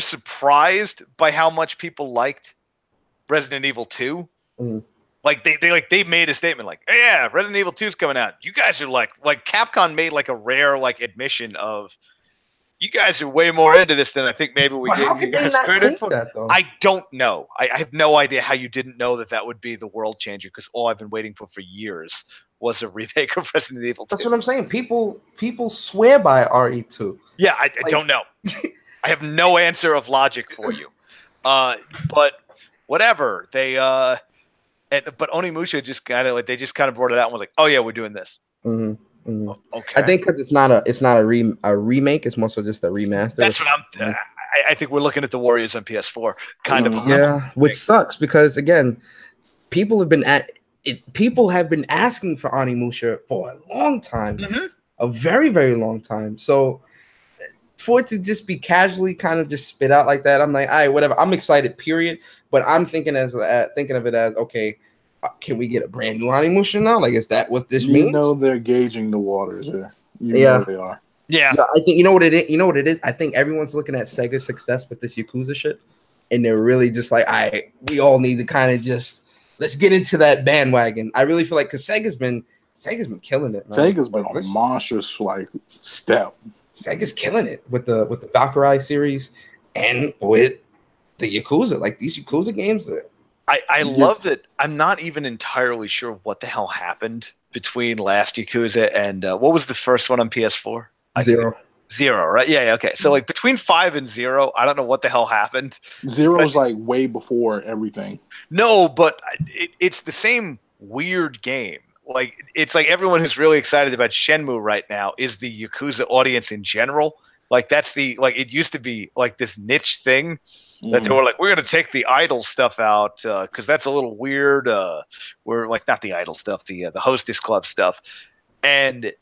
surprised by how much people liked Resident Evil 2. Mm-hmm. Like they made a statement like, hey, yeah, Resident Evil 2 is coming out. You guys are like Capcom made like a rare like admission of, you guys are way more into this than I think maybe we gave you guys credit for. That, though? I don't know. I have no idea how you didn't know that would be the world changer, because all I've been waiting for years was a remake of Resident Evil 2. That's what I'm saying. People swear by RE2. Yeah, I don't know. I have no answer of logic for you. But whatever. But Onimusha just kind of brought it out and was like, "Oh yeah, we're doing this." Mm-hmm. Mm-hmm. Okay. I think because it's not a remake. It's more so just a remaster. That's what I think we're looking at the Warriors on PS4 kind of. Yeah, which sucks because again, people have been asking for Onimusha for a long time, a very very long time. So for it to just be casually kind of just spit out like that, I'm like, all right, whatever. I'm excited, period. But I'm thinking of it as, okay, can we get a brand new Onimusha now? Like, is that what this means? You know, they're gauging the waters there. You know they are. Yeah. I think you know what it is. You know what it is. I think everyone's looking at Sega's success with this Yakuza shit, and they're really just like, we all need to kind of just let's get into that bandwagon. I really feel like because Sega's been killing it. Man. Sega's been on a monstrous like step. Sega's killing it with the Valkyrie series and with the Yakuza. Like these Yakuza games. I love that. I'm not even entirely sure what the hell happened between last Yakuza and what was the first one on PS4? Zero, right? Yeah, okay. So like between 5 and 0, I don't know what the hell happened. 0 is like way before everything. No, but it's the same weird game. Like it's like everyone who's really excited about Shenmue right now is the Yakuza audience in general. Like that's it used to be like this niche thing that they were like, we're gonna take the idol stuff out because that's a little weird. We're like not the idol stuff, the Hostess Club stuff, and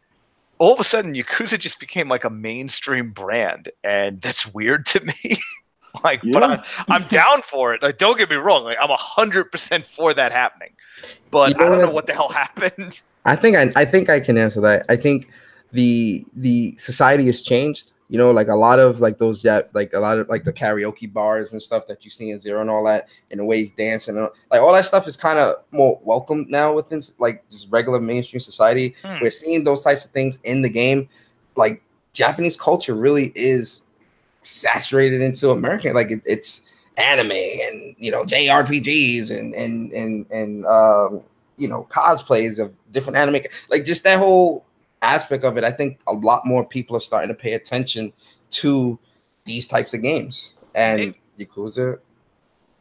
all of a sudden Yakuza just became like a mainstream brand, and that's weird to me. But I'm down for it. Like, don't get me wrong. Like I'm 100% for that happening, but I don't know what the hell happened. I think I can answer that. I think the society has changed. You know, like a lot of like those the karaoke bars and stuff that you see in Zero and all that, and the way he's dancing, like all that stuff is kind of more welcome now within like just regular mainstream society. We're seeing those types of things in the game. Like Japanese culture really is saturated into American, like it's anime and JRPGs and cosplays of different anime, like just that whole aspect of it. I think a lot more people are starting to pay attention to these types of games, and Yakuza,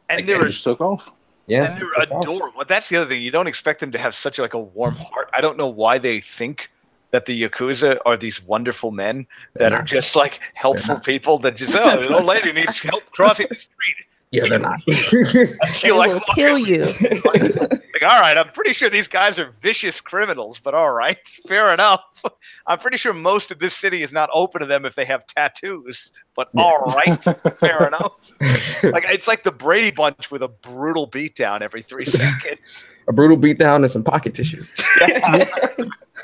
and they just took off. Yeah, and they're adorable. But that's the other thing. You don't expect them to have such like a warm heart. I don't know why they think that the Yakuza are these wonderful men that are just like helpful people that just, an old lady needs help crossing the street. Yeah, they're not. They will kill you. Like, all right, I'm pretty sure these guys are vicious criminals, but all right, fair enough. I'm pretty sure most of this city is not open to them if they have tattoos, but all right, fair enough. Like it's like the Brady Bunch with a brutal beatdown every 3 seconds. A brutal beatdown and some pocket tissues. Yeah.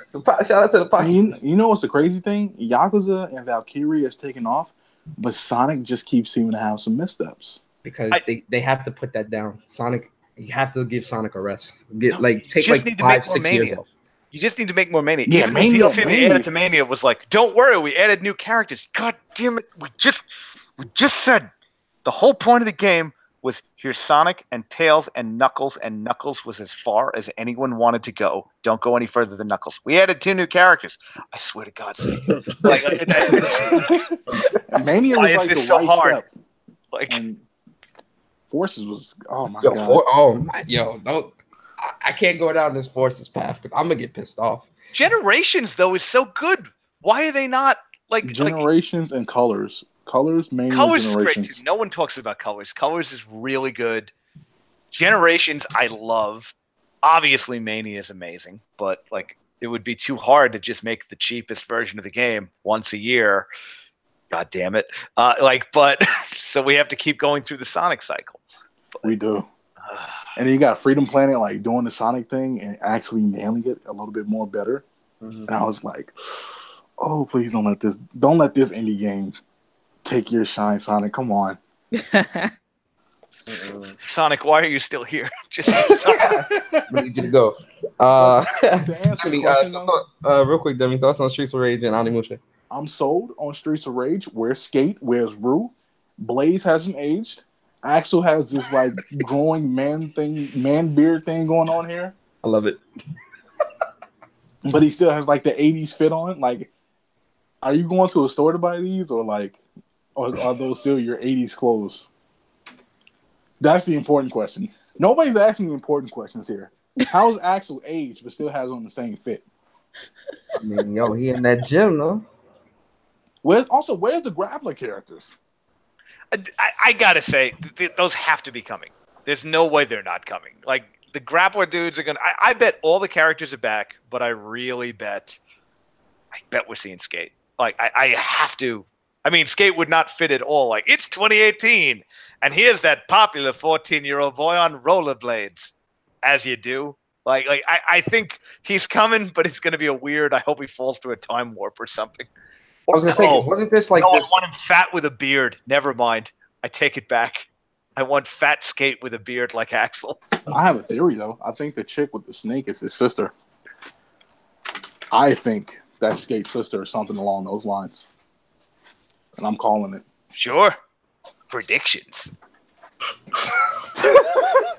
Shout out to the pocket. You know what's the crazy thing? Yakuza and Valkyria is taking off, but Sonic just keeps seeming to have some missteps. Because they have to put that down. Sonic, you have to give Sonic a rest. Take 5-6 years off. You just need to make more Mania. Yeah, even the DLC they added to Mania was like, don't worry, we added new characters. God damn it, we just said the whole point of the game was here's Sonic and Tails and Knuckles was as far as anyone wanted to go. Don't go any further than Knuckles. We added 2 new characters. I swear to God, Mania was like the so right hard. step. Like. Forces was I can't go down this Forces path because I'm gonna get pissed off. Generations though is so good. Why are they not like Generations and Colors? Mainly Colors is Generations. great too. No one talks about Colors. Colors is really good. Generations I love. Obviously, Meaney is amazing, but like it would be too hard to just make the cheapest version of the game once a year. God damn it! But so we have to keep going through the Sonic cycle. But, we do. And then you got Freedom Planet like doing the Sonic thing and actually nailing it a little bit more better. Mm-hmm. And I was like, oh, please don't let this indie game take your shine, Sonic. Come on. Sonic, why are you still here? Just we need you to go. Real quick, Demi, thoughts on Streets of Rage and Onimusha? I'm sold on Streets of Rage. Where's Skate? Where's Rue? Blaze hasn't aged. Axel has this like growing man beard thing going on here. I love it. But he still has like the 80s fit on. Like, are you going to a store to buy these, or are those still your 80s clothes? That's the important question. Nobody's asking the important questions here. How's Axel aged but still has on the same fit? I mean, yo, he in that gym, though. Where's the grappler characters? I gotta say, those have to be coming. There's no way they're not coming. Like, the grappler dudes are gonna. I bet all the characters are back, but I bet we're seeing Skate. Like, I have to. I mean, Skate would not fit at all. Like, it's 2018, and here's that popular 14-year-old boy on rollerblades, as you do. Like I think he's coming, but it's going to be a weird. I hope he falls through a time warp or something. I was going to say, wasn't this like? No, this? I want him fat with a beard. Never mind. I take it back. I want fat Skate with a beard like Axel. I have a theory though. I think the chick with the snake is his sister. I think that's Skate's sister or something along those lines. And I'm calling it. Sure. Predictions.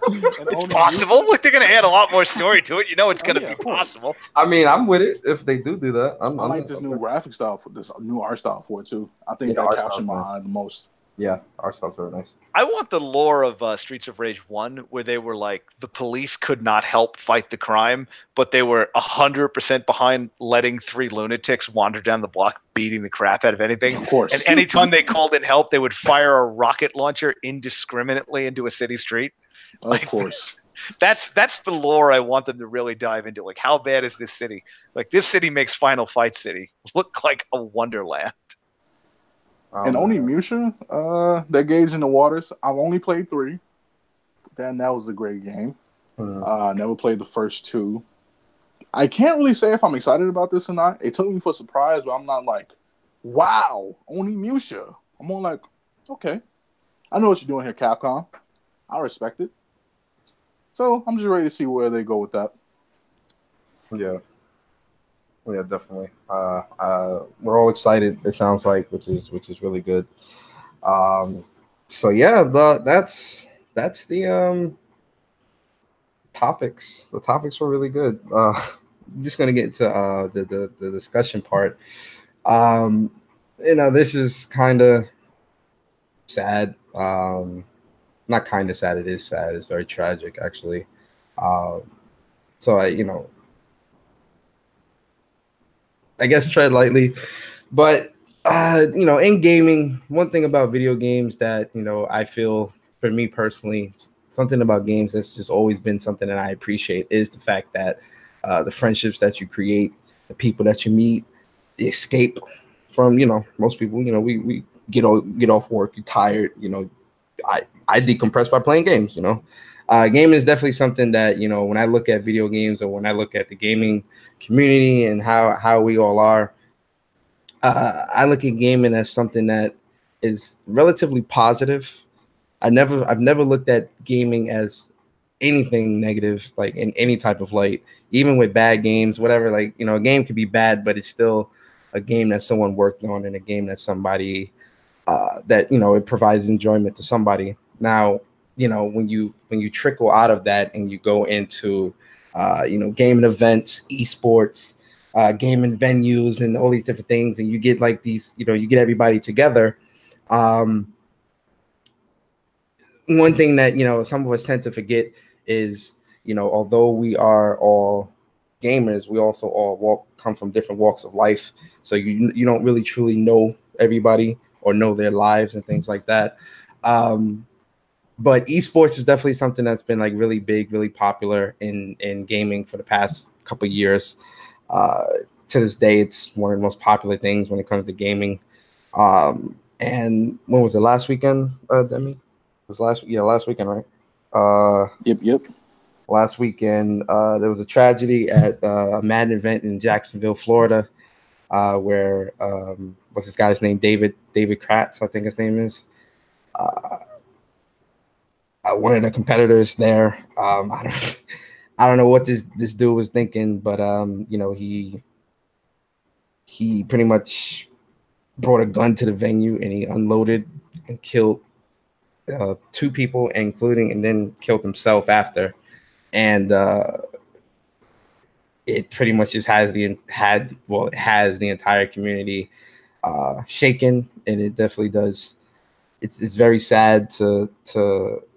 It's possible. Look, they're going to add a lot more story to it. You know it's going to be possible. I mean, I'm with it if they do that. I like this new graphic style for this new art style for it too. I think that captured my eye the most. Yeah, art style's very nice. I want the lore of Streets of Rage 1 where they were like, the police could not help fight the crime, but they were 100% behind letting 3 lunatics wander down the block beating the crap out of anything. Of course. And anytime they called in help, they would fire a rocket launcher indiscriminately into a city street. Of course. That's the lore I want them to really dive into. Like, how bad is this city? Like, this city makes Final Fight City look like a wonderland. And Onimusha, that Gauge in the Waters, I've only played 3. That was a great game. Never played the first 2. I can't really say if I'm excited about this or not. It took me for a surprise, but I'm not like, wow, Onimusha. I'm more like, okay. I know what you're doing here, Capcom. I respect it. So I'm just ready to see where they go with that. Yeah. Yeah, definitely. We're all excited. It sounds like, which is really good. So yeah, that's the topics. The topics were really good. I'm just gonna get into the discussion part. This is kind of sad. Not kind of sad. It is sad. It's very tragic, actually. So I guess tread lightly, but in gaming, one thing about video games that I feel, for me personally, something about games that's just always been something that I appreciate is the fact that the friendships that you create, the people that you meet, the escape from most people. We get off work, you're tired. I decompress by playing games. Gaming is definitely something that when I look at video games or when I look at the gaming community and how we all are, I look at gaming as something that is relatively positive. I've never looked at gaming as anything negative, like in any type of light, even with bad games, whatever. Like a game could be bad, but it's still a game that someone worked on and a game that somebody that it provides enjoyment to somebody. Now, when you trickle out of that and you go into gaming events, esports, gaming venues, and all these different things, and you get like these, you get everybody together. One thing that some of us tend to forget is, although we are all gamers, we also all come from different walks of life. So you don't really truly know everybody or know their lives and things like that. But esports is definitely something that's been like really big, really popular in gaming for the past couple of years. To this day, it's one of the most popular things when it comes to gaming. And when was it? Last weekend, Demi? It was last weekend, right? Yep. Last weekend, there was a tragedy at a Madden event in Jacksonville, Florida, where what's this guy's name? David Kratz, I think his name is. One of the competitors there. I don't know what this dude was thinking, but you know, he pretty much brought a gun to the venue and he unloaded and killed 2 people, and then killed himself after. And it pretty much just it has the entire community shaken, and it definitely does. It's very sad to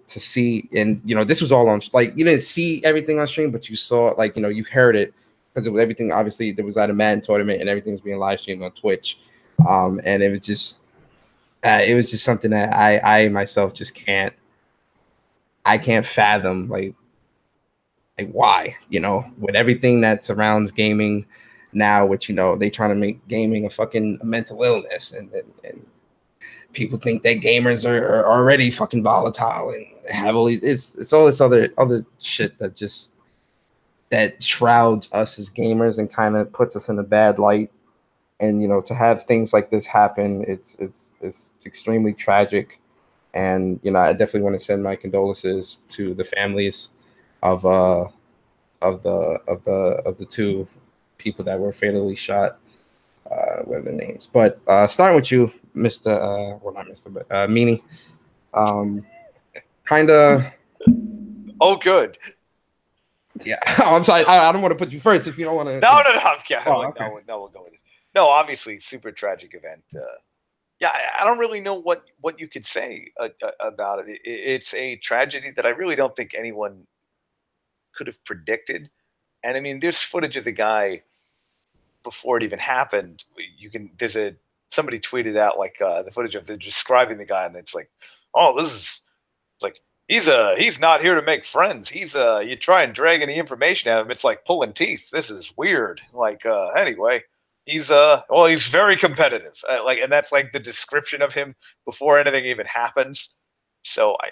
see. And you know, this was all on, like, you didn't see everything on stream, but you saw, like, you know, you heard it because it was everything. Obviously, there was at a Madden tournament and everything was being live streamed on Twitch, and it was just something that I myself just can't fathom, like why, you know, with everything that surrounds gaming now, which, you know, they trying to make gaming a fucking mental illness, and people think that gamers are already fucking volatile and have all these, it's all this other shit that shrouds us as gamers and kind of puts us in a bad light. And, you know, to have things like this happen, it's extremely tragic. And, you know, I definitely want to send my condolences to the families of the 2 people that were fatally shot. What are the names? But starting with you, Mr. Well, not Mr., but Meaney. Kind of. Oh, good. Yeah. I'm sorry. I don't want to put you first if you don't want to. No. I'm kidding. Okay. No, we'll go with it. No, obviously, super tragic event. Yeah, I don't really know what you could say about it. It's a tragedy that I really don't think anyone could have predicted. And I mean, there's footage of the guy before it even happened. Somebody tweeted out like the footage of the describing the guy, and it's like, oh, this is like he's not here to make friends. You try and drag any information out of him, it's like pulling teeth. This is weird. Like anyway, he's very competitive. And that's like the description of him before anything even happens. So I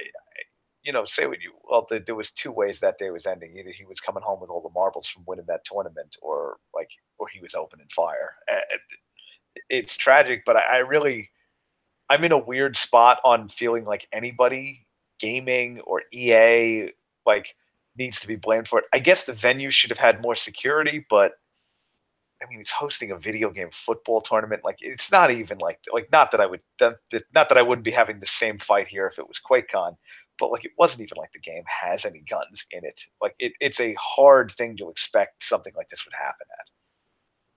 say what you will. There was 2 ways that day was ending. Either he was coming home with all the marbles from winning that tournament, or he was opening fire. It's tragic, but I'm in a weird spot on feeling like anybody, gaming or EA, like, needs to be blamed for it. I guess the venue should have had more security, but I mean, it's hosting a video game football tournament. Like, it's not even not that I wouldn't be having the same fight here if it was QuakeCon, but like, it wasn't even like the game has any guns in it. Like, it's a hard thing to expect something like this would happen at.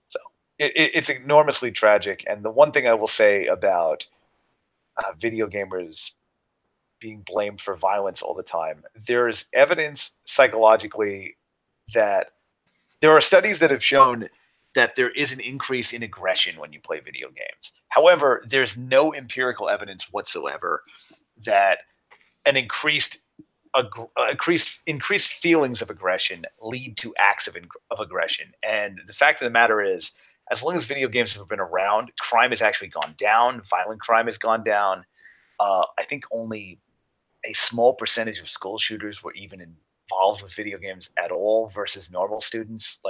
So it's enormously tragic. And the one thing I will say about video gamers being blamed for violence all the time, there is evidence psychologically that there are studies that have shown that there is an increase in aggression when you play video games. However, there's no empirical evidence whatsoever that an increased feelings of aggression lead to acts of aggression. And the fact of the matter is, as long as video games have been around, crime has actually gone down. Violent crime has gone down. I think only a small percentage of school shooters were even involved with video games at all versus normal students.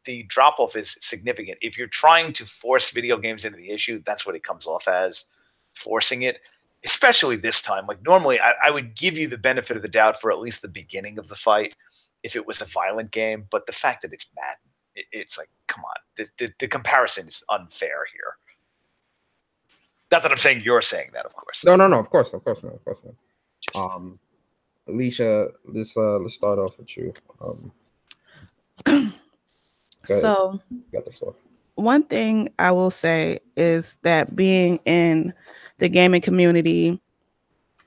The drop-off is significant. If you're trying to force video games into the issue, that's what it comes off as, forcing it, especially this time. Like, normally, I would give you the benefit of the doubt for at least the beginning of the fight if it was a violent game. But the fact that it's Madden, it's like, come on. The comparison is unfair here. Not that I'm saying you're saying that, of course. No, of course not. Just, Alicia, let's start off with you. So, you got the floor. One thing I will say is that being in the gaming community,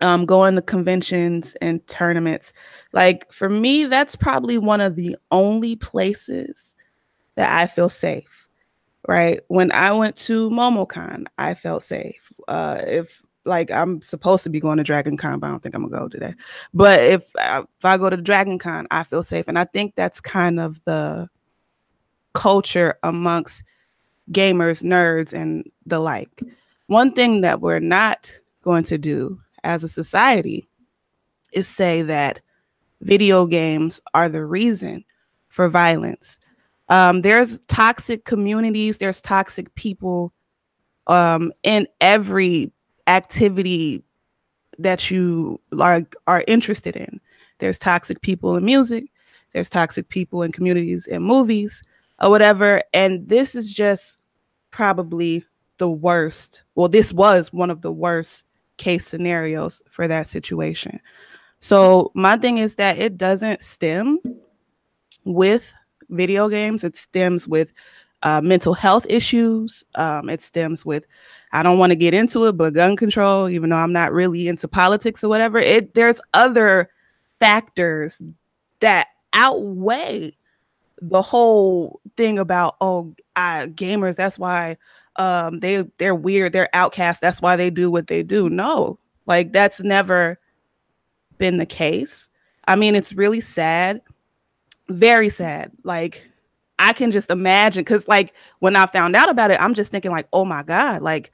going to conventions and tournaments, like, for me, that's probably one of the only places that I feel safe. Right? When I went to MomoCon, I felt safe. If like I'm supposed to be going to Dragon Con, but I don't think I'm gonna go today. But if I go to Dragon Con, I feel safe. And I think that's kind of the culture amongst gamers, nerds, and the like. One thing that we're not going to do as a society is say that video games are the reason for violence. There's toxic communities, there's toxic people in every activity that you are interested in. There's toxic people in music, there's toxic people in communities and movies or whatever. And this is just probably the worst. Well, this was one of the worst case scenarios for that situation. So my thing is that it doesn't stem with video games. It stems with mental health issues. It stems with, I don't want to get into it, but gun control, even though I'm not really into politics or whatever, there's other factors that outweigh the whole thing about, gamers, that's why they're weird, they're outcasts, that's why they do what they do. No, like that's never been the case. I mean, it's really sad, very sad. Like I can just imagine, because like when I found out about it, I'm just thinking like, oh my God, like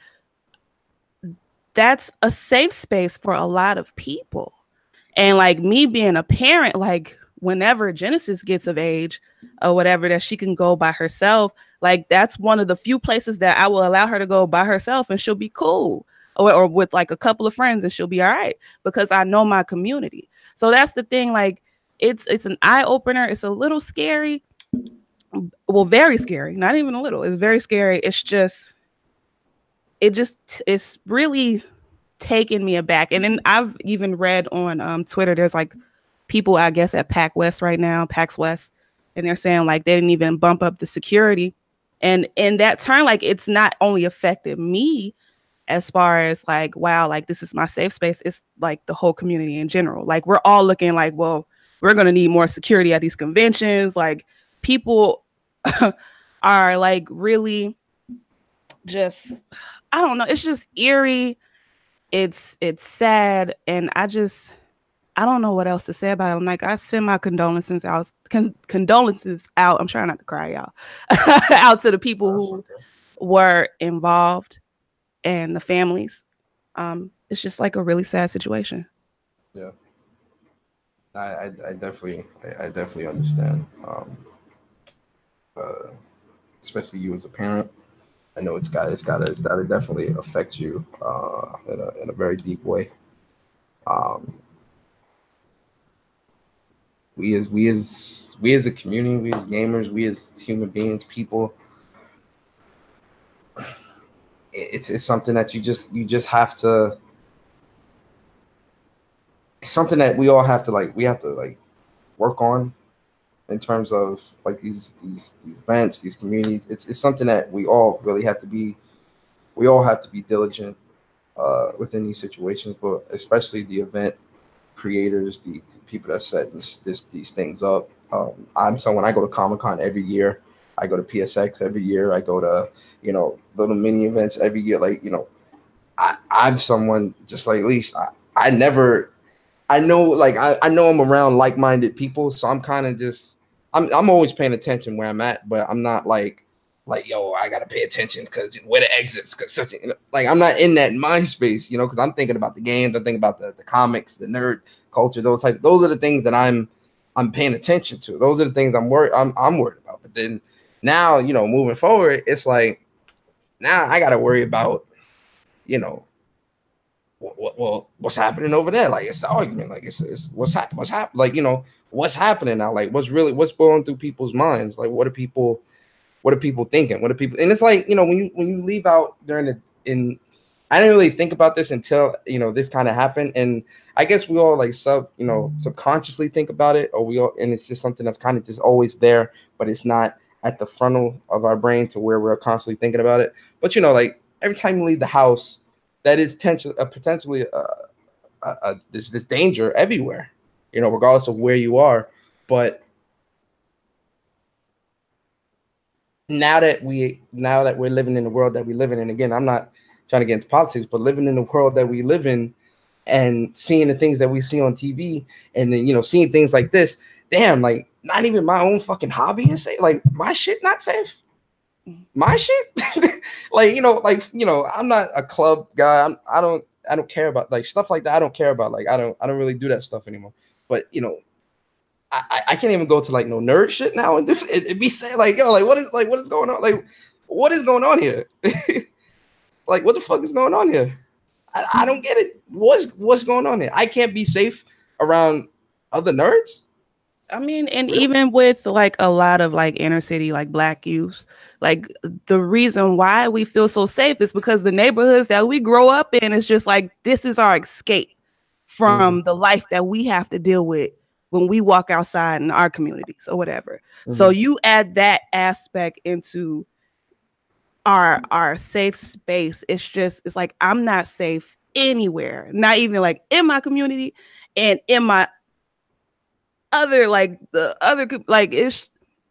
that's a safe space for a lot of people. And like me being a parent, like whenever Genesis gets of age or whatever, that she can go by herself, like that's one of the few places that I will allow her to go by herself and she'll be cool, or with like a couple of friends and she'll be all right, because I know my community. So that's the thing. Like it's an eye opener. It's a little scary. Well, very scary. Not even a little. It's very scary. It's really taken me aback. And then I've even read on Twitter, there's like people, I guess, at PAX West right now, PAX West, and they're saying like they didn't even bump up the security. And in that turn, like it's not only affected me as far as like, wow, like this is my safe space. It's like the whole community in general. Like we're all looking like, well, we're going to need more security at these conventions. Like people are like really just, I don't know. It's just eerie. It's sad. And I don't know what else to say about it. I'm like, I send my condolences out. Condolences out. I'm trying not to cry, y'all. Out to the people who were involved and the families. It's just like a really sad situation. Yeah, I definitely understand. Especially you as a parent. I know it's gotta definitely affect you in a very deep way. We as a community, we as gamers, we as human beings, people, it's something that you just have to. It's something that we all have to work on in terms of like these events, these communities. It's something that we all really have to be. We all have to be diligent within these situations, but especially the event creators, the people that set these things up. I'm someone, I go to Comic-Con every year. I go to PSX every year. I go to, little mini events every year. Like, I'm someone just like Leash. I know I'm around like-minded people. So I'm kind of just, I'm always paying attention where I'm at, but I'm not like, yo, I got to pay attention because where the exits, because I'm not in that mind space, because I'm thinking about the games. I'm thinking about the comics, the nerd culture, those are the things that I'm paying attention to. Those are the things I'm worried about. But then now, moving forward, it's like, now I got to worry about, what's happening over there? Like, it's the argument. Like, it's what's happening? Like, what's happening now? Like, what's going through people's minds? Like, what are people thinking? What are people? And it's like, when you leave out I didn't really think about this until, this kind of happened. And I guess we all like subconsciously think about it, and it's just something that's kind of just always there, but it's not at the frontal of our brain to where we're constantly thinking about it. But, like every time you leave the house, that is potentially there's this danger everywhere, regardless of where you are. But now that we're living in the world that we live in, and again, I'm not trying to get into politics, but living in the world that we live in and seeing the things that we see on TV, and then, you know, seeing things like this, damn, like not even my own fucking hobby is safe. Like my shit not safe. My shit, like, you know, I'm not a club guy. I don't care about like stuff like that. I don't care about, like, I don't really do that stuff anymore. But, you know, I can't even go to like no nerd shit now and do it be saying like, yo, like what is going on? Like, what is going on here? Like, what the fuck is going on here? I don't get it. What's going on here? I can't be safe around other nerds. I mean, and really? Even with like a lot of like inner city, like Black youths, like the reason why we feel so safe is because the neighborhoods that we grow up in is just like, this is our escape from the life that we have to deal with when we walk outside in our communities or whatever. So you add that aspect into our safe space. It's like, I'm not safe anywhere, not even like in my community and in my other, like the other, like it's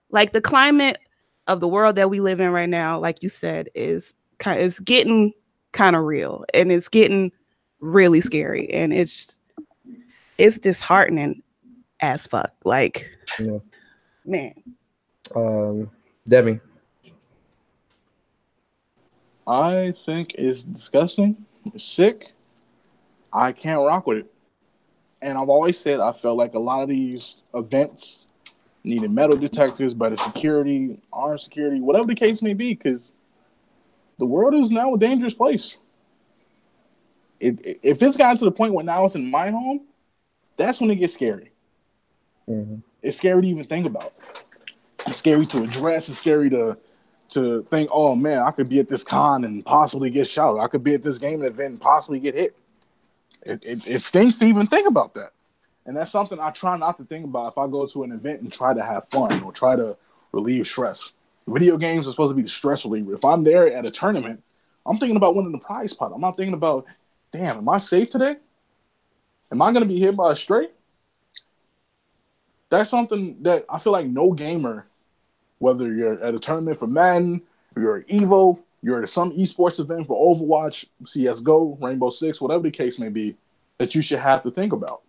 like the climate of the world that we live in right now, like you said, is getting kind of real, and it's getting really scary, and it's disheartening as fuck. Like, man. Demi. I think it's disgusting. It's sick. I can't rock with it. And I've always said I felt like a lot of these events needed metal detectors, better security, armed security, whatever the case may be, because the world is now a dangerous place. If it's gotten to the point where now it's in my home, that's when it gets scary. It's scary to even think about. It's scary to address. It's scary to think, oh man, I could be at this con and possibly get shot. I could be at this gaming event and possibly get hit. It stinks to even think about that. And that's something I try not to think about if I go to an event and try to have fun or try to relieve stress. Video games are supposed to be the stress reliever. If I'm there at a tournament, I'm thinking about winning the prize pot. I'm not thinking about, damn, am I safe today? Am I going to be hit by a stray? That's something that I feel like no gamer, whether you're at a tournament for Madden, you're at EVO, you're at some esports event for Overwatch, CSGO, Rainbow Six, whatever the case may be, that you should have to think about.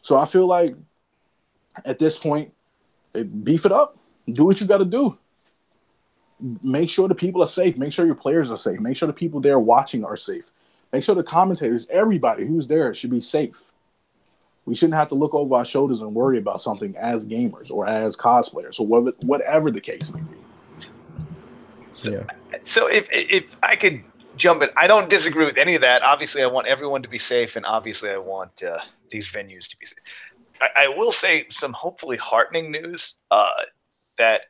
So I feel like at this point, beef it up. Do what you got to do. Make sure the people are safe. Make sure your players are safe. Make sure the people there watching are safe. Make sure the commentators, everybody who's there should be safe. We shouldn't have to look over our shoulders and worry about something as gamers or as cosplayers or whatever the case may be. So if I could jump in, I don't disagree with any of that. Obviously, I want everyone to be safe, and obviously, I want these venues to be safe. I will say some hopefully heartening news that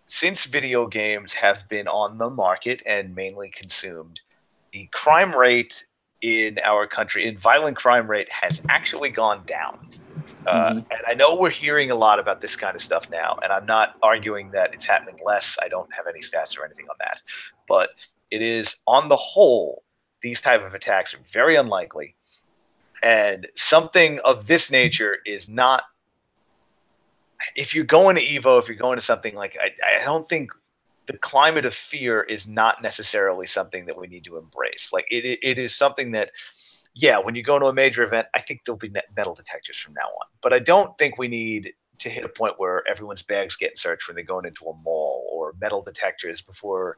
since video games have been on the market and mainly consumed, the crime rate in our country, in violent crime rate, has actually gone down. And I know we're hearing a lot about this kind of stuff now, and I'm not arguing that it's happening less. I don't have any stats or anything on that. But it is, on the whole, these type of attacks are very unlikely. And something of this nature is not – if you're going to EVO, if you're going to something like – I don't think the climate of fear is not necessarily something that we need to embrace. Like it is something that – yeah, when you go to a major event, I think there'll be metal detectors from now on. But I don't think we need to hit a point where everyone's bags getting searched when they're going into a mall, or metal detectors before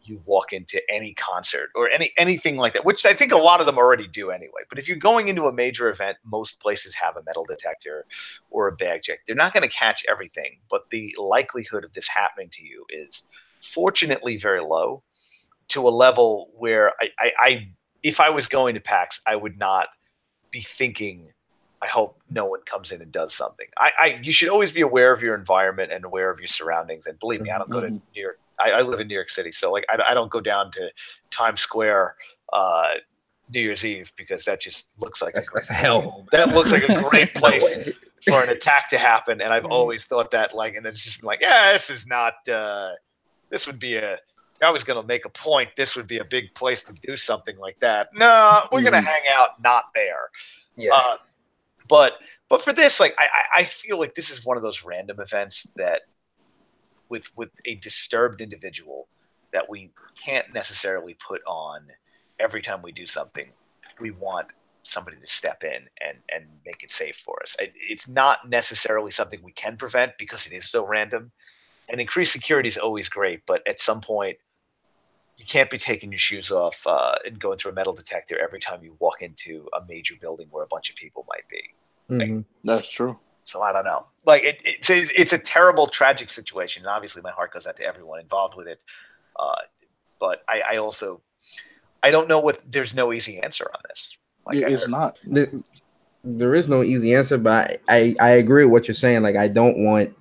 you walk into any concert or anything like that, which I think a lot of them already do anyway. But if you're going into a major event, most places have a metal detector or a bag check. They're not going to catch everything, but the likelihood of this happening to you is fortunately very low, to a level where I if I was going to PAX, I would not be thinking, I hope no one comes in and does something. You should always be aware of your environment and aware of your surroundings. And believe me, I don't go to New York. I live in New York City, so like I don't go down to Times Square New Year's Eve, because that just looks like that's hell. That looks like a great place for an attack to happen. And I've always thought that, like, and it's just been like, yeah, this is not. This would be a. I was going to make a point. This would be a big place to do something like that. No, we're going to hang out not there. Yeah. But for this, like, I feel like this is one of those random events that with a disturbed individual that we can't necessarily put on every time we do something. We want somebody to step in and make it safe for us. It's not necessarily something we can prevent because it is so random. And increased security is always great, but at some point, you can't be taking your shoes off and going through a metal detector every time you walk into a major building where a bunch of people might be. Mm-hmm. That's true. So I don't know. Like it's a terrible, tragic situation, and obviously my heart goes out to everyone involved with it. But I also don't know what. There's no easy answer on this. Like it's not. There is no easy answer, but I agree with what you're saying. Like I don't want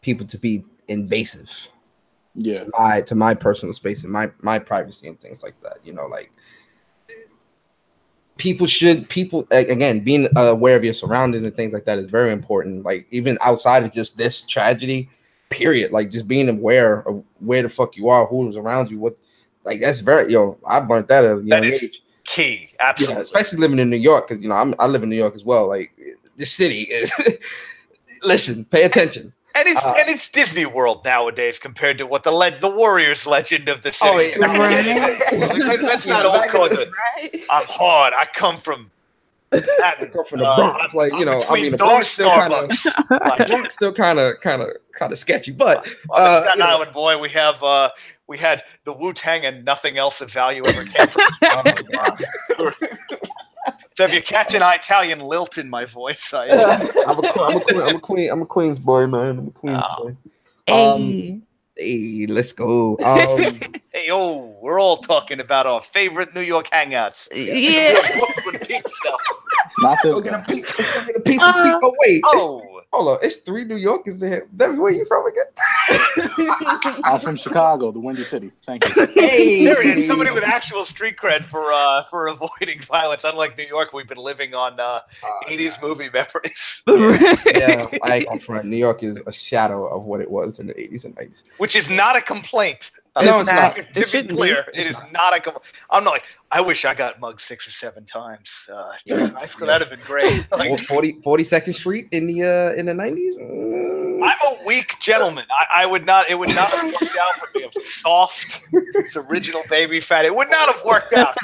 people to be invasive. Yeah. To my personal space and my privacy and things like that. You know, like people again, being aware of your surroundings and things like that is very important. Like even outside of just this tragedy, period. Like just being aware of where the fuck you are, who's around you, what. Like that's very I've learned that at a young age. Key, absolutely. Yeah, especially living in New York, because I live in New York as well. Like the city is. Listen, pay attention. And it's Disney World nowadays compared to what the Warriors legend of the city. Oh, yeah. Like, that's not old code. I'm hard. I come from. I come from the Bronx, the Bronx still kind of sketchy, but on the Staten Island boy, we had the Wu-Tang and nothing else of value ever came from. Oh my God. So if you're catching Italian lilt in my voice, I'm a Queens boy, man. I'm a Queens boy. Hey, let's go. Hey, we're all talking about our favorite New York hangouts. Yeah. Not this Let's guy. go get a piece of pizza. Oh, wait. Hold on. It's 3 New Yorkers there. Debbie, where you from again? I'm from Chicago, the Windy City. Thank you. Hey. There it is. Somebody with actual street cred for avoiding violence. Unlike New York, we've been living on 80s movie memories. Yeah, I'm from New York is a shadow of what it was in the 80s and 90s. Which is not a complaint. No, it's not. To be clear, it is not a complaint. I'm not like, I wish I got mugged 6 or 7 times. That'd have been great. Like, 42nd Street in the 90s. I'm a weak gentleman. I would not. It would not have worked out for me. I'm soft. It's original baby fat. It would not have worked out.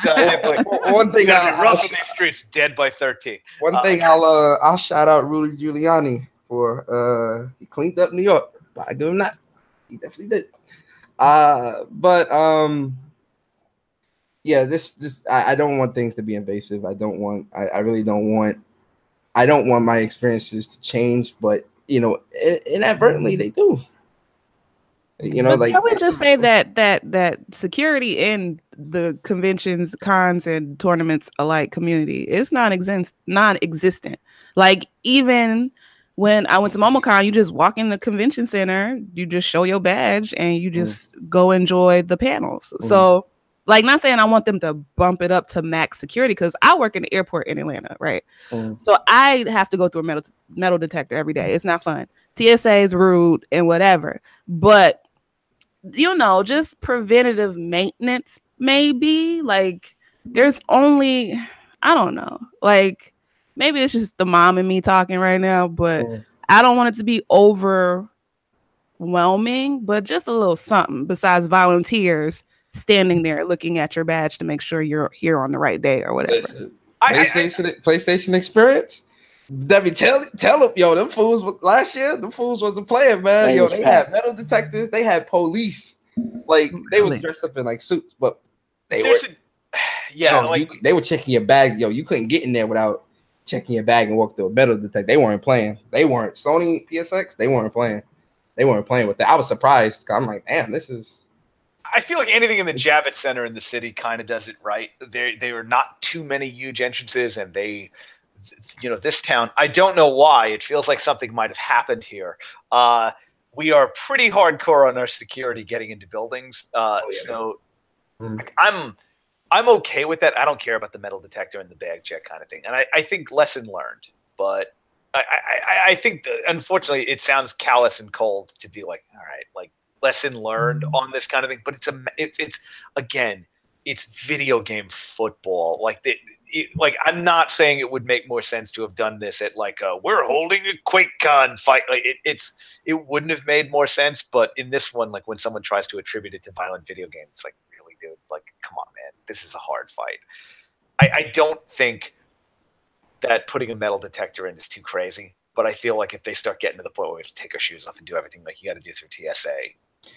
One thing, rough in these streets, dead by 13. One thing, I'll shout out Rudy Giuliani for he cleaned up New York. I give him that. He definitely did. Yeah, this I don't want things to be invasive. I really don't want my experiences to change, but inadvertently they do. But can we just say that security in the conventions, cons, and tournaments alike community is non-existent. Like even when I went to MomoCon, you just walk in the convention center, you just show your badge, and you just go enjoy the panels. So, like, not saying I want them to bump it up to max security, because I work in the airport in Atlanta, right? So I have to go through a metal detector every day. It's not fun. TSA is rude and whatever. But, just preventative maintenance, maybe. Like, there's only, I don't know, like, maybe it's just the mom and me talking right now, but I don't want it to be overwhelming, but just a little something besides volunteers standing there looking at your badge to make sure you're here on the right day or whatever. PlayStation experience. Debbie, tell them, them fools last year, the fools wasn't playing, man. They had metal detectors, they had police. Like they were dressed up in like suits, but they were checking your bag. You couldn't get in there without checking your bag and walk through a metal detector. They weren't playing. They weren't. Sony PSX, they weren't playing. They weren't playing with that. I was surprised. I'm like, damn, this is. I feel like anything in the Javits Center in the city kind of does it right. There are not too many huge entrances, and this town, I don't know why. It feels like something might have happened here. We are pretty hardcore on our security getting into buildings. So I'm okay with that. I don't care about the metal detector and the bag check kind of thing. And I think lesson learned, but I think that unfortunately it sounds callous and cold to be like, all right, like lesson learned on this kind of thing. But it's again, it's video game football. Like I'm not saying it would make more sense to have done this at like we're holding a QuakeCon fight. Like it wouldn't have made more sense. But in this one, like when someone tries to attribute it to violent video games, it's like, really, dude, like, come on, man, this is a hard fight. I don't think that putting a metal detector in is too crazy, but I feel like if they start getting to the point where we have to take our shoes off and do everything like you got to do through TSA,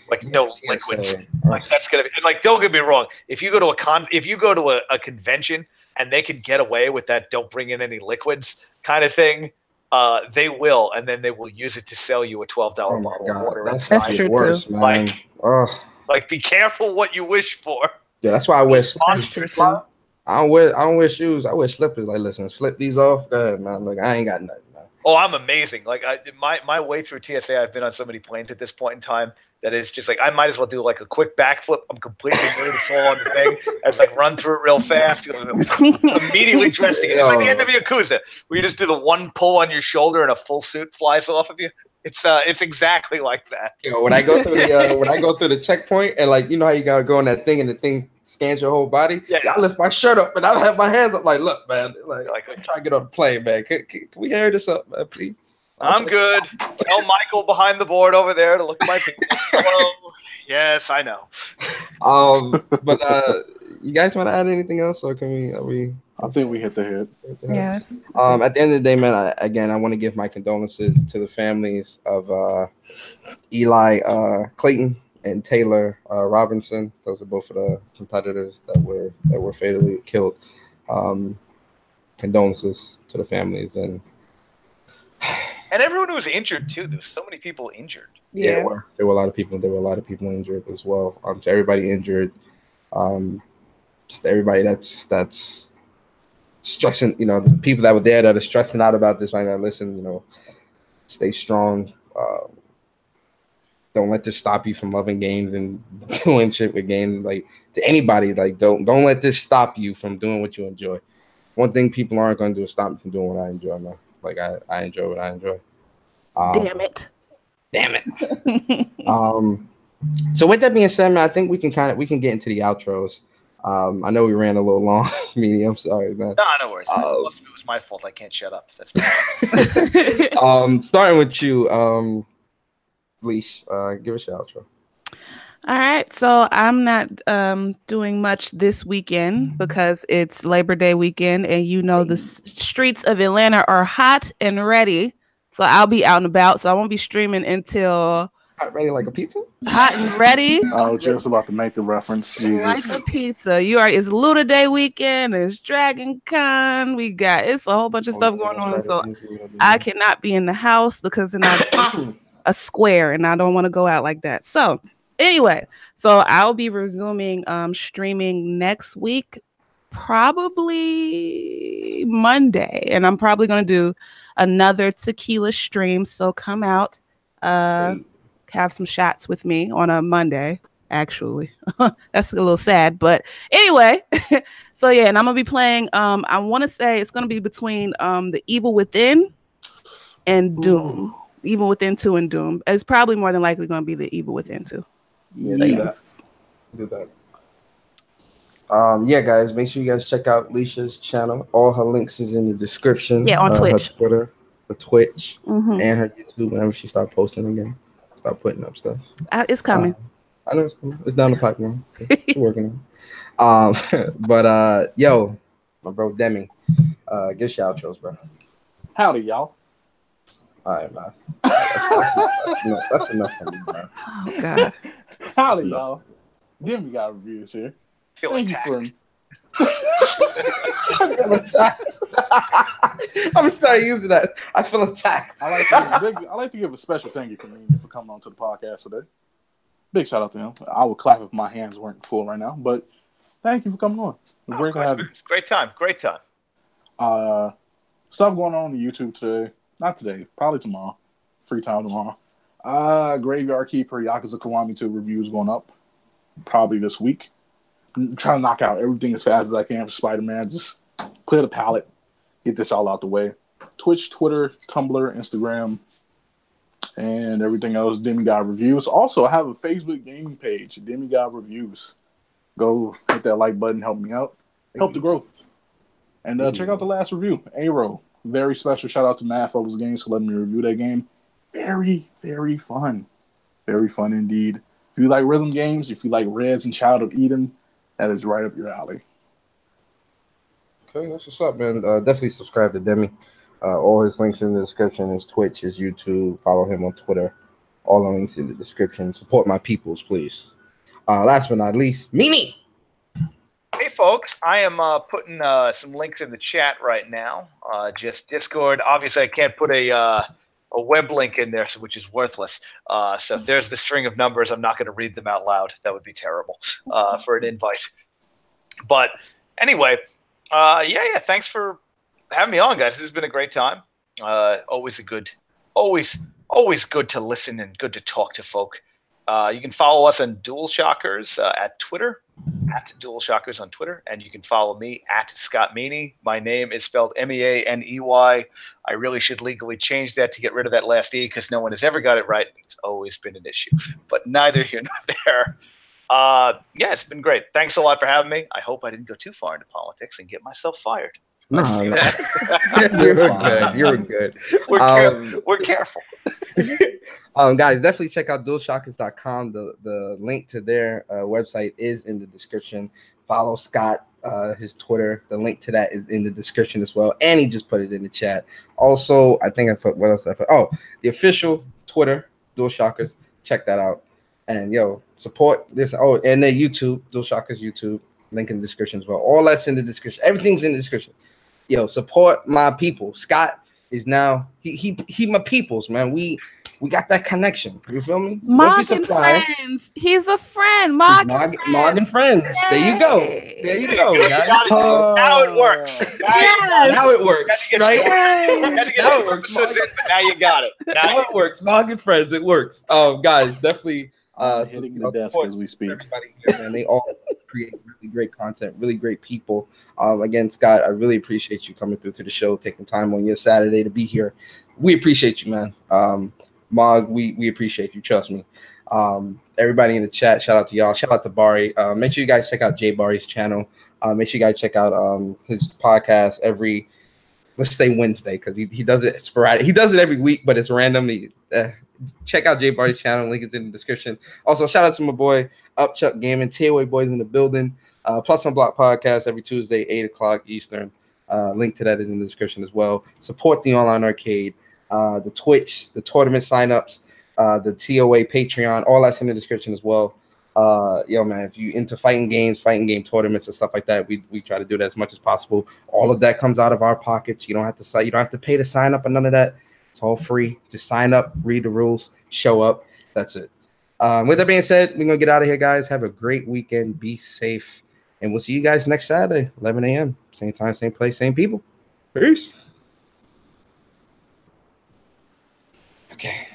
like no liquids, like that's gonna be like. Don't get me wrong. If you go to a convention and they can get away with that, don't bring in any liquids kind of thing, they will, and then they will use it to sell you a $12 bottle of water. That's the worst, man. Like, be careful what you wish for. Yeah, that's why I wish. I don't wear shoes. I wear slippers. Like, listen, slip these off. Go ahead, man. Look, I ain't got nothing, man. Oh, I'm amazing. Like my way through TSA, I've been on so many planes at this point in time that is just like I might as well do like a quick backflip. I'm completely nude. It's all on the thing. I just like run through it real fast. Immediately dressed again. It's like the end of Yakuza, where you just do the one pull on your shoulder and a full suit flies off of you. It's exactly like that. When I go through the checkpoint and like you know how you gotta go on that thing and the thing scans your whole body. Yeah, I lift my shirt up and I have my hands up like, look, man, like I'm trying to get on the plane, man. Can we hear this up, man, please? I'm good. Tell Michael behind the board over there to look at my people. Hello. Yes, I know. But you guys want to add anything else, or can we? I think we hit the hit. Yes. At the end of the day, man, I want to give my condolences to the families of Eli Clayton and Taylor Robinson. Those are both of the competitors that were fatally killed. Condolences to the families and everyone who was injured too. There's so many people injured. Yeah, there were a lot of people. There were a lot of people injured as well. To everybody injured, just everybody that's stressing. You know, the people that were there that are stressing out about this right now. Listen, you know, stay strong. Don't let this stop you from loving games and doing shit with games. Like to anybody, like don't let this stop you from doing what you enjoy. One thing people aren't going to do is stop me from doing what I enjoy, man. Like I enjoy what I enjoy. Damn it. So with that being said, man, I think we can get into the outros. I know we ran a little long, Meaney. I'm sorry, man. No worries. It was my fault. I can't shut up. That's starting with you, Leash. Give us your outro. All right, so I'm not doing much this weekend because it's Labor Day weekend, and you know the streets of Atlanta are hot and ready. So I'll be out and about. So I won't be streaming until hot ready like a pizza. Hot and ready. I was just about to make the reference. Jesus. Like a pizza. It's Luda Day weekend. It's Dragon Con. It's a whole bunch of stuff going on. So I cannot be in the house because then I'm a square, and I don't want to go out like that. So. Anyway, so I'll be resuming streaming next week, probably Monday, and I'm probably going to do another tequila stream. So come out, have some shots with me on a Monday. Actually, that's a little sad, but anyway. So yeah, and I'm gonna be playing. I want to say it's going to be between the Evil Within and Doom. Evil Within 2 and Doom. It's probably more than likely going to be the Evil Within 2. Yeah, do that. Yeah, guys, make sure you guys check out Leisha's channel. All her links is in the description. Yeah, on Twitch. Her Twitter, her Twitch, and her YouTube. Whenever she start posting again, start putting up stuff. It's coming. I know it's cool. It's down the pipeline. She's working on it. But yo, my bro Demi, give us your outros, bro. Howdy, y'all. All right, man. That's enough for me, man. Oh God. Howdy, y'all. Demi got reviews here. Thank you for I feel attacked. I'm gonna start using that. I feel attacked. I like to give a special thank you for me for coming on to the podcast today. Big shout out to him. I would clap if my hands weren't full right now, but thank you for coming on. Great to have you. Great time. Stuff going on YouTube today. Not today, probably tomorrow. Free time tomorrow. Graveyard Keeper, Yakuza Kiwami 2 reviews going up probably this week. I'm trying to knock out everything as fast as I can for Spider-Man. Just clear the palette, get this all out the way. Twitch, Twitter, Tumblr, Instagram, and everything else. Demigod Reviews. Also, I have a Facebook gaming page, Demigod Reviews. Go hit that like button, help me out, help the growth. And check out the last review, A-Roll. Very special shout out to Mad Focus Games for letting me review that game. Very, very fun. Very fun indeed. If you like rhythm games, if you like Reds and Child of Eden, that is right up your alley. Okay, that's what's up, man. Definitely subscribe to Demi. All his links in the description. His Twitch, his YouTube. Follow him on Twitter. All the links in the description. Support my peoples, please. Last but not least, Meaney. Hey, folks. I am putting some links in the chat right now. Just Discord. Obviously, I can't put a web link in there, which is worthless. So if there's the string of numbers, I'm not going to read them out loud. That would be terrible for an invite. But anyway, yeah. Thanks for having me on, guys. This has been a great time. Always good to listen and good to talk to folk. You can follow us on Dual Shockers at Twitter, at Dual Shockers on Twitter, and you can follow me at Scott Meaney. My name is spelled Meaney. I really should legally change that to get rid of that last E because no one has ever got it right. It's always been an issue, but neither here nor there. Yeah, it's been great. Thanks a lot for having me. I hope I didn't go too far into politics and get myself fired. No, You're good. We're careful. Guys, definitely check out dualshockers.com. The link to their website is in the description. Follow Scott, his Twitter. The link to that is in the description as well. And he just put it in the chat. Also, I think I put, what else did I put? Oh, the official Twitter, Dual Shockers. Check that out. And support this. Oh, and then YouTube, Dual Shockers YouTube. Link in the description as well. All that's in the description. Everything's in the description. Support my people. Scott is now he my peoples, man. We got that connection. You feel me? Don't be surprised. Friends. He's a friend. Mog and friends. Yay. There you go. Guys. Now it works. Now it works. Right? Now it works. But now you got it. Now it works. Mog and friends. It works. Guys, definitely hitting the desk as we speak. Everybody here, man. They all create really great content, really great people. Again, Scott, I really appreciate you coming through to the show, taking time on your Saturday to be here. We appreciate you, man. Mog, we appreciate you. Trust me. Everybody in the chat, shout out to y'all. Shout out to Bari. Make sure you guys check out Jay Bari's channel. Make sure you guys check out his podcast every, let's say Wednesday, because he does it sporadic. He does it every week, but it's random. Check out Jay Barry's channel. Link is in the description. Also, shout out to my boy Upchuck Gaming, Tearaway Boys in the building. Plus on Block Podcast every Tuesday, 8 o'clock Eastern. Link to that is in the description as well. Support the online arcade, the Twitch, the tournament signups, the TOA Patreon. All that's in the description as well. Man, if you into fighting game tournaments and stuff like that, we try to do that as much as possible. All of that comes out of our pockets. You don't have to pay to sign up or none of that. It's all free. Just sign up, read the rules, show up. That's it. With that being said, we're going to get out of here, guys. Have a great weekend. Be safe. And we'll see you guys next Saturday, 11 a.m. Same time, same place, same people. Peace. Okay.